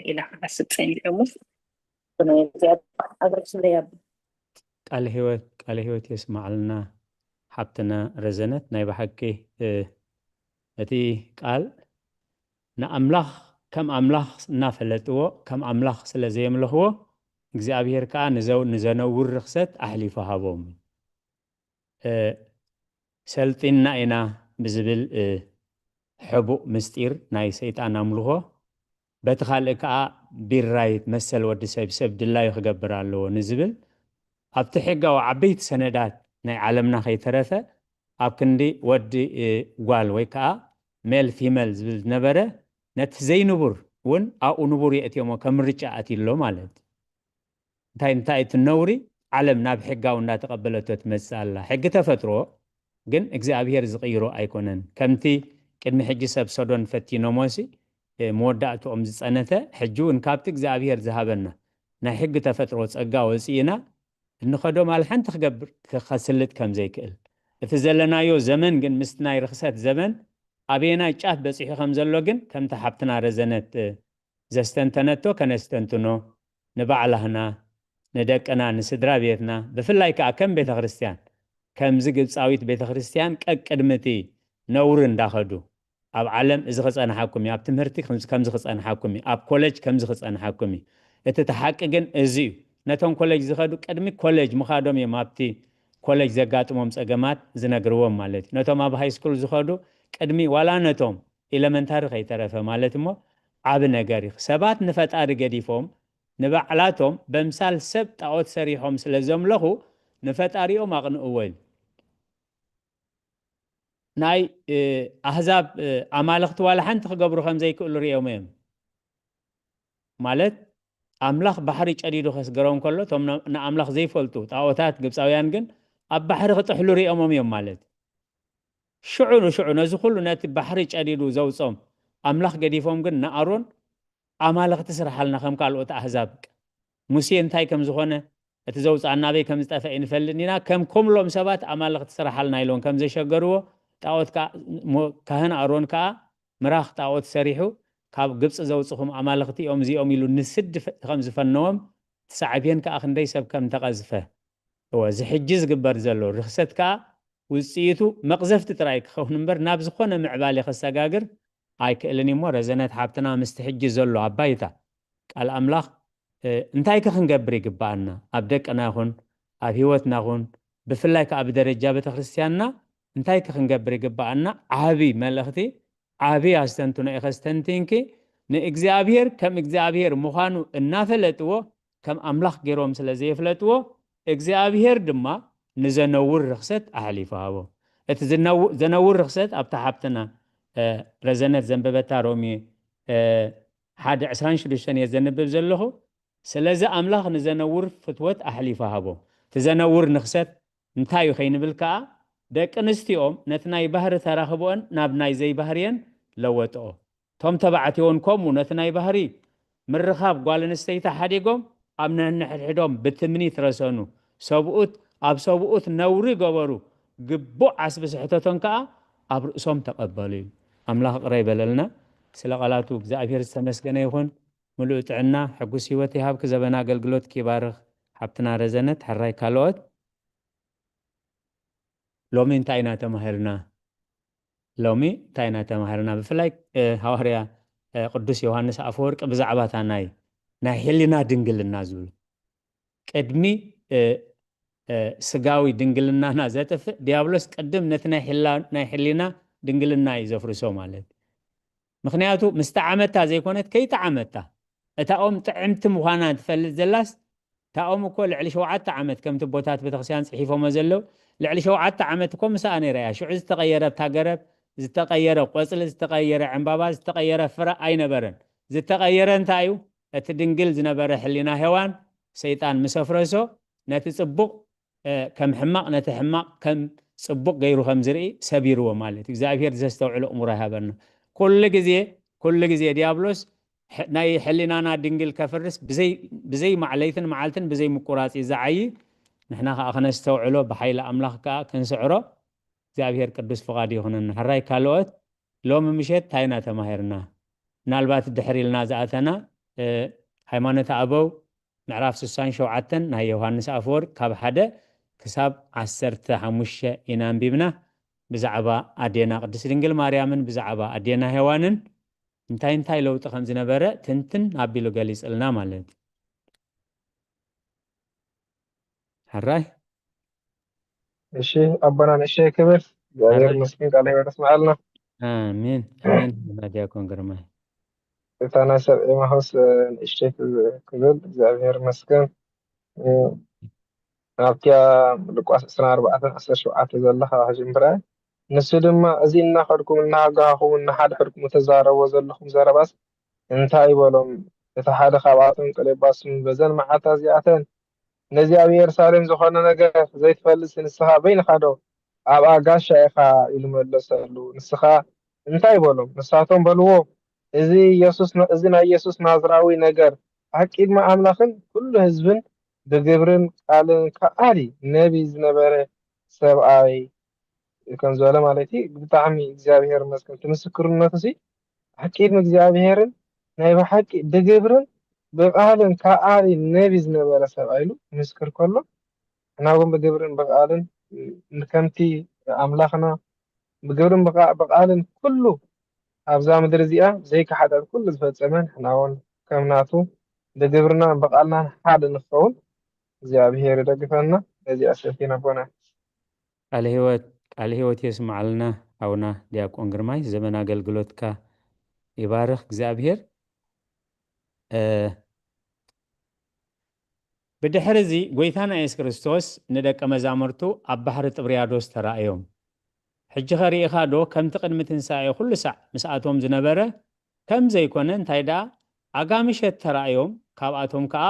ኢላ ክሓስብ ፀኒሐ እሞ ቃል ህይወት የስማዓልና ሓብትና ረዘነት ናይ ባሕቂ እቲ ቃል ንኣምላኽ ከም ኣምላኽ እናፈለጥዎ ከም ኣምላኽ ስለ ዘየምልኽዎ እግዚኣብሔር ከዓ ንዘነውር ርክሰት ኣሕሊፉ ሃቦም ሰልጢና ኢና ብዝብል ሕቡእ ምስጢር ናይ ሰይጣን ኣምልኾ በቲ ካልእ ከዓ ቢራይት መሰል ወዲ ሰብ ድላዩ ክገብር ኣለዎ ንዝብል ኣብቲ ሕጋዊ ዓበይቲ ሰነዳት ናይ ዓለምና ከይተረፈ ኣብ ክንዲ ወዲ ጓል ወይ ከዓ ሜል ፊመል ዝብል ዝነበረ ነቲ ዘይንቡር እውን ኣብኡ ንቡር የእትዮሞ ከም ምርጫ ኣትሎ ማለት እንታይ እቲ ነውሪ ዓለም ናብ ሕጋዊ እንዳተቐበለቶ ትመፅእ ኣላ ሕጊ ተፈጥሮ ግን እግዚኣብሔር ዝቕይሮ ኣይኮነን ከምቲ ቅድሚ ሕጂ ሰብ ሶዶን ፈቲኖሞሲ መወዳእትኦም ዝፀነተ ሕጂ እውን ካብቲ እግዚኣብሔር ዝሃበና ናይ ሕጊ ተፈጥሮ ፀጋ ወፂእና እንኸዶ ማል ሓንቲ ክገብር ከስልጥ ከም ዘይክእል እቲ ዘለናዮ ዘመን ግን ምስቲ ናይ ርክሰት ዘመን ኣበየናይ ጫፍ በፂሑ ከም ዘሎ ግን ከምቲ ሓብትና ረዘነት ዘስተንተነቶ ከነስተንትኖ ንባዕላህና ንደቅና ንስድራ ቤትና ብፍላይ ከዓ ከም ቤተ ክርስቲያን ከምዚ ግብፃዊት ቤተ ክርስቲያን ቀቅድምቲ ነውሪ እንዳኸዱ ኣብ ዓለም እዚ ክፀንሓኩም እዩ ኣብ ትምህርቲ ከምዚ ክፀንሓኩም እዩ ኣብ ኮሌጅ ከምዚ ክፀንሓኩም እዩ እቲ ተሓቂ ግን እዚ እዩ ነቶም ኮሌጅ ዝኸዱ ቅድሚ ኮሌጅ ምኻዶም እዮም ኣብቲ ኮሌጅ ዘጋጥሞም ፀገማት ዝነግርዎም ማለት እዩ ነቶም ኣብ ሃይስኩል ዝኸዱ ቅድሚ ዋላ ነቶም ኤሌመንታሪ ከይተረፈ ማለት እሞ ዓብ ነገር እዩ ሰባት ንፈጣሪ ገዲፎም ንባዕላቶም በምሳል ሰብ ጣዖት ሰሪሖም ስለ ዘምለኹ ንፈጣሪኦም ኣቕንእዎ ኢሉ ናይ ኣህዛብ ኣማልኽቲ ዋላ ሓንቲ ክገብሩ ከም ዘይክእሉ ርኦም እዮም ማለት ኣምላኽ ባሕሪ ጨዲዱ ከስገሮም ከሎ እቶም ንኣምላኽ ዘይፈልጡ ጣዖታት ግብፃውያን ግን ኣብ ባሕሪ ክጥሕሉ ርኦሞም እዮም ማለት ሽዑ ንሽዑ ነዚ ኩሉ ነቲ ባሕሪ ጨዲዱ ዘውፆም ኣምላኽ ገዲፎም ግን ንኣሮን ኣማልኽቲ ስራሓልና ከም ካልኦት ኣህዛብ ሙሴ እንታይ ከም ዝኾነ እቲ ዘውፃእ ናበይ ከም ዝጠፍአ ይንፈልጥ ኢና ከም ከምሎም ሰባት ኣማልኽቲ ስራሓልና ኢሎም ከም ዘሸገርዎ ጣዖት ካህን ኣሮን ከዓ ምራኽ ጣዖት ሰሪሑ ካብ ግብፅ ዘውፅኹም ኣማልኽቲ እዮም እዚኦም ኢሉ ንስድ ከም ዝፈነዎም ተሳዕብየን ከዓ ክንደይ ሰብ ከም ተቐዝፈ ዝሕጂ ዝግበር ዘሎ ርክሰት ከዓ ውፅኢቱ መቕዘፍቲ ጥራይ ክኸውን እምበር ናብ ዝኾነ ምዕባለ ክሰጋግር ኣይክእልን እሞ ረዘነት ሓብትና ምስቲ ሕጂ ዘሎ ኣባይታ ቃል ኣምላኽ እንታይ ክንገብር ይግባአና ኣብ ደቅና ይኹን ኣብ ሂወትና ይኹን ብፍላይ ከዓ ብደረጃ ቤተክርስትያንና እንታይ ክንገብር ይግባአና ዓቢ መልእኽቲ ዓቢ ኣስተንትኖ ኢኸስተንቲንኪ ንእግዚአብሔር ከም እግዚአብሔር ምዃኑ እናፈለጥዎ ከም ኣምላኽ ገይሮም ስለ ዘይፍለጥዎ እግዚአብሔር ድማ ንዘነውር ርክሰት ኣሕሊፉ ሃቦ እቲ ዘነውር ርክሰት ኣብታ ሓብትና ረዘነት ዘንበበታ ሮሚ 1:26 የዘንብብ ዘለኹ ስለዚ ኣምላኽ ንዘነውር ፍትወት ኣሕሊፉ ሃቦ ትዘነውር ንክሰት እንታይ እዩ ከይንብል ከዓ ደቂ ኣንስቲኦም ነቲ ናይ ባህሪ ተራኽቦን ናብ ናይ ዘይባህርየን ለወጥኦ ቶም ተባዕትዮን ከምኡ ነቲ ናይ ባህሪ ምርኻብ ጓል ኣንስተይቲ ሓዲጎም ኣብ ነንሕድሕዶም ብትምኒት ረሰኑ ሰብኡት ኣብ ሰብኡት ነውሪ ገበሩ ግቡእ ዓስቢ ስሕተቶን ከዓ ኣብ ርእሶም ተቐበሉ እዩ ኣምላኽ ቅረ ይበለልና ስለ ቃላቱ እግዚአብሔር ዝተመስገነ ይኹን ሙሉእ ጥዕና ሕጉስ ሂወት ይሃብ ክዘበና አገልግሎት kibarኽ ሓብትና ረዘነት ሕራይ ካልኦት ሎሚ እንታይ ኢና ተማሂርና ሎሚ እንታይ ኢና ተማሂርና ብፍላይ ሐዋርያ ቅዱስ ዮሐንስ አፈወርቅ ብዛዕባታ ናይ ሕሊና ድንግልና ዝብል ቅድሚ ስጋዊ ድንግልናና ዘጥፍእ ዲያብሎስ ቅድም ነቲ ናይ ሕሊና ድንግልና ይዘፍርሶ ማለት ምክንያቱ ምስተዓመታ ዘይኮነት ከይተዓመታ እታኦም ጥዕምቲ ምዃና ትፈልጥ ዘላስ ታኦም እኮ ልዕሊ 7 ዓመት ከምቲ ቦታት ቤተክርስትያን ጽሒፎም ዘለው ልዕሊ 7 ዓመት እኮ ምሳኣ ነይራ ሽዑ ዝተቀየረ ታገረብ ዝተቀየረ ቆጽል ዝተቀየረ ዕምባባ ዝተቀየረ ፍረ ኣይነበረን ዝተቀየረ እንታይ እዩ እቲ ድንግል ዝነበረ ሕሊና ሔዋን ሰይጣን ምሰፍረሶ ነቲ ጽቡቕ ከም ሕማቕ ነቲ ሕማቕ ከም ጽቡቕ ገይሩ ከም ዝርኢ ሰቢርዎ ማለት እግዚአብሔር ዘስተውዕሎ እሙራ ይሃበና ኩሉ ግዜ ዲያብሎስ ናይ ሕሊናና ድንግል ከፍርስ ብዘይ ማዕለይትን መዓልትን ብዘይ ምቁራጽ ይዛዓይ ንሕና ከዓ ክነስተውዕሎ ብሓይሊ ኣምላኽ ከዓ ክንስዕሮ እግዚአብሔር ቅዱስ ፍቃድ ይኹነና ሕራይ ካልኦት ሎሚ ምሸት ታይና ተማሂርና ምናልባት ድሕሪ ኢልና ዝኣተና ሃይማኖት ኣበው ምዕራፍ 67 ናይ ዮሐንስ አፈወርቅ ካብ 1 ክሳብ 15 ኢና አንቢብና ብዛዕባ ኣዴና ቅድስት ድንግል ማርያምን ብዛዕባ ኣዴና ሔዋንን እንታይ ለውጥ ከም ዝነበረ ትንትን ኣቢሉ ገሊጽልና ማለት ሕራይ እሺ አባና እሺ ክብር እግዚአብሔር ይመስገን ቃል ይወደስ ማለና አሜን ማዲያኮን ግርማይ ተናሰብ ማሁስ እሺ ክብር እግዚአብሔር ይመስገን ኣብቲያ ልቋስ 14:17 ዘለኻ ጅምብራ ንሱ ድማ እዚ እናኸድኩም እናጋኹም እናሓድሕድኩም ተዛረቦ ዘለኹም ዘረባስ እንታይ ይበሎም እቲ ሓደ ካብኣቶም ቀሌባስም በዘን መዓልታ እዚኣተን ነዚ ኣብ ኢየሩሳሌም ዝኾነ ነገር ዘይትፈልጥ ንስኻ በይንኻዶ ኣብ ኣጋሻ ኢኻ ኢሉ መለሰሉ ንስኻ እንታይ ይበሎም ንሳቶም በልዎ እዚ ናይ ኢየሱስ ናዝራዊ ነገር ኣቂድማ ኣምላኽን ኩሉ ህዝብን ብግብርን ቃልን ከኣዲ ነቢ ዝነበረ ሰብኣይ ከም ዝበለ ማለት ብጣዕሚ እግዚአብሔር መስከን ትምስክርነቱ ሲ ኣቂድሚ እግዚአብሔርን ናይ ብሓቂ ብግብርን ብቃልን ከኣዲ ነቢ ዝነበረ ሰብኣይ ኢሉ ምስክር ከሎ እናውን ብግብርን ብቃልን ከምቲ ኣምላኽና ብግብርን ብቃልን ኩሉ ኣብዛ ምድሪ እዚኣ ዘይከሓደት ኩሉ ዝፈፀመን እናውን ከምናቱ ብግብርና ብቃልና ሓደ ንኸውን እግዚአብሔር ይደግፈና ነዚ ኣሰፊና ቦና ቃል ህይወት የስማዓልና አውና ዲያቆን ግርማይ ዘመን አገልግሎትካ ይባርክ እግዚአብሔር ብድሕሪ እዚ ጎይታና ኢየሱስ ክርስቶስ ንደቀ መዛሙርቱ ኣብ ባሕሪ ጥብርያዶስ ተራእዮም ሕጂ ኸሪኢኻ ዶ ከምቲ ቅድሚ ትንሳኤ ኩሉ ሳዕ ምስኣቶም ዝነበረ ከም ዘይኮነ እንታይ ደኣ ኣጋምሸት ተራእዮም ካብኣቶም ከዓ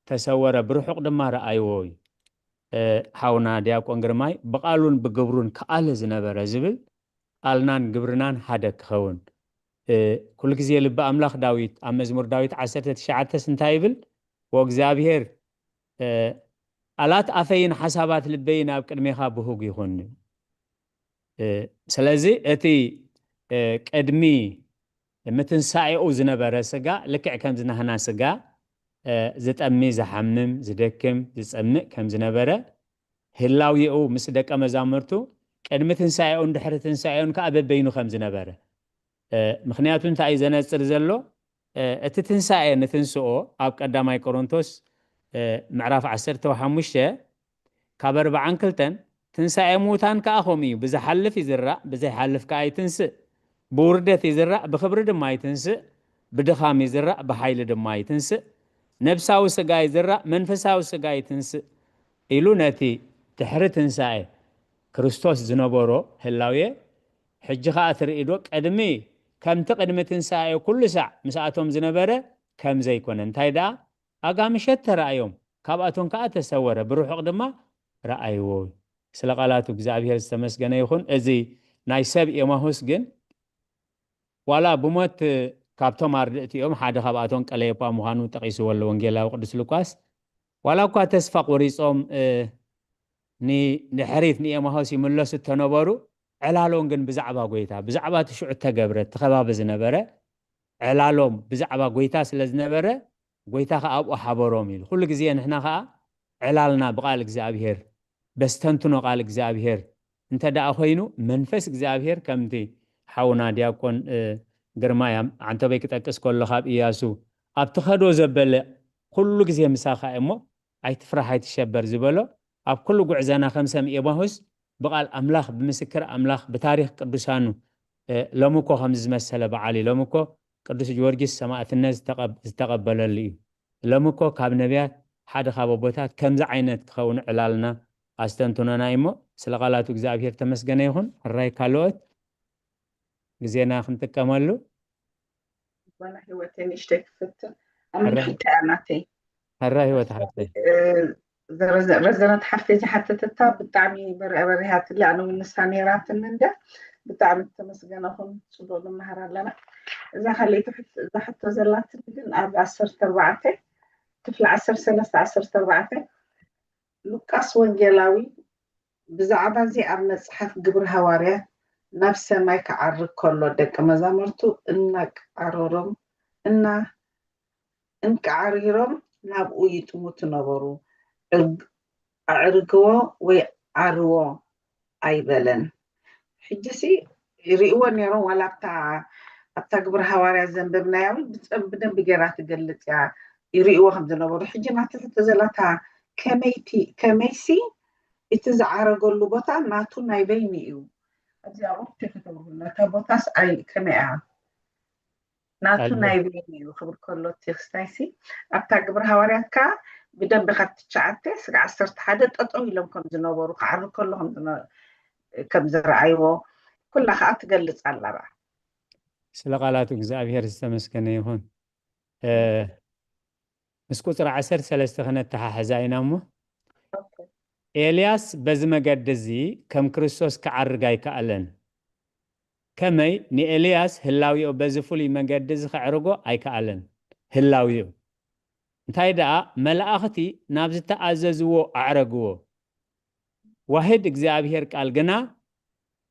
ተሰወረ ብርሑቕ ድማ ረኣይዎ እዩ ሓውና ዲያቆን ግርማይ ብቃሉን ብግብሩን ከኣለ ዝነበረ ዝብል ቃልናን ግብርናን ሓደ ክኸውን ኩሉ ግዜ ልቢ ኣምላኽ ዳዊት ኣብ መዝሙር ዳዊት 19 እንታይ ይብል ወእግዚአብሔር ቃላት ኣፈይን ሓሳባት ልበይን ኣብ ቅድሜኻ ብሁግ ይኹን ስለዚ እቲ ቅድሚ متنسائي زنبرة سجا لكع كم زنهنا سجا زتأمي زحمم زدكم زتأمي كم زنبرة هلاوي أو مسدك أمزامرتو كأن متنسائي ندحر تنسائي كأبد بينو خم زنبرة مخنياتو انت أي زنات سرزلو التنسائي نتنسو أب قدامي كورنثوس معرف عسرته وحموشة كبر بعنكلتن تنسائي موتان كأخومي بزا حلف يزرع بزا حلف كأي تنسئ بوردة يزرع بخبر دم يتنسئ بدخام يزرع بحيل دم يتنسئ نفساو سقا يزرع منفساو سقا يتنسئ إلو نتي تحري تنسائي كريستوس زنبورو هلاوية حجخا أثر إدوك أدمي كم تقدم تنسائي كل ساعة مساعتهم زنبرة كم زي كونن تايدا أقام شتى رأيهم كاباتون كأتسورة بروح قدما رأيوه سلقالاتو بزعبير استمسقنا يخون ازي نايساب يماهوس جن ولا بموت كابتو ماردئتي يوم حدا خباتون قليبا مهانو تقيسو والو ونجيلا وقدس لوكاس ولا كوا تسفق وريصوم نحريت ني يماهوس يملسو تنبارو علالون جن بزعبا قويتا بزعبا تشعو تقبرت تخباب زنبرة علالوم بزعبا قويتا سلزنبرة قويتا خاب حبروميل كل جزيان احنا خا علالنا بقالك زعبير بس تنتنو قال እግዚአብሔር انت دا اخوينو منفس እግዚአብሔር كمتي حاونا دياكون ግርማያም አንተ በይቅጠቅስ ኮሎ ካብ ኢያሱ ኣብትኸዶ ዘበለ ኩሉ ግዜ ምሳኻ እሞ ኣይትፍራህ ኣይትሸበር ዝበሎ ኣብ ኩሉ ጉዕዘና ከምሰም ኤባሁስ በቃል አምላኽ ብምስክር አምላኽ በታሪክ ቅዱሳኑ ለሙኮ ከም ዝመሰለ በዓሊ ለሙኮ ቅዱስ ጊዮርጊስ ሰማዕትነት ዝተቀበለሉ እዩ ለሙኮ ካብ ነቢያት ሓደ ካብ ቦታት ከምዚ ዓይነት ክኸውን ዕላልና አስተንቱናና ይሞ ስለቃላቱ እግዚአብሔር ተመስገነ ይሁን ራይ ካልኦት ጊዜና ክንጥቀመሉ وانا هوتين اشتك فتر أمن حتى أناتي ራይ ህይወት ሓፍተይ رزنت حفيزي حتى تتاب بتعمي بريهات اللي أنا من السانيرات من ده بتعمي تمسجنا هم صدور النهار لنا إذا خليته إذا حتى زلات بدن 10 طفل 10 سنة 10 لوكاس وانجيلاوي بزعبا زي أبنى صحف قبر هواريا نفس ما يكعرق كله دك مزامرتو إنك عرورم إنك عريرم نابقو يتموت نبرو عرقوا وعروا أيبلن حجسي يريقوا نيرون ولا بتاع قبر هواريا زنببنا ياوي بدن بقرات قلت يا يريقوا خمد نبرو حجنا تحتزلتها كميسي يتزعر قولو بطا ناتو نايبيني إيو أجي أقول تفتورنا تبطاس أي كميعا ناتو نايبيني إيو خبر كله تيخستايسي أبتا قبر هوارياتكا بدن بخط تشعاتي سقع عصرت حدد أطعوي لهم كم زنوبرو قعرو كلهم كم زرعيو كلها خاط قلت على بعض ስለቃላቱ እግዚአብሔር ዝተመስገነ ይሁን مسكوتر 10 خنت تحزاينا مو إلياس بزمجدزي كم كريستوس كعرجاي كألن كمي ني إلياس هلاويو بزفولي مجدز خعرجو أي كألن هلاويو انتايدا ملأختي نابز تأززو أعرجو واحد إجزابير كالجنا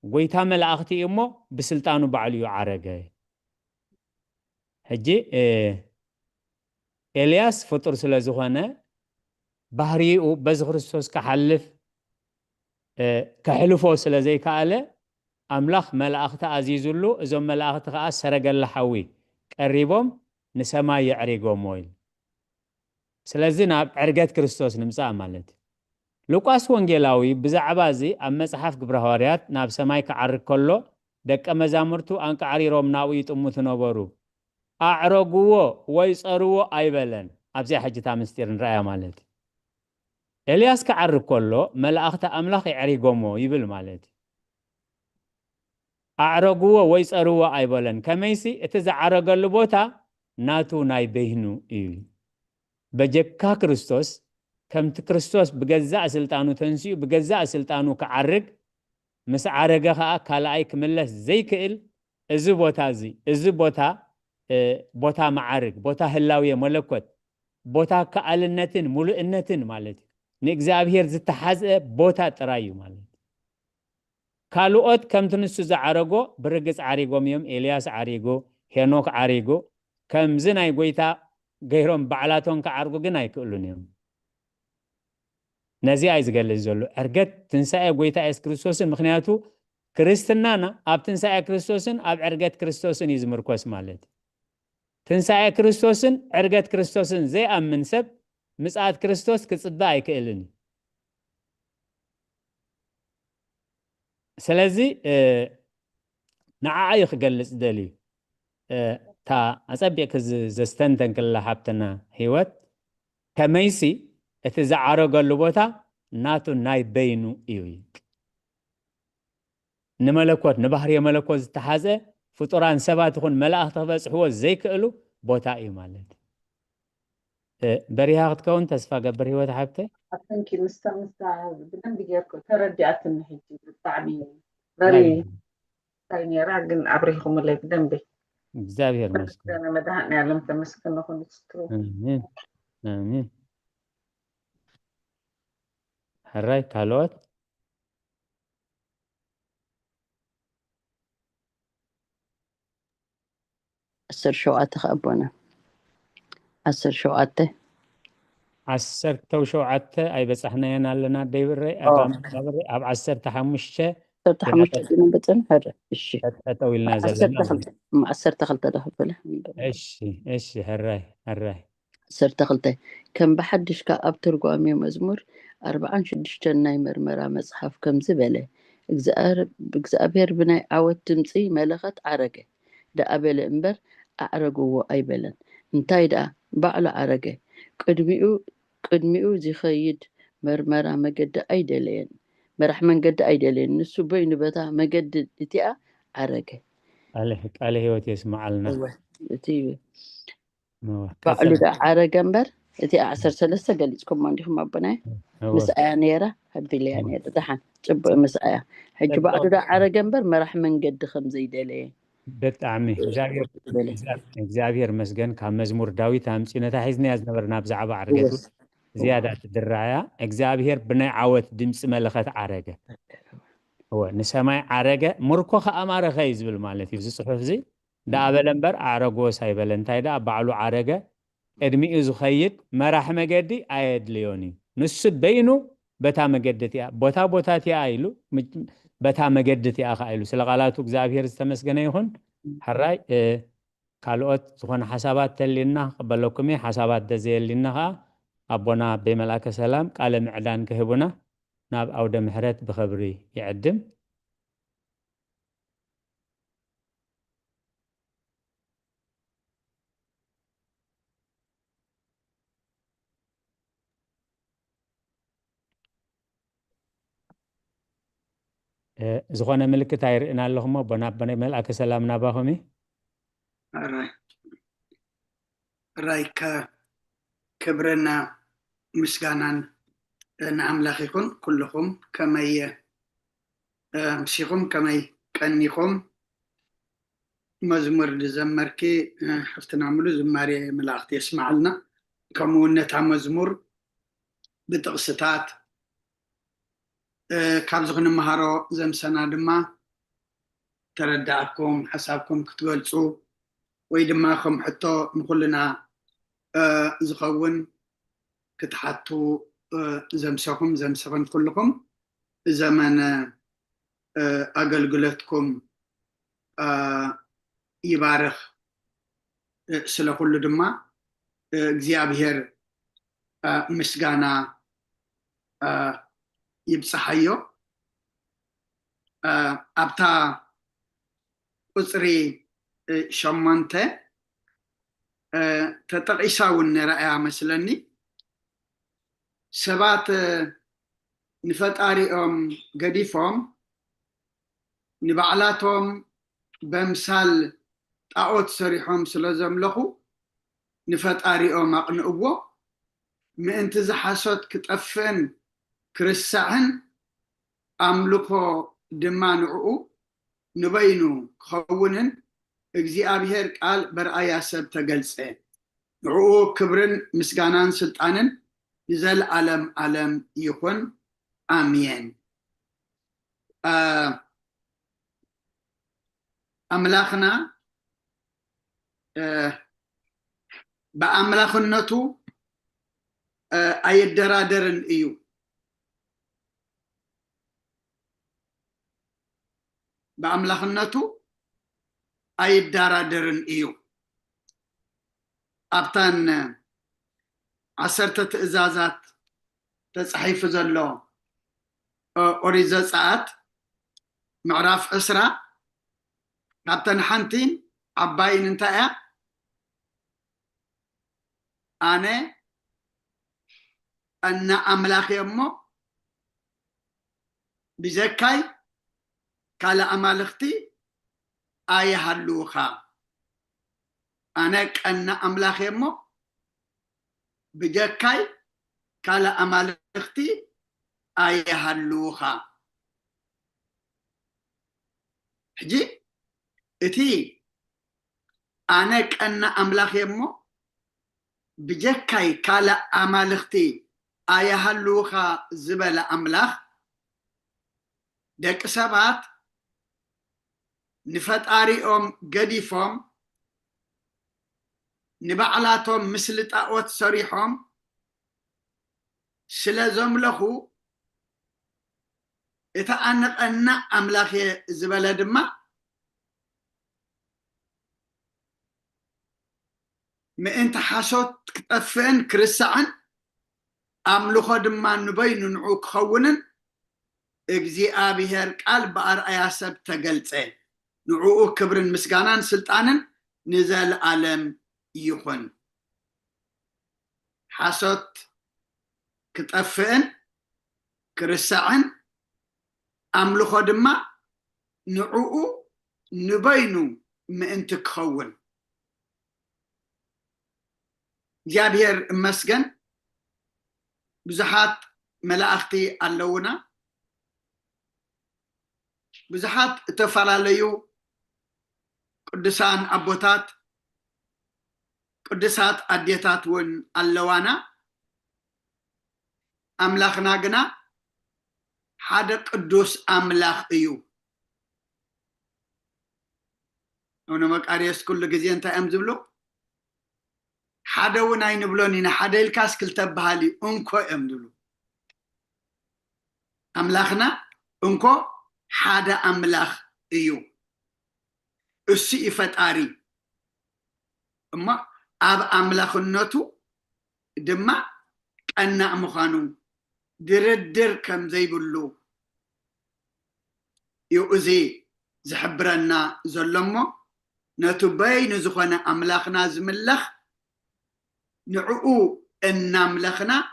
ويتا ملأختي إمو بسلطانو بعليو عرجاي هجي إلياس فطر سلازوخانة بحريو بز خريستوس كحلف كحلفو سلازي كاله أملاخ ملأخت عزيزولو إذن ملأخت خاص سرقل لحوي قريبهم نسما يعريقو مويل سلازينا عرقات كريستوس نمسا مالت لوقاس وانجيلاوي بزعبازي أما صحاف قبر هواريات ناب سماي كعرق كله دك مزامرتو أنك عريروم ناوي تأموت نوبرو أعرقوه ويصروه أيبلن أبزي حاجة مستيرن رأي مالتي إلياس كعرق كله ملأخت أملاخ يعريقومو يبل مالتي أعرقوه ويصروه أيبلن كميسي اتزع عرق اللبوتا ناتو ناي بيهنو إيلي بجكا كريستوس كمت كريستوس بجزاء سلطانو تنسيو بجزاء سلطانو كعرق مس عرقها كالايك ملس زي كإل إزي بوتا زي إزي بوتا معارك بوتا هلاوية ملكوت بوتا كألنتن ملؤنتن مالتي نእግዚአብሔር ዝተሓዘ ቦታ ጥራዩ ማለት ካልኦት ከም ትንሱ ዝዓረጎ ብርግጽ ዓሪጎም እዮም ኤልያስ ዓሪጎ ሄኖክ ዓሪጉ ከምዝ ናይ ጎይታ ገይሮም ባዕላቶም ከዓርጉ ግን ኣይክእሉን እዮም ነዚ ኣይ ዝገልጽ ዘሎ ዕርገት ትንሣኤ ጎይታ ኢየሱስ ክርስቶስን ምክንያቱ ክርስትናና ኣብ ትንሣኤ ክርስቶስን ኣብ ዕርገት ክርስቶስን ይዝምርኮስ ማለት ትንሣኤ ክርስቶስን ዕርገት ክርስቶስን ዘይኣምን ሰብ ምጽአት ክርስቶስ ክጽባእ ኣይክእልን ስለዚ ንዓይ ክገልጽ ደልዩ ታ ኣጸቢቅ ዘስተንተን ክላ ሓብተና ህይወት ከመይሲ እቲ ዝዓረገሉ ቦታ ናቱ ናይ በይኑ እዩ ንመለኮት ንባህሪ መለኮት ዝተሓዘ ፍጡራን ሰባት ይኹን መላእኽቲ ክበጽሕዎ ዘይክእሉ ቦታ እዩ ማለት በሪሃ ክትከውን ተስፋ ገበር ህይወት ሓብተይ ኣንኪ ምስታ ብደንብ ጌርኩ ተረዲኣትኒ ሕጂ ብጣዕሚ በሪ ታይኔራ ግን አብሪኹምለይ ብደንብ እግዚአብሔር ይመስገን መድኃኔዓለም ተመስገን ይሁን ስትሩ አሜን አሜን ሕራይ ካልኦት أسر شوعته خابونا أسر شوعته 17 أي بس إحنا ينالنا ديبري أب 15 15 دينا بتن هذا الشيء أتويلنا زلنا مع 10 دخلت ده بله إيش هراي 10 دخلت كم بحدش كأب ترجمي مزمور 46 ناي مرمرة مصحف كم زبالة إجزابير بناي عود تمصي ملخت عرقة ده قبل إمبر أعرقوا أيبلن انتاي ده بعلى عرقة قدميو زي خيد مرمرة مجد أيدلين مرحمن قد أيدلين نسو بين بتا مجد تيا عرقة عليه وتسمع لنا تي بعلى ده عرقة إمبر تي 10 قالتكم ما عندكم أبناء مسألة نيرة هبلي نيرة دحين تبع مسألة حج بعلى ده عرقة إمبر مرحمن قد 5 يدلين بتعمي እግዚአብሔር መስገን ካብ መዝሙር ዳዊት አምጪነታ ሒዝና ያዝነበርና ብዛዕባ ዓረገቱ ዝያዳ ትድራያ እግዚአብሔር ብናይ ዓወት ድምፂ መለኸት ዓረገ هو ንሰማይ ዓረገ ምርኮ ከኣማረኸ ይዝብል ማለት እዩ ዝጽሑፍ እዚ ዳኣበለ እምበር ኣዕረጎ ሳይበለ እንታይ ዳ ባዕሉ ዓረገ ቅድሚኡ ዝኸይድ መራሒ መገዲ ኣየድልዮን እዩ ንሱ በይኑ በታ መገደት እያ ቦታ እያ ኢሉ በታ መገደት እያ ኢሉ ስለ ቃላቱ እግዚአብሔር ዝተመስገነ ይሁን ሕራይ ካልኦት ዝኾነ ሓሳባት ተልና ቅበለኩም ሓሳባት ደዘየልና ኣቦና በመላከ ሰላም ቃለ ምዕዳን ክህቡና ናብ ኣውደ ምሕረት ብኽብሪ ይዕድም ዝኾነ ምልክት ኣይርኢና ኣለኹም ኣቦና በመላከ ሰላም ናባኹም ራይካ ክብረና ምስጋናን ንኣምላኽ ይኹን ኩልኹም ከመይ ምሲኹም ከመይ ቀኒኹም መዝሙር ዝዘመርኪ ሕፍትና ሙሉ ዝማሬ መላእኽቲ የስማዓልና ከምኡ ነታ መዝሙር ብጥቕስታት ካብ ዝኽንመሃሮ ዘምሰና ድማ ተረዳእኩም ሓሳብኩም ክትገልጹ ወይ ድማ ከም ሕቶ ንኩልና ዝኸውን ክትሓቱ ዘምሰኹም ኩልኩም ዘመን ኣገልግሎትኩም ይባርኽ ስለ ኩሉ ድማ እግዚአብሔር ምስጋና ይብጽሐዮ ኣብታ ቁጽሪ 8 ተጠቂሳ እውን ንረኣያ መስለኒ ሰባት ንፈጣሪኦም ገዲፎም ንባዕላቶም በምሳል ጣዖት ሰሪሖም ስለ ዘምለኹ ንፈጣሪኦም ኣቕንእዎ ምእንቲ ዝሓሶት ክጠፍእን ክርስሳዕን ኣምልኮ ድማ ንዕኡ ንበይኑ ክኸውንን እግዚአብሔር ቃል በርአያ ሰብ ተገልጸ ንዕኡ ክብርን ምስጋናን ስልጣንን ንዘለዓለም ዓለም ይኹን አሜን ኣምላኽና بأملاخنتو أيدرادرن إيو بأملاخنتو أيدرادرن إيو أبتان عسرت إزازات تصحيف زلو أوريزا ساعات معرف أسرع أبتان حنتين عباين انتايا أنا أن أملاخ يمو بزكاي كالا أمالختي آية هلوخا أنا أن أملاخ يمو بزكاي كالا أمالختي آية هلوخا حجي إتي أنا أن أملاخ يمو بجكاي كالا أمالختي آية هلوخا زبل أملاخ دك سبات نفتاريهم قديفهم نبعلاتهم مثل تاوت صريحهم سلازم لخو إتأنق أن أملاخي زبل دما ما أنت حاسوت كتفين كرسعن أملخو دما نبين نعوك خونن اجزي آبيهر قال بأرأي سب تقلتين نعوك كبرن مسقانان سلطانن نزال عالم يخون حاسوت كتفين كرسعن أملخو دما نعوك نبينو ما أنت كخون جابير مسقن بزحات ملاأختي اللونا بزحات تفراليو قدسان أبوتات قدسات أديتات ون اللوانا أملاخنا قنا حدا قدوس أملاخ إيو هنا مكاريس كل جزيان تا أمزبلو حدا وناي نبلونينا حدا الكاس كل تبهالي انكو أمدلو أملاخنا انكو حدا أملاخ إيو أسي إفتاري أما أب أملاخ النتو دما أنا مخانو دردر كم زي بلو يؤذي زحبرنا زلمو نتو بين زخنا أملاخنا زملخ نعقو إن أملاخنا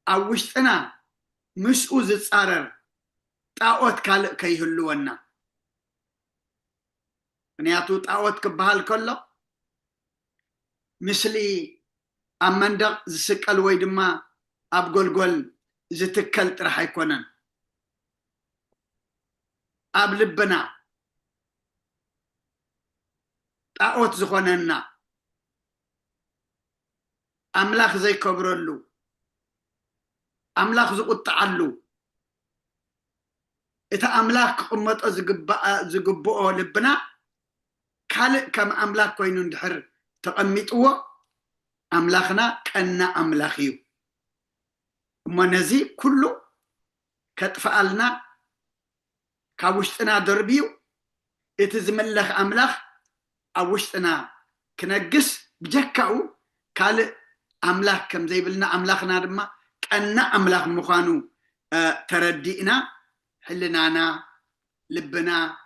أوشتنا مسؤو زتصارر تاوت كالق كيهلونا منياتو تاوت كبهال كله مثلي أمندق زسكال ويدما أبقول زتكال رح يكونن أبلبنا تاوت زخوننا أملاخ زي كبرلو أملاخ زقطعلو إتا أملاك قمت زقبؤو لبنا كالق كم أملاك كوينو ندحر تقميتوه أملاخنا كأننا أملاخيو وما نزي كله كتفعلنا كاوشتنا دربيو إتزملخ أملاخ أوشتنا كنقس بجكاو كالق أملاك كم زي بلنا أملاخنا دما كأننا أملاخ مخانو تردئنا حلنانا لبنا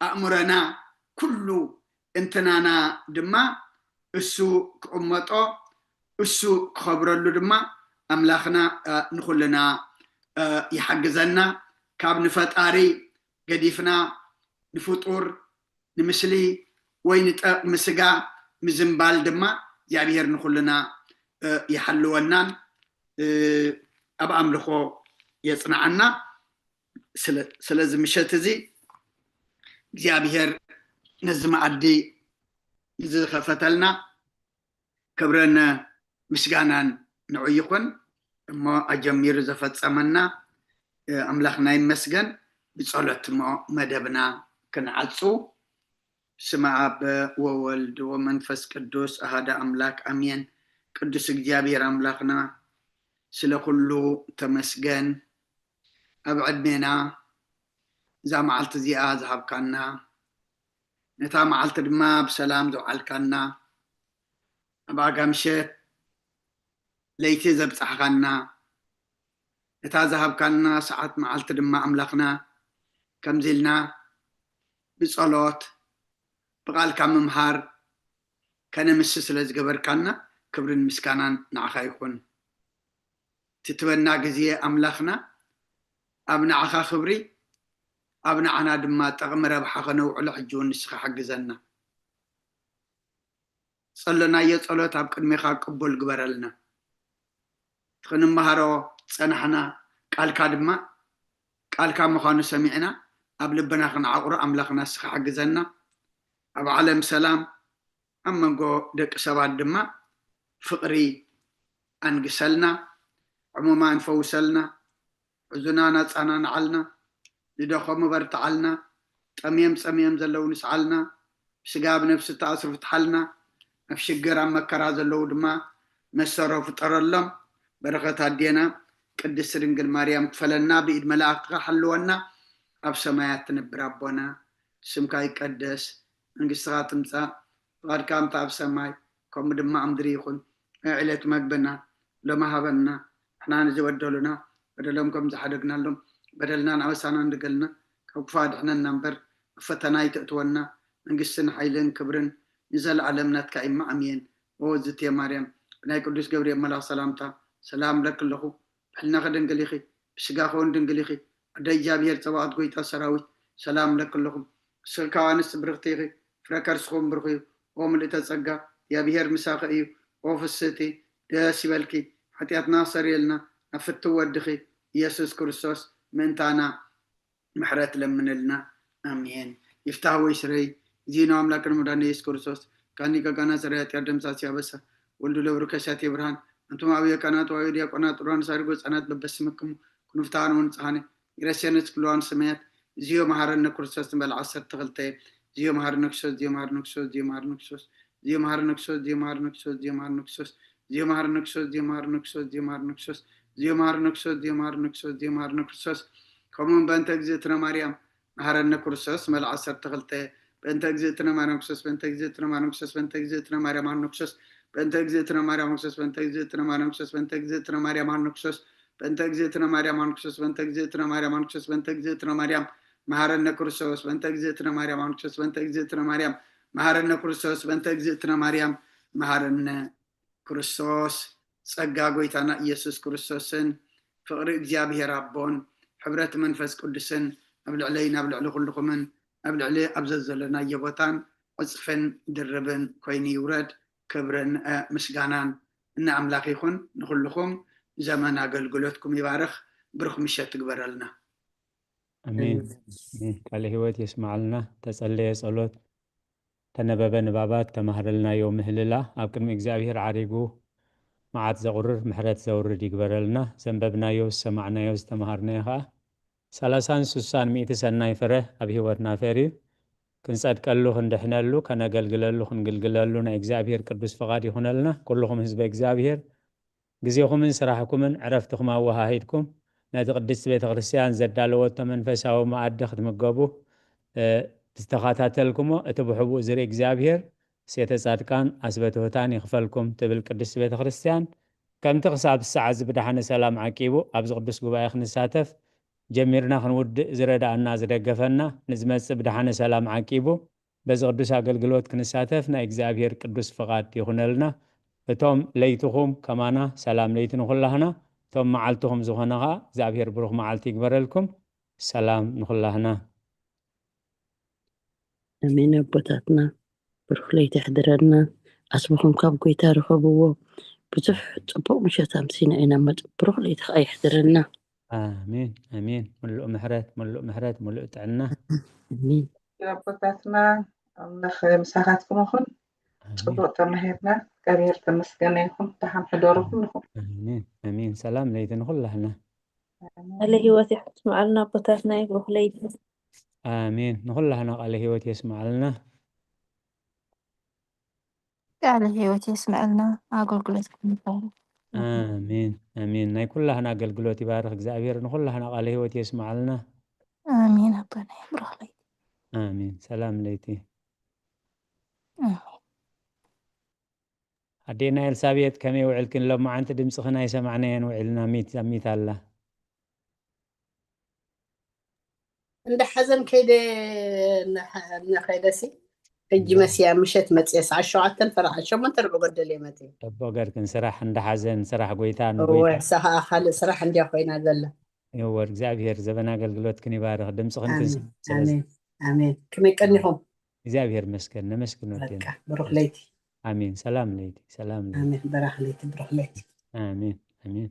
أأمرنا كله انتنانا دما السو كأمتو السو خبرلو دما أملاخنا نخلنا يحجزنا كاب نفتاري قديفنا نفطور نمسلي وين مسقا مزنبال دما يابير نخلنا يحلونا أبا أملخو يصنعنا سلازم مشتزي يابير نزم عدي زخفتلنا كبرنا مسقانا نعيقن ما أجمير زفت سمنا أملاخنا يمسقن بصالة ما مدبنا كنعصو ስመ አብ ወወልድ ወመንፈስ ቅዱስ አሐደ አምላክ አሜን። ቅዱስ እግዚአብሔር አምላክና ስለ ኩሉ ተመስገን። ኣብ ዕድሜና እዛ መዓልቲ እዚኣ ዝሃብካና ነታ መዓልቲ ድማ ብሰላም ዘውዓልካና ኣብ ኣጋምሸት ለይቲ ዘብፅሕካና ነታ ዝሃብካና ሰዓት መዓልቲ ድማ ኣምላክና ከምዚ ኢልና ብጸሎት ብቃልካ ምምሃር ከነምስ ስለ ዝገበርካና ክብርን ምስጋናን ንዓኻ ይኹን። ትትበና ግዜ ኣምላኽና ኣብ ንዓኻ ክብሪ ኣብ ንዓና ድማ ጠቕሚ ረብሓ ከነውዕሎ ሕጂ እውን ንስኻ ሓግዘና። ጸለናዮ ጸሎት ኣብ ቅድሚኻ ቅቡል ግበረልና። ትክንመሃሮ ፀናሕና ቃልካ ድማ ቃልካ ምዃኑ ሰሚዕና ኣብ ልብና ክንዓቁሮ ኣምላኽና ንስኻ ሓግዘና። ኣብ ዓለም ሰላም ኣብ መንጎ ደቂ ሰባት ድማ ፍቅሪ ኣንግሰልና፣ ዕሙማን ፈውሰልና፣ ሕዙናን ኣፃናንዓልና፣ ዝደኸሙ በርትዓልና፣ ጠምየም ፀምየም ዘለው ንስዓልና፣ ብስጋ ብነፍሲ ተኣስሩ ፍትሓልና፣ ኣብ ሽግር ኣብ መከራ ዘለው ድማ መሰሮ ፍጠረሎም። በረኸት ኣዴና ቅድስቲ ድንግል ማርያም ክፈለና፣ ብኢድ መላእክትካ ሓልወና። ኣብ ሰማያት ትነብር ኣቦና ስምካ ይቀደስ፣ መንግስትኻ ትምፃእ፣ ፍቃድካ እምታ ኣብ ሰማይ ከምኡ ድማ ኣብ ምድሪ ይኹን። ዕለት መግብና ሎሚ ሃበና፣ ንሕና ንዝበደሉና በደሎም ከም ዝሓደግናሎም በደልናን ኣበሳና ንድገልና፣ ካብ ክፉ ኣድሕነና እምበር ኣብ ፈተና ይተእትወና። መንግስትን ሓይልን ክብርን ንዘለዓለም ናትካ ኢማ ኣሜን። ወዝቴ ማርያም ብናይ ቅዱስ ገብርኤል መልኣክ ሰላምታ ሰላም ለክ ኣለኹ። ብሕልናኸ ድንግል ኢኺ፣ ብስጋኸ እውን ድንግል ኢኺ። ኣደ እግዚኣብሔር ፀባኦት ጎይታ ሰራዊት ሰላም ለክ ኣለኹም። ስልካ ኣንስቲ ብርክቲ ኢኺ፣ ፍረ ከርስኹም ብርኺ እዩ። ኦ ምልእተ ፀጋ እግዚኣብሔር ምሳኺ እዩ። ኦ ፍስቲ ደስ ይበልኪ፣ ሓጢኣትና ሰሪየልና ናብ ፍቲ ወድኺ ኢየሱስ ክርስቶስ ምእንታና ምሕረት ለምንልና ኣሜን። ይፍታህ ወይ ስረይ ዚና ኣምላክን መድኃኒነ ኢየሱስ ክርስቶስ ካኒ ከጋና ሰረይ ኃጢአት ደምሳስ ያበሳ ወልዱ ለብሩ ከሻቴ ብርሃን አንቱም አብየ ካህናት ዋዩ ዲያቆናት ጥሩዋን ሳሪጎ ህፃናት በበስምክሙ ኩንፍታን ወንፅሓነ ይረስየነስ ክልዋን ሰማያት እዚዮ መሃረነ ክርስቶስ ንበል 12 እዚዮ መሃረነ ክርስቶስ እዚዮ መሃረነ ክርስቶስ እዚዮ መሃረነ ክርስቶስ እዚዮ መሃረነ ክርስቶስ እዚዮ መሃረነ ክርስቶስ እዚዮ መሃረነ ክርስቶስ እዚዮ መሃረነ ክርስቶስ እዚዮ መሃረነ ክርስቶስ እዚዮ መሃረነ ክርስቶስ እዚዮ መሃረነ ክርስቶስ እዚዮ መሃረነ ክርስቶስ እዚዮ መሃረነ ክርስቶስ ከምኡን በእንተ እግዝእትነ ማርያም መሃረነ ክርስቶስ ንበል 12 በእንተ እግዝእትነ ማርያም ክርስቶስ በእንተ እግዝእትነ ማርያም ክርስቶስ በእንተ እግዝእትነ ማርያም መሃረነ ክርስቶስ በእንተ እግዝእትነ ማርያም ክርስቶስ በእንተ እግዝእትነ ማርያም ክርስቶስ በእንተ እግዝእትነ ማርያም መሃረነ ክርስቶስ በእንተ እግዝእትነ ማርያም መሃረነ ክርስቶስ በእንተ እግዝእትነ ማርያም መሃረነ ክርስቶስ በእንተ እግዝእትነ ማርያም መሃረነ ክርስቶስ በእንተ እግዝእትነ ማርያም መሃረነ ክርስቶስ በእንተ እግዝእትነ ማርያም መሃረነ ክርስቶስ በእንተ እግዝእትነ ማርያም መሃረነ ክርስቶስ ጸጋ ጎይታና ኢየሱስ ክርስቶስን ፍቅሪ እግዚአብሔር አቦን ሕብረት መንፈስ ቅዱስን ኣብ ልዕለይና ኣብ ልዕሊ ኩልኩምን ኣብ ልዕሊ ኣብ ዘለናዮ ቦታን ቅፅፍን ድርብን ኮይኑ ይውረድ። ክብርን ምስጋናን ንኣምላኽ ይኹን። ንኩልኩም ዘመን ኣገልግሎትኩም ይባርኽ። ብሩኽ ምሸት ትግበረልና። አሜን። ቃለ ሕይወት የስማዓልና ተጸለየ ጸሎት ተነበበ ንባባት ተማህረልናዮ ምህልላ ኣብ ቅድሚ እግዚአብሔር ዓሪጉ መዓት ዘቁርር ምሕረት ዘውርድ ይግበረልና። ዘንበብናዮ ዝሰማዕናዮ ዝተማሃርናዮ ከዓ 30 60 ሚእቲ ሰናይ ፍረ ኣብ ሂወትና ፈርዩ ክንጸድቀሉ ክንድሕነሉ ከነገልግለሉ ክንግልግለሉ ናይ እግዚአብሔር ቅዱስ ፈቃድ ይኹነልና። ኩልኩም ህዝበ እግዚአብሔር ግዜኹምን ስራሕኩምን ዕረፍትኩም ኣወሃሂድኩም ነቲ ቅድስቲ ቤተ ክርስቲያን ዘዳለወቶ መንፈሳዊ መኣዲ ክትምገቡ ዝተኸታተልኩሞ እቲ ብሕቡእ ዝርኢ እግዚአብሔር ሴተ ጻድቃን ኣስበትሁታን ይኽፈልኩም ትብል ቅድስቲ ቤተ ክርስቲያን ከምቲ ክሳብ ሰዓት ዝብዳሓነ ሰላም ዓቂቡ ኣብዚ ቅዱስ ጉባኤ ክንሳተፍ ጀሚርና ክንውድእ ዝረዳእና ዝደገፈና ንዝመጽእ ብድሓነ ሰላም ዓቂቡ በዚ ቅዱስ ኣገልግሎት ክንሳተፍ ናይ እግዚአብሔር ቅዱስ ፍቃድ ይኹነልና። እቶም ለይትኹም ከማና ሰላም ለይቲ ንኹላህና፣ እቶም መዓልትኹም ዝኾነ ከዓ እግዚአብሔር ብሩኽ መዓልቲ ይግበረልኩም። ሰላም ንኹላህና። ኣሜን። ኣቦታትና ብሩኽ ለይቲ ይሕድረና። ኣስበኹም ካብ ጎይታ ረኸብዎ ብዙሕ ፅቡቅ ምሸት ኣምሲና ኢና መፅ ብሩኽ ለይቲ ከዓ ይሕድረና። አሜን አሜን። ሙሉእ ምሕረት ሙሉእ ምሕረት ሙሉእ ጥዕና ኣሜን። ኣቦታትና ኣምላኽ ምሳኻትኩም ይኹን። ፅቡቅ ተማሂርና እግዚአብሔር ተመስገነ ይኹን። ድሓን ሕደርኩም ንኹም። አሜን አሜን። ሰላም ለይቲ ንኹላህና። ቃለ ሕይወት ይስማዓልና ኣቦታትና ብሩኽ ለይቲ አሜን። ንኹላህና ቃለ ሕይወት የስማዓልና። ቃል ሕይወት የስምዐልና ኣገልግሎትኩም ይባረክ። አሜን አሜን። ናይ ኩላህና አገልግሎት ይባርክ እግዚአብሔር። ንኩላህና ቃለ ሕይወት የስማዓልና። ኣሜን ኣቦና ይብረኽ ለይቲ። አሜን። ሰላም ለይቲ። ኣሜን ኣዴና ኤልሳቤጥ ከመይ ውዕልክን? ሎማዓንቲ ድምፅኽን ኣይሰማዕናየን ውዒልና ሚት ኣላ። እንደ ሓዘን ከይደ ንኸይደሲ ሕጂ መስያ ምሸት መፅየ ሰዓት 7 ፈረኻ 8 ርብዕ ጎደል እየ መፅየ እቦ ገርክን ስራሕ እንዳሓዘን ስራሕ ጎይታ ወሳ ከዓ ካልእ ስራሕ እንድያ ኮይና ዘላ ይወር እግዚአብሔር ዘበን አገልግሎትክን ይባርክ። ድምፅኽን ኣሜን ኣሜን። ከመይ ቀኒኹም? እግዚአብሔር መስገን ነመስግን ወዴና። በቃ ብሩክ ለይቲ። አሜን። ሰላም ለይቲ። ሰላም ለይቲ። ኣሜን። በራኽ ለይቲ ብሩክ ለይቲ። አሜን አሜን።